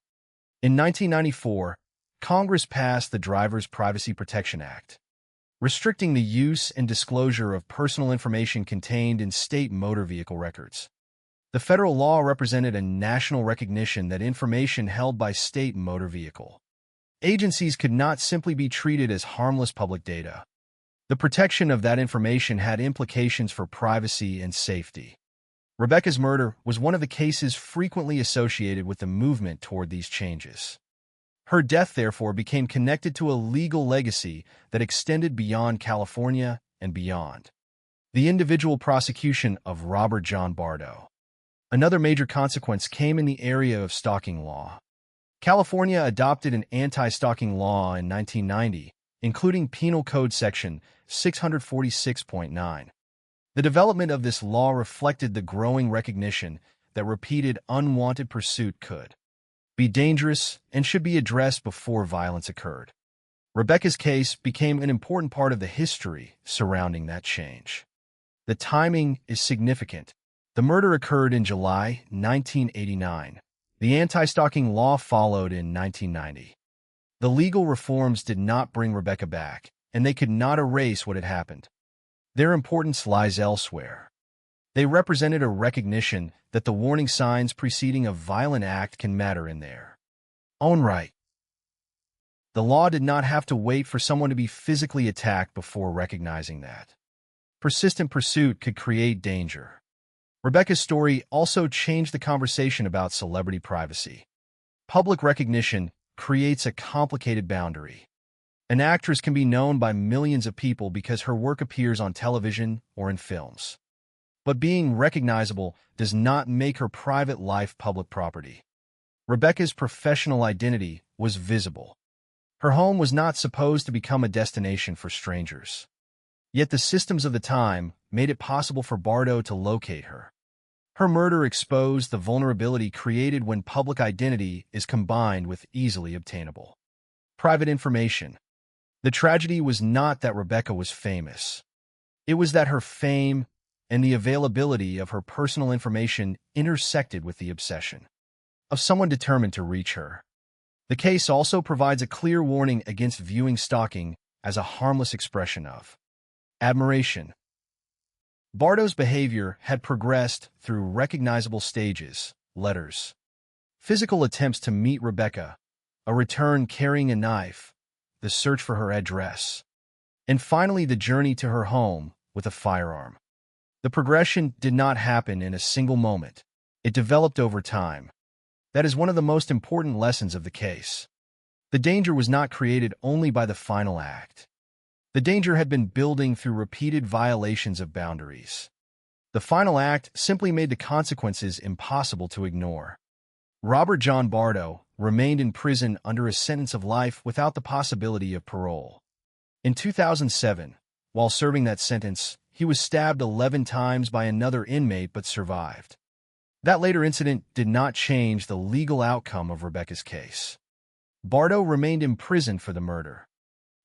In 1994, Congress passed the Driver's Privacy Protection Act, restricting the use and disclosure of personal information contained in state motor vehicle records. The federal law represented a national recognition that information held by state motor vehicle agencies could not simply be treated as harmless public data. The protection of that information had implications for privacy and safety. Rebecca's murder was one of the cases frequently associated with the movement toward these changes. Her death, therefore, became connected to a legal legacy that extended beyond California and beyond. The individual prosecution of Robert John Bardo. Another major consequence came in the area of stalking law. California adopted an anti-stalking law in 1990, including Penal Code Section 646.9. The development of this law reflected the growing recognition that repeated unwanted pursuit could be dangerous and should be addressed before violence occurred. Rebecca's case became an important part of the history surrounding that change. The timing is significant. The murder occurred in July 1989. The anti-stalking law followed in 1990. The legal reforms did not bring Rebecca back, and they could not erase what had happened. Their importance lies elsewhere. They represented a recognition that the warning signs preceding a violent act can matter in their own right. The law did not have to wait for someone to be physically attacked before recognizing that persistent pursuit could create danger. Rebecca's story also changed the conversation about celebrity privacy. Public recognition creates a complicated boundary. An actress can be known by millions of people because her work appears on television or in films. But being recognizable does not make her private life public property. Rebecca's professional identity was visible. Her home was not supposed to become a destination for strangers. Yet the systems of the time made it possible for Bardo to locate her. Her murder exposed the vulnerability created when public identity is combined with easily obtainable private information. The tragedy was not that Rebecca was famous. It was that her fame and the availability of her personal information intersected with the obsession of someone determined to reach her. The case also provides a clear warning against viewing stalking as a harmless expression of admiration. Bardo's behavior had progressed through recognizable stages: letters, physical attempts to meet Rebecca, a return carrying a knife, the search for her address, and finally the journey to her home with a firearm. The progression did not happen in a single moment. It developed over time. That is one of the most important lessons of the case. The danger was not created only by the final act. The danger had been building through repeated violations of boundaries. The final act simply made the consequences impossible to ignore. Robert John Bardo remained in prison under a sentence of life without the possibility of parole. In 2007, while serving that sentence, he was stabbed 11 times by another inmate but survived. That later incident did not change the legal outcome of Rebecca's case. Bardo remained imprisoned for the murder.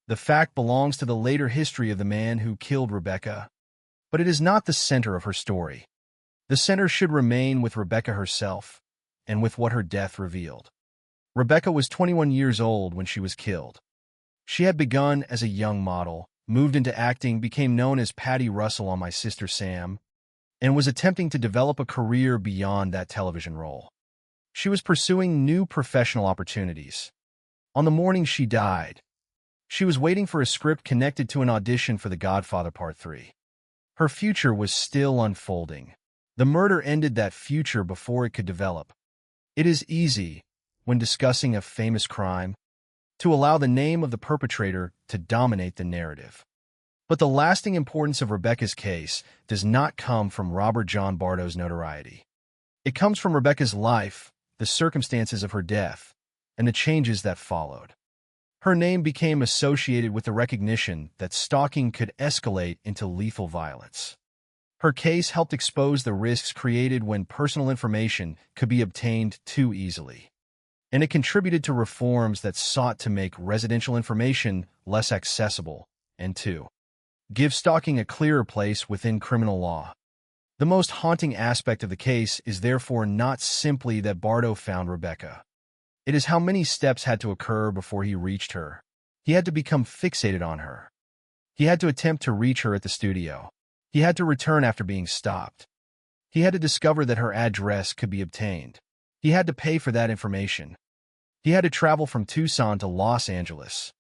The fact belongs to the later history of the man who killed Rebecca, but it is not the center of her story. The center should remain with Rebecca herself and with what her death revealed. Rebecca was 21 years old when she was killed. She had begun as a young model, moved into acting, became known as Patty Russell on My Sister Sam, and was attempting to develop a career beyond that television role. She was pursuing new professional opportunities. On the morning she died, she was waiting for a script connected to an audition for The Godfather Part 3. Her future was still unfolding. The murder ended that future before it could develop. It is easy, when discussing a famous crime, to allow the name of the perpetrator to dominate the narrative. But the lasting importance of Rebecca's case does not come from Robert John Bardo's notoriety. It comes from Rebecca's life, the circumstances of her death, and the changes that followed. Her name became associated with the recognition that stalking could escalate into lethal violence. Her case helped expose the risks created when personal information could be obtained too easily. And it contributed to reforms that sought to make residential information less accessible and to give stalking a clearer place within criminal law. The most haunting aspect of the case is therefore not simply that Bardo found Rebecca. It is how many steps had to occur before he reached her. He had to become fixated on her. He had to attempt to reach her at the studio. He had to return after being stopped. He had to discover that her address could be obtained. He had to pay for that information. He had to travel from Tucson to Los Angeles.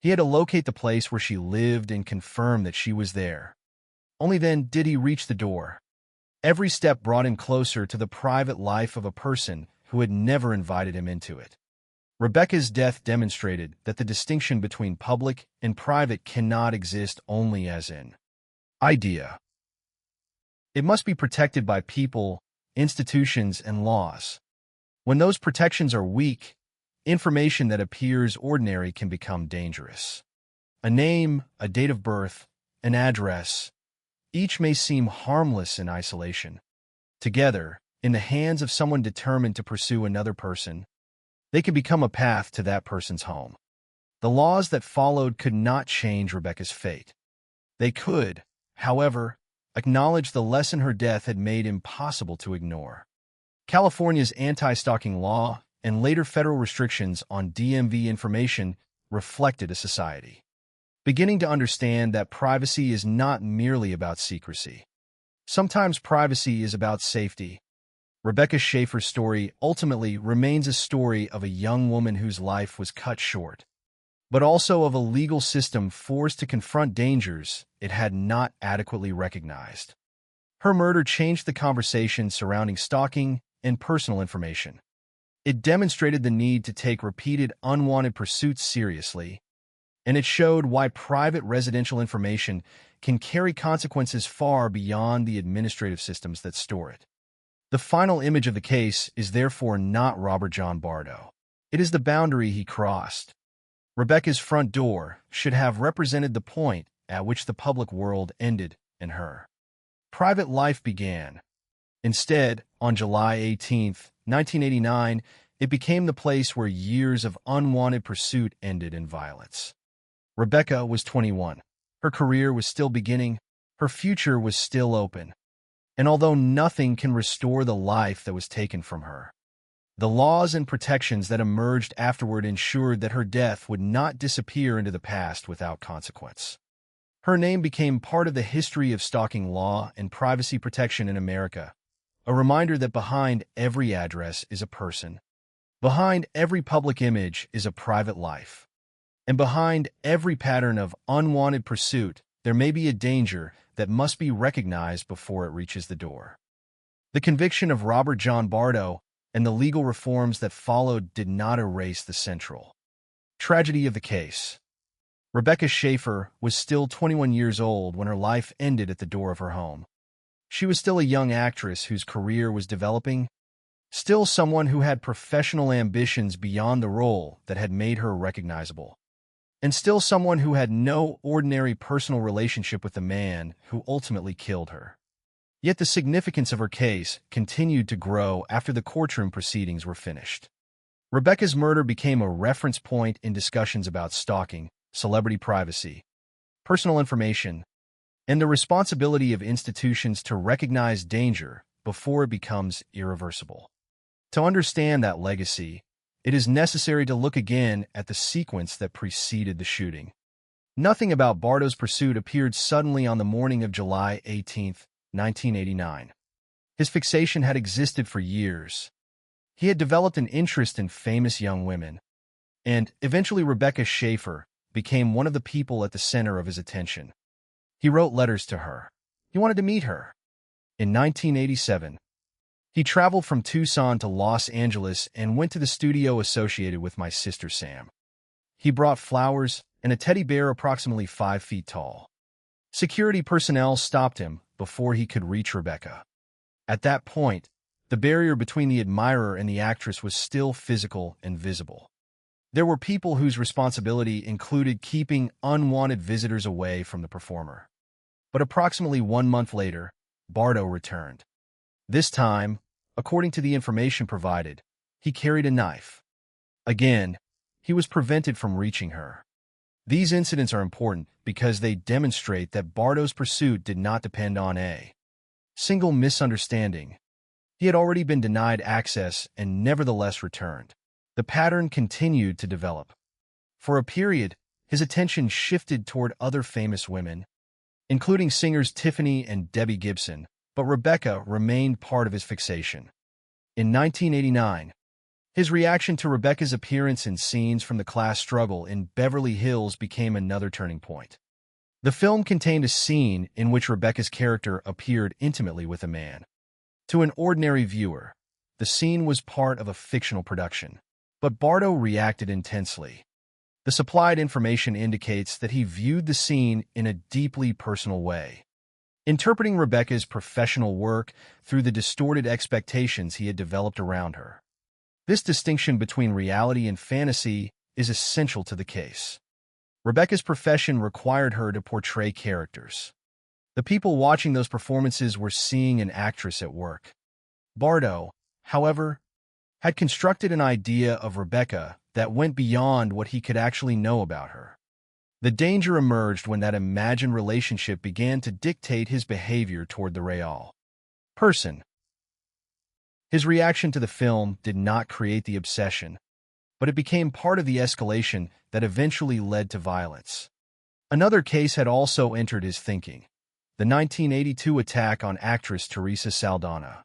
He had to locate the place where she lived and confirm that she was there. Only then did he reach the door. Every step brought him closer to the private life of a person who had never invited him into it. Rebecca's death demonstrated that the distinction between public and private cannot exist only as in idea. It must be protected by people, institutions, and laws. When those protections are weak, information that appears ordinary can become dangerous. A name, a date of birth, an address, each may seem harmless in isolation. Together, in the hands of someone determined to pursue another person, they could become a path to that person's home. The laws that followed could not change Rebecca's fate. They could, however, acknowledge the lesson her death had made impossible to ignore. California's anti-stalking law and later federal restrictions on DMV information reflected a society beginning to understand that privacy is not merely about secrecy. Sometimes privacy is about safety. Rebecca Schaefer's story ultimately remains a story of a young woman whose life was cut short, but also of a legal system forced to confront dangers it had not adequately recognized. Her murder changed the conversation surrounding stalking and personal information. It demonstrated the need to take repeated unwanted pursuits seriously, and it showed why private residential information can carry consequences far beyond the administrative systems that store it. The final image of the case is therefore not Robert John Bardo. It is the boundary he crossed. Rebecca's front door should have represented the point at which the public world ended and her private life began. Instead, on July 18, 1989, it became the place where years of unwanted pursuit ended in violence. Rebecca was 21. Her career was still beginning. Her future was still open. And although nothing can restore the life that was taken from her, the laws and protections that emerged afterward ensured that her death would not disappear into the past without consequence. Her name became part of the history of stalking law and privacy protection in America, a reminder that behind every address is a person, behind every public image is a private life, and behind every pattern of unwanted pursuit there may be a danger that must be recognized before it reaches the door. The conviction of Robert John Bardo and the legal reforms that followed did not erase the central tragedy of the case. Rebecca Schaefer was still 21 years old when her life ended at the door of her home. She was still a young actress whose career was developing, Still someone who had professional ambitions beyond the role that had made her recognizable. And still someone who had no ordinary personal relationship with the man who ultimately killed her. Yet the significance of her case continued to grow after the courtroom proceedings were finished. Rebecca's murder became a reference point in discussions about stalking, celebrity privacy, personal information, and the responsibility of institutions to recognize danger before it becomes irreversible. To understand that legacy, it is necessary to look again at the sequence that preceded the shooting. Nothing about Bardo's pursuit appeared suddenly on the morning of July 18, 1989. His fixation had existed for years. He had developed an interest in famous young women, and eventually Rebecca Schaefer became one of the people at the center of his attention. He wrote letters to her. He wanted to meet her. In 1987, he traveled from Tucson to Los Angeles and went to the studio associated with My Sister Sam. He brought flowers and a teddy bear approximately 5 feet tall. Security personnel stopped him before he could reach Rebecca. At that point, the barrier between the admirer and the actress was still physical and visible. There were people whose responsibility included keeping unwanted visitors away from the performer. But approximately 1 month later, Bardo returned. This time, according to the information provided, he carried a knife. Again, he was prevented from reaching her. These incidents are important because they demonstrate that Bardo's pursuit did not depend on a single misunderstanding. He had already been denied access and nevertheless returned. The pattern continued to develop. For a period, his attention shifted toward other famous women, including singers Tiffany and Debbie Gibson, but Rebecca remained part of his fixation. In 1989, his reaction to Rebecca's appearance in scenes from the class struggle in Beverly Hills became another turning point. The film contained a scene in which Rebecca's character appeared intimately with a man. To an ordinary viewer, the scene was part of a fictional production, but Bardo reacted intensely. The supplied information indicates that he viewed the scene in a deeply personal way, interpreting Rebecca's professional work through the distorted expectations he had developed around her. This distinction between reality and fantasy is essential to the case. Rebecca's profession required her to portray characters. The people watching those performances were seeing an actress at work. Bardo, however, had constructed an idea of Rebecca that went beyond what he could actually know about her. The danger emerged when that imagined relationship began to dictate his behavior toward the real person. His reaction to the film did not create the obsession, but it became part of the escalation that eventually led to violence. Another case had also entered his thinking: the 1982 attack on actress Teresa Saldana.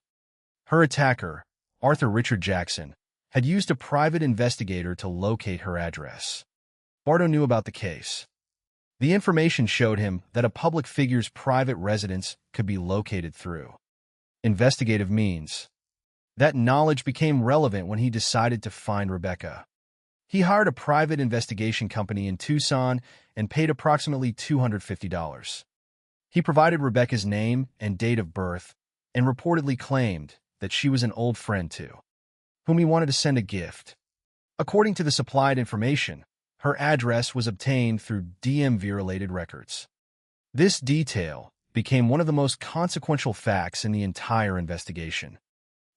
Her attacker, Arthur Richard Jackson, had used a private investigator to locate her address. Bardo knew about the case. The information showed him that a public figure's private residence could be located through investigative means. That knowledge became relevant when he decided to find Rebecca. He hired a private investigation company in Tucson and paid approximately $250. He provided Rebecca's name and date of birth and reportedly claimed that she was an old friend to whom he wanted to send a gift. According to the supplied information, her address was obtained through DMV-related records. This detail became one of the most consequential facts in the entire investigation.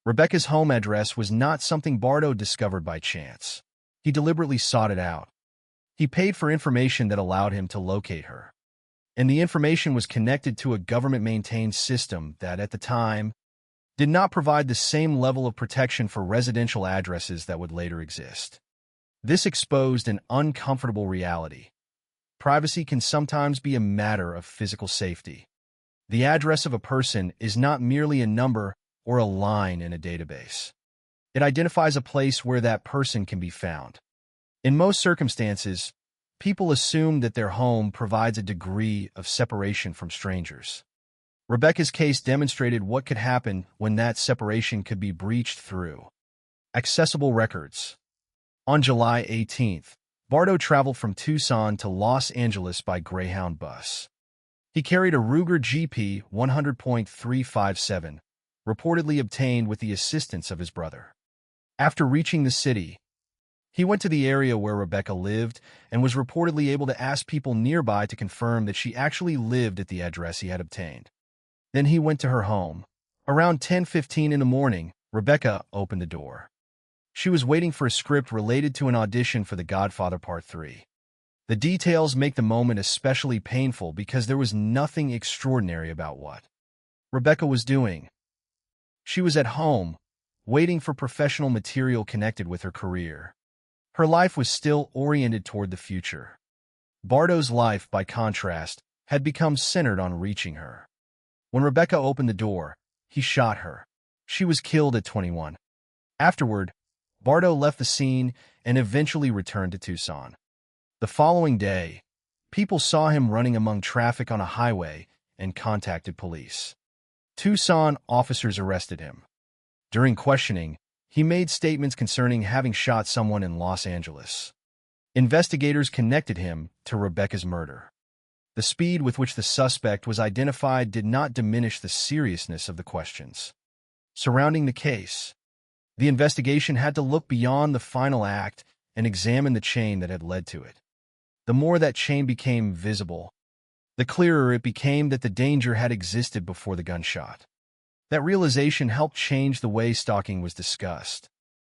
Rebecca's home address was not something Bardo discovered by chance. He deliberately sought it out. He paid for information that allowed him to locate her. And the information was connected to a government-maintained system that, at the time, did not provide the same level of protection for residential addresses that would later exist. This exposed an uncomfortable reality. Privacy can sometimes be a matter of physical safety. The address of a person is not merely a number or a line in a database. It identifies a place where that person can be found. In most circumstances, people assume that their home provides a degree of separation from strangers. Rebecca's case demonstrated what could happen when that separation could be breached through accessible records. On July 18th, Bardo traveled from Tucson to Los Angeles by Greyhound bus. He carried a Ruger GP 100.357, reportedly obtained with the assistance of his brother. After reaching the city, he went to the area where Rebecca lived and was reportedly able to ask people nearby to confirm that she actually lived at the address he had obtained. Then he went to her home. Around 10:15 in the morning, Rebecca opened the door. She was waiting for a script related to an audition for The Godfather Part 3. The details make the moment especially painful because there was nothing extraordinary about what Rebecca was doing. She was at home, waiting for professional material connected with her career. Her life was still oriented toward the future. Bardo's life, by contrast, had become centered on reaching her. When Rebecca opened the door, he shot her. She was killed at 21. Afterward, Bardo left the scene and eventually returned to Tucson. The following day, people saw him running among traffic on a highway and contacted police. Tucson officers arrested him. During questioning, he made statements concerning having shot someone in Los Angeles. Investigators connected him to Rebecca's murder. The speed with which the suspect was identified did not diminish the seriousness of the questions surrounding the case. The investigation had to look beyond the final act and examine the chain that had led to it. The more that chain became visible, the clearer it became that the danger had existed before the gunshot. That realization helped change the way stalking was discussed.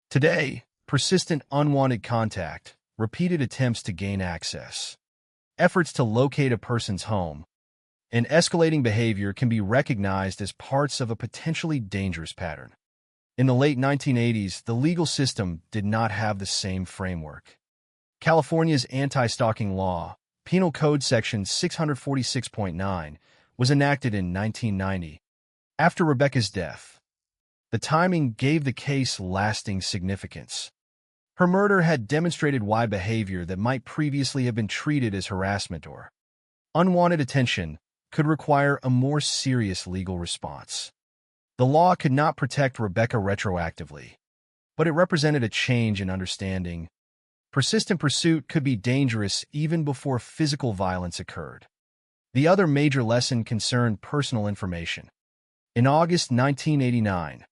Today, persistent unwanted contact, repeated attempts to gain access, efforts to locate a person's home, and escalating behavior can be recognized as parts of a potentially dangerous pattern. In the late 1980s, the legal system did not have the same framework. California's anti-stalking law, Penal Code Section 646.9, was enacted in 1990. After Rebecca's death, the timing gave the case lasting significance. Her murder had demonstrated why behavior that might previously have been treated as harassment or unwanted attention could require a more serious legal response. The law could not protect Rebecca retroactively, but it represented a change in understanding. Persistent pursuit could be dangerous even before physical violence occurred. The other major lesson concerned personal information. In August 1989,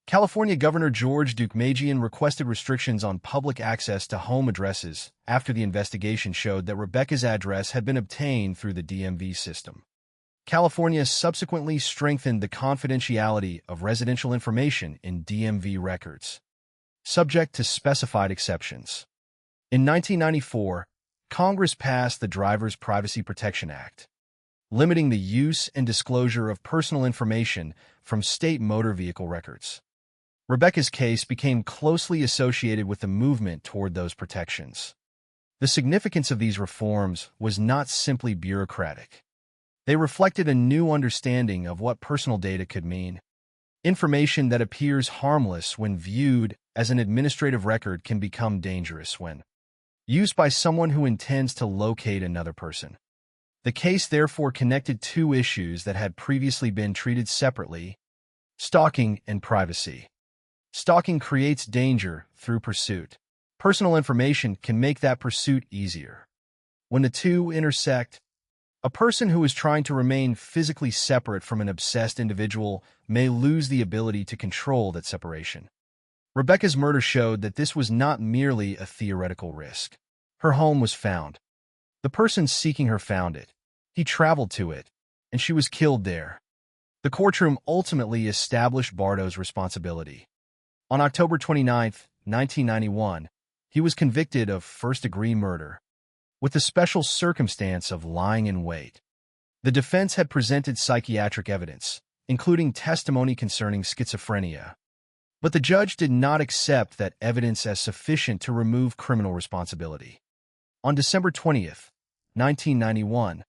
California Governor George Deukmejian requested restrictions on public access to home addresses after the investigation showed that Rebecca's address had been obtained through the DMV system. California subsequently strengthened the confidentiality of residential information in DMV records, subject to specified exceptions. In 1994, Congress passed the Driver's Privacy Protection Act, limiting the use and disclosure of personal information from state motor vehicle records. Rebecca's case became closely associated with the movement toward those protections. The significance of these reforms was not simply bureaucratic. They reflected a new understanding of what personal data could mean. Information that appears harmless when viewed as an administrative record can become dangerous when used by someone who intends to locate another person. The case therefore connected two issues that had previously been treated separately: stalking and privacy. Stalking creates danger through pursuit. Personal information can make that pursuit easier. When the two intersect, a person who is trying to remain physically separate from an obsessed individual may lose the ability to control that separation. Rebecca's murder showed that this was not merely a theoretical risk. Her home was found. The person seeking her found it. He traveled to it, and she was killed there. The courtroom ultimately established Bardo's responsibility. On October 29, 1991, he was convicted of first-degree murder, with the special circumstance of lying in wait. The defense had presented psychiatric evidence, including testimony concerning schizophrenia, but the judge did not accept that evidence as sufficient to remove criminal responsibility. On December 20, 1991,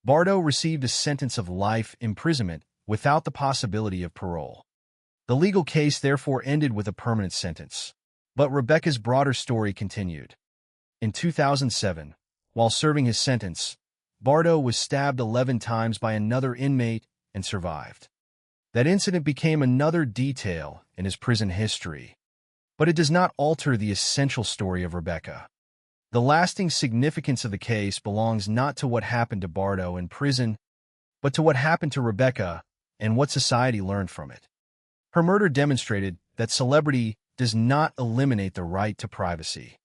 Bardo received a sentence of life imprisonment without the possibility of parole. The legal case therefore ended with a permanent sentence, but Rebecca's broader story continued. In 2007, while serving his sentence, Bardo was stabbed 11 times by another inmate and survived. That incident became another detail in his prison history, but it does not alter the essential story of Rebecca. The lasting significance of the case belongs not to what happened to Bardo in prison, but to what happened to Rebecca and what society learned from it. Her murder demonstrated that celebrity does not eliminate the right to privacy.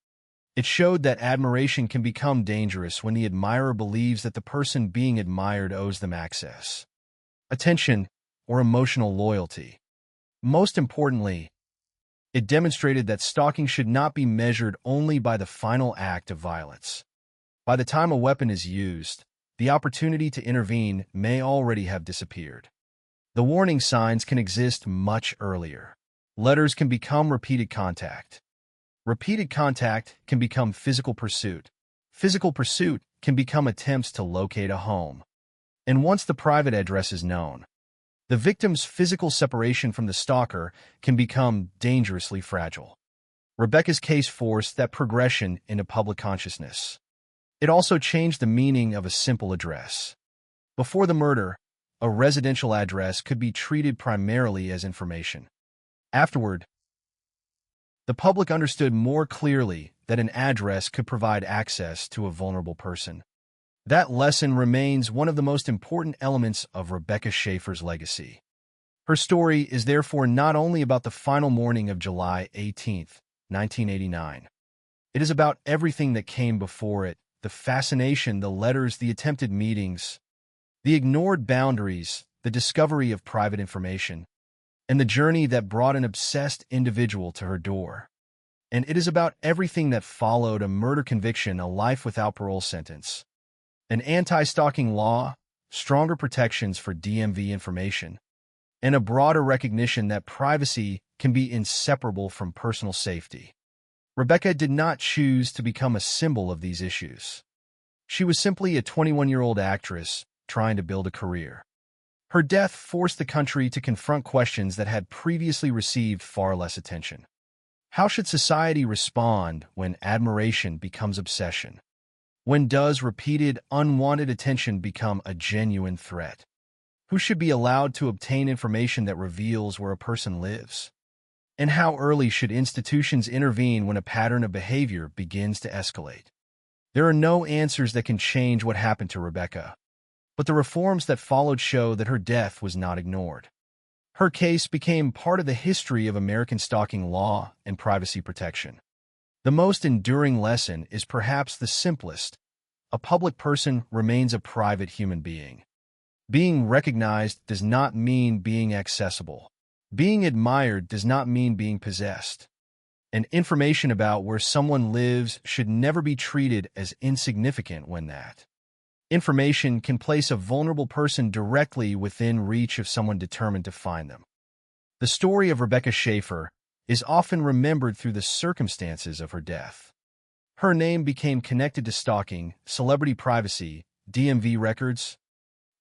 It showed that admiration can become dangerous when the admirer believes that the person being admired owes them access, attention, or emotional loyalty. Most importantly, it demonstrated that stalking should not be measured only by the final act of violence. By the time a weapon is used, the opportunity to intervene may already have disappeared. The warning signs can exist much earlier. Letters can become repeated contact. Repeated contact can become physical pursuit. Physical pursuit can become attempts to locate a home. And once the private address is known, the victim's physical separation from the stalker can become dangerously fragile. Rebecca's case forced that progression into public consciousness. It also changed the meaning of a simple address. Before the murder, a residential address could be treated primarily as information. Afterward, the public understood more clearly that an address could provide access to a vulnerable person. That lesson remains one of the most important elements of Rebecca Schaeffer's legacy. Her story is therefore not only about the final morning of July 18, 1989. It is about everything that came before it: the fascination, the letters, the attempted meetings, the ignored boundaries, the discovery of private information, and the journey that brought an obsessed individual to her door. And it is about everything that followed: a murder conviction, a life without parole sentence, an anti-stalking law, stronger protections for DMV information, and a broader recognition that privacy can be inseparable from personal safety. Rebecca did not choose to become a symbol of these issues. She was simply a 21-year-old actress trying to build a career. Her death forced the country to confront questions that had previously received far less attention. How should society respond when admiration becomes obsession? When does repeated, unwanted attention become a genuine threat? Who should be allowed to obtain information that reveals where a person lives? And how early should institutions intervene when a pattern of behavior begins to escalate? There are no answers that can change what happened to Rebecca, but the reforms that followed show that her death was not ignored. Her case became part of the history of American stalking law and privacy protection. The most enduring lesson is perhaps the simplest: a public person remains a private human being. Being recognized does not mean being accessible. Being admired does not mean being possessed. And information about where someone lives should never be treated as insignificant when that information can place a vulnerable person directly within reach of someone determined to find them. The story of Rebecca Schaeffer is often remembered through the circumstances of her death. Her name became connected to stalking, celebrity privacy, DMV records,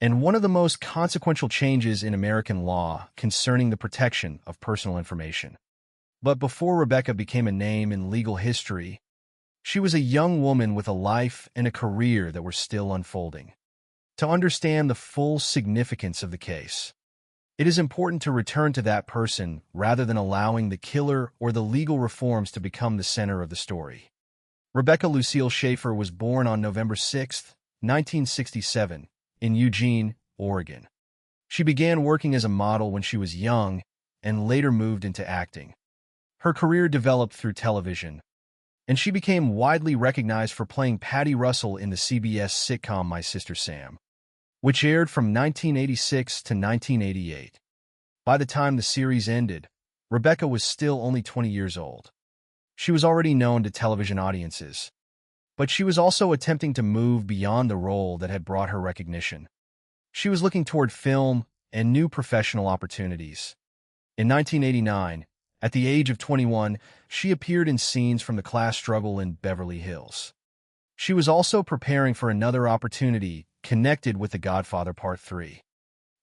and one of the most consequential changes in American law concerning the protection of personal information. But before Rebecca became a name in legal history, she was a young woman with a life and a career that were still unfolding. To understand the full significance of the case, it is important to return to that person rather than allowing the killer or the legal reforms to become the center of the story. Rebecca Lucille Schaeffer was born on November 6, 1967, in Eugene, Oregon. She began working as a model when she was young and later moved into acting. Her career developed through television, and she became widely recognized for playing Patty Russell in the CBS sitcom My Sister Sam, which aired from 1986 to 1988. By the time the series ended, Rebecca was still only 20 years old. She was already known to television audiences, but she was also attempting to move beyond the role that had brought her recognition. She was looking toward film and new professional opportunities. In 1989, at the age of 21, she appeared in scenes from the class struggle in Beverly Hills. She was also preparing for another opportunity connected with The Godfather Part 3.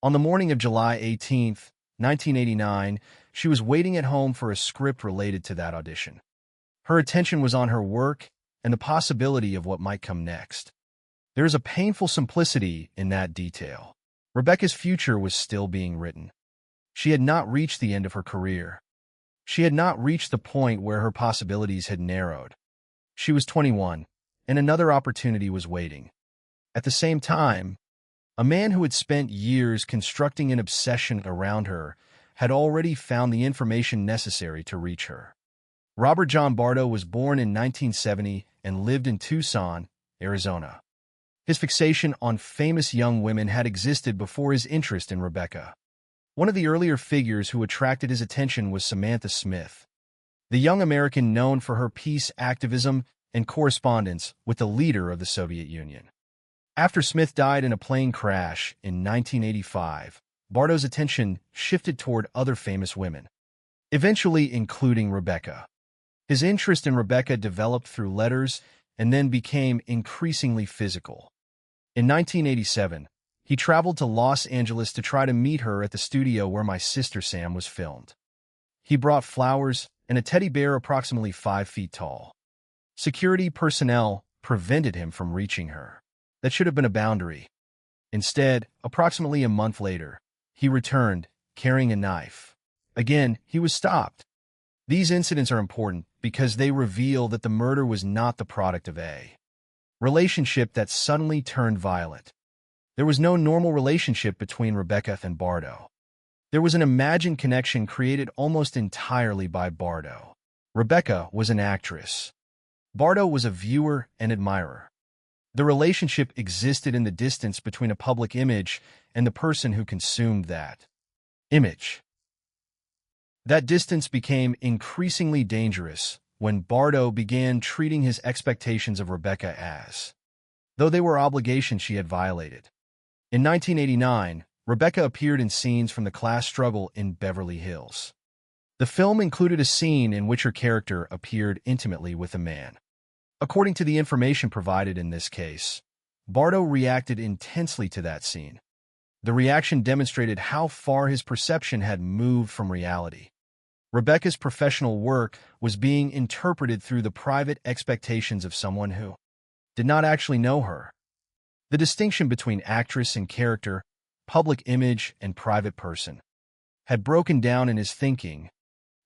On the morning of July 18, 1989, she was waiting at home for a script related to that audition. Her attention was on her work and the possibility of what might come next. There is a painful simplicity in that detail. Rebecca's future was still being written. She had not reached the end of her career. She had not reached the point where her possibilities had narrowed. She was 21, and another opportunity was waiting. At the same time, a man who had spent years constructing an obsession around her had already found the information necessary to reach her. Robert John Bardo was born in 1970 and lived in Tucson, Arizona. His fixation on famous young women had existed before his interest in Rebecca. One of the earlier figures who attracted his attention was Samantha Smith, the young American known for her peace activism and correspondence with the leader of the Soviet Union. After Smith died in a plane crash in 1985, Bardo's attention shifted toward other famous women, eventually including Rebecca. His interest in Rebecca developed through letters and then became increasingly physical. In 1987, he traveled to Los Angeles to try to meet her at the studio where My Sister Sam was filmed. He brought flowers and a teddy bear approximately 5 feet tall. Security personnel prevented him from reaching her. That should have been a boundary. Instead, approximately a month later, he returned, carrying a knife. Again, he was stopped. These incidents are important because they reveal that the murder was not the product of a relationship that suddenly turned violent. There was no normal relationship between Rebecca and Bardo. There was an imagined connection created almost entirely by Bardo. Rebecca was an actress. Bardo was a viewer and admirer. The relationship existed in the distance between a public image and the person who consumed that image. That distance became increasingly dangerous when Bardo began treating his expectations of Rebecca as though they were obligations she had violated. In 1989, Rebecca appeared in scenes from the class struggle in Beverly Hills. The film included a scene in which her character appeared intimately with a man. According to the information provided in this case, Bardo reacted intensely to that scene. The reaction demonstrated how far his perception had moved from reality. Rebecca's professional work was being interpreted through the private expectations of someone who did not actually know her. The distinction between actress and character, public image and private person, had broken down in his thinking.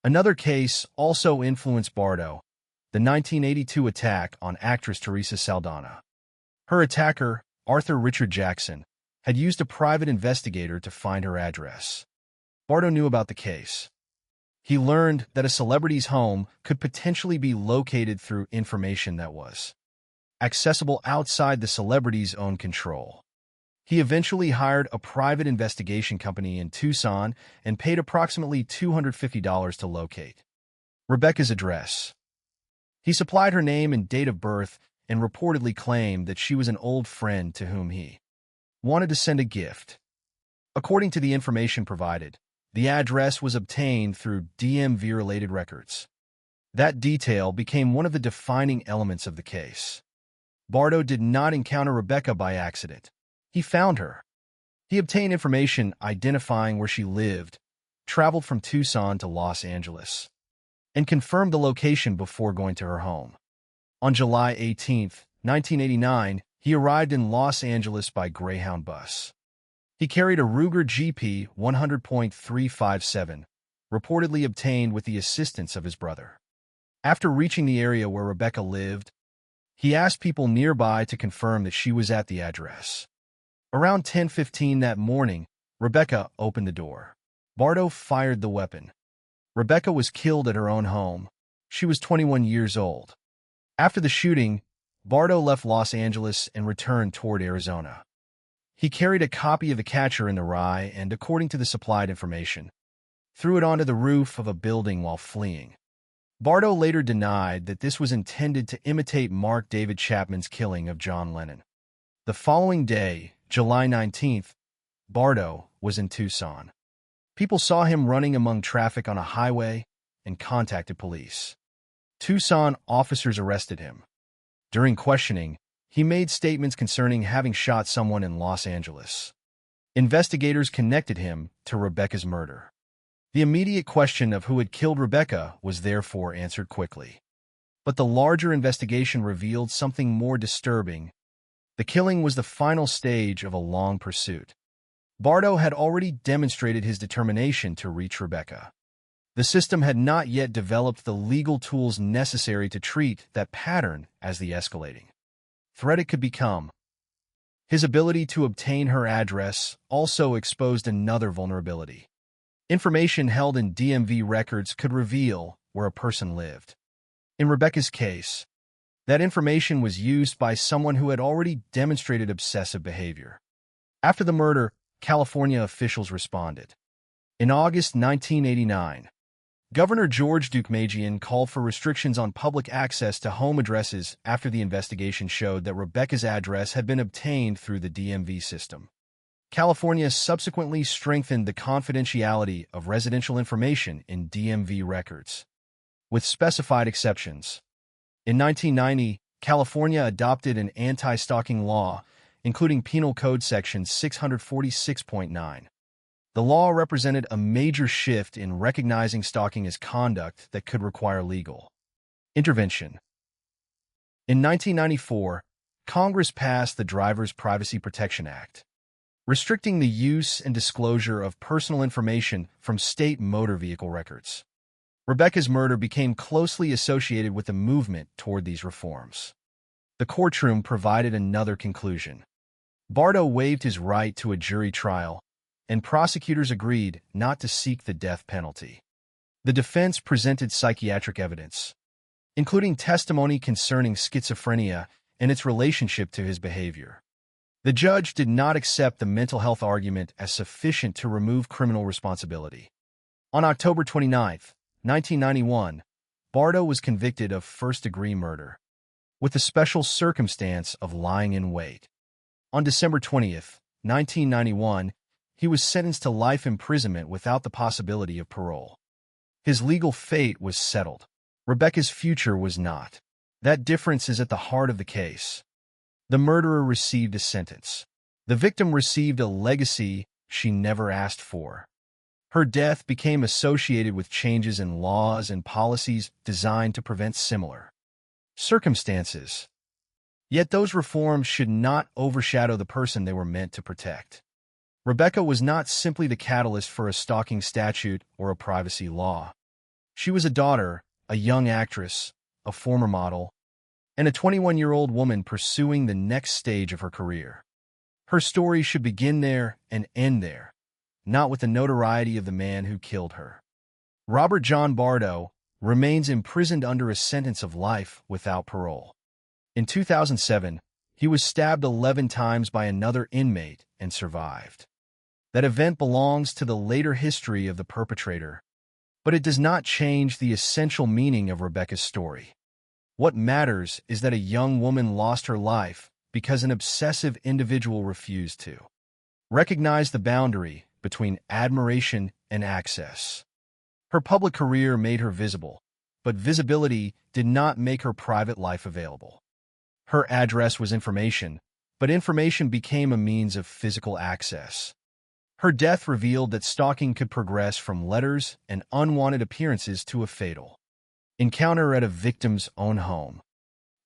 Another case also influenced Bardo, the 1982 attack on actress Teresa Saldana. Her attacker, Arthur Richard Jackson, had used a private investigator to find her address. Bardo knew about the case. He learned that a celebrity's home could potentially be located through information that was accessible outside the celebrity's own control. He eventually hired a private investigation company in Tucson and paid approximately $250 to locate Rebecca's address. He supplied her name and date of birth and reportedly claimed that she was an old friend to whom he wanted to send a gift. According to the information provided, the address was obtained through DMV-related records. That detail became one of the defining elements of the case. Bardo did not encounter Rebecca by accident. He found her. He obtained information identifying where she lived, traveled from Tucson to Los Angeles, and confirmed the location before going to her home. On July 18, 1989, he arrived in Los Angeles by Greyhound bus. He carried a Ruger GP 100.357, reportedly obtained with the assistance of his brother. After reaching the area where Rebecca lived, he asked people nearby to confirm that she was at the address. Around 10:15 that morning, Rebecca opened the door. Bardo fired the weapon. Rebecca was killed at her own home. She was 21 years old. After the shooting, Bardo left Los Angeles and returned toward Arizona. He carried a copy of The Catcher in the Rye and, according to the supplied information, threw it onto the roof of a building while fleeing. Bardo later denied that this was intended to imitate Mark David Chapman's killing of John Lennon. The following day, July 19th, Bardo was in Tucson. People saw him running among traffic on a highway and contacted police. Tucson officers arrested him. During questioning, he made statements concerning having shot someone in Los Angeles. Investigators connected him to Rebecca's murder. The immediate question of who had killed Rebecca was therefore answered quickly. But the larger investigation revealed something more disturbing. The killing was the final stage of a long pursuit. Bardo had already demonstrated his determination to reach Rebecca. The system had not yet developed the legal tools necessary to treat that pattern as the escalating threat it could become. His ability to obtain her address also exposed another vulnerability. Information held in DMV records could reveal where a person lived. In Rebecca's case, that information was used by someone who had already demonstrated obsessive behavior. After the murder, California officials responded. In August 1989, Governor George Deukmejian called for restrictions on public access to home addresses after the investigation showed that Rebecca's address had been obtained through the DMV system. California subsequently strengthened the confidentiality of residential information in DMV records, with specified exceptions. In 1990, California adopted an anti-stalking law, including Penal Code Section 646.9. The law represented a major shift in recognizing stalking as conduct that could require legal intervention. In 1994, Congress passed the Driver's Privacy Protection Act, restricting the use and disclosure of personal information from state motor vehicle records. Rebecca's murder became closely associated with the movement toward these reforms. The courtroom provided another conclusion. Bardo waived his right to a jury trial, and prosecutors agreed not to seek the death penalty. The defense presented psychiatric evidence, including testimony concerning schizophrenia and its relationship to his behavior. The judge did not accept the mental health argument as sufficient to remove criminal responsibility. On October 29, 1991, Bardo was convicted of first-degree murder, with the special circumstance of lying in wait. On December 20, 1991, he was sentenced to life imprisonment without the possibility of parole. His legal fate was settled. Rebecca's future was not. That difference is at the heart of the case. The murderer received a sentence. The victim received a legacy she never asked for. Her death became associated with changes in laws and policies designed to prevent similar circumstances. Yet those reforms should not overshadow the person they were meant to protect. Rebecca was not simply the catalyst for a stalking statute or a privacy law. She was a daughter, a young actress, a former model, and a 21-year-old woman pursuing the next stage of her career. Her story should begin there and end there, not with the notoriety of the man who killed her. Robert John Bardo remains imprisoned under a sentence of life without parole. In 2007, he was stabbed 11 times by another inmate and survived. That event belongs to the later history of the perpetrator, but it does not change the essential meaning of Rebecca's story. What matters is that a young woman lost her life because an obsessive individual refused to recognize the boundary between admiration and access. Her public career made her visible, but visibility did not make her private life available. Her address was information, but information became a means of physical access. Her death revealed that stalking could progress from letters and unwanted appearances to a fatal encounter at a victim's own home.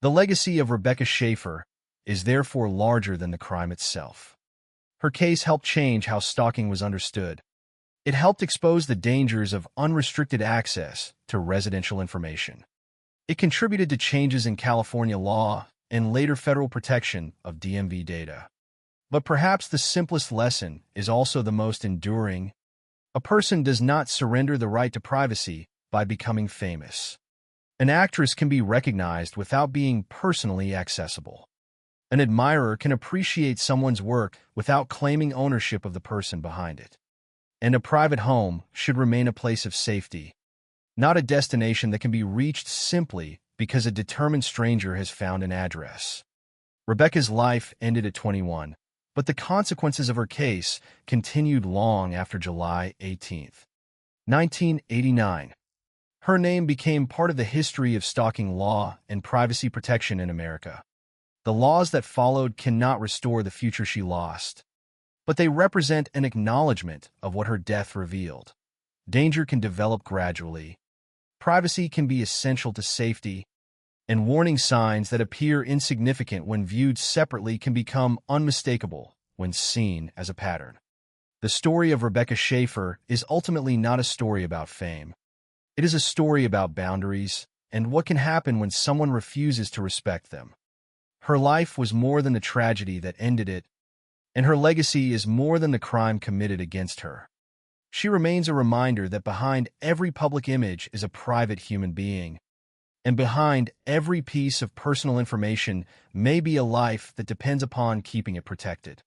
The legacy of Rebecca Schaefer is therefore larger than the crime itself. Her case helped change how stalking was understood. It helped expose the dangers of unrestricted access to residential information. It contributed to changes in California law and later federal protection of DMV data. But perhaps the simplest lesson is also the most enduring. A person does not surrender the right to privacy by becoming famous. An actress can be recognized without being personally accessible. An admirer can appreciate someone's work without claiming ownership of the person behind it. And a private home should remain a place of safety, not a destination that can be reached simply because a determined stranger has found an address. Rebecca's life ended at 21. But the consequences of her case continued long after July 18, 1989. Her name became part of the history of stalking law and privacy protection in America. The laws that followed cannot restore the future she lost, but they represent an acknowledgement of what her death revealed. Danger can develop gradually. Privacy can be essential to safety, and warning signs that appear insignificant when viewed separately can become unmistakable when seen as a pattern. The story of Rebecca Schaefer is ultimately not a story about fame. It is a story about boundaries and what can happen when someone refuses to respect them. Her life was more than the tragedy that ended it, and her legacy is more than the crime committed against her. she remains a reminder that behind every public image is a private human being. And behind every piece of personal information may be a life that depends upon keeping it protected.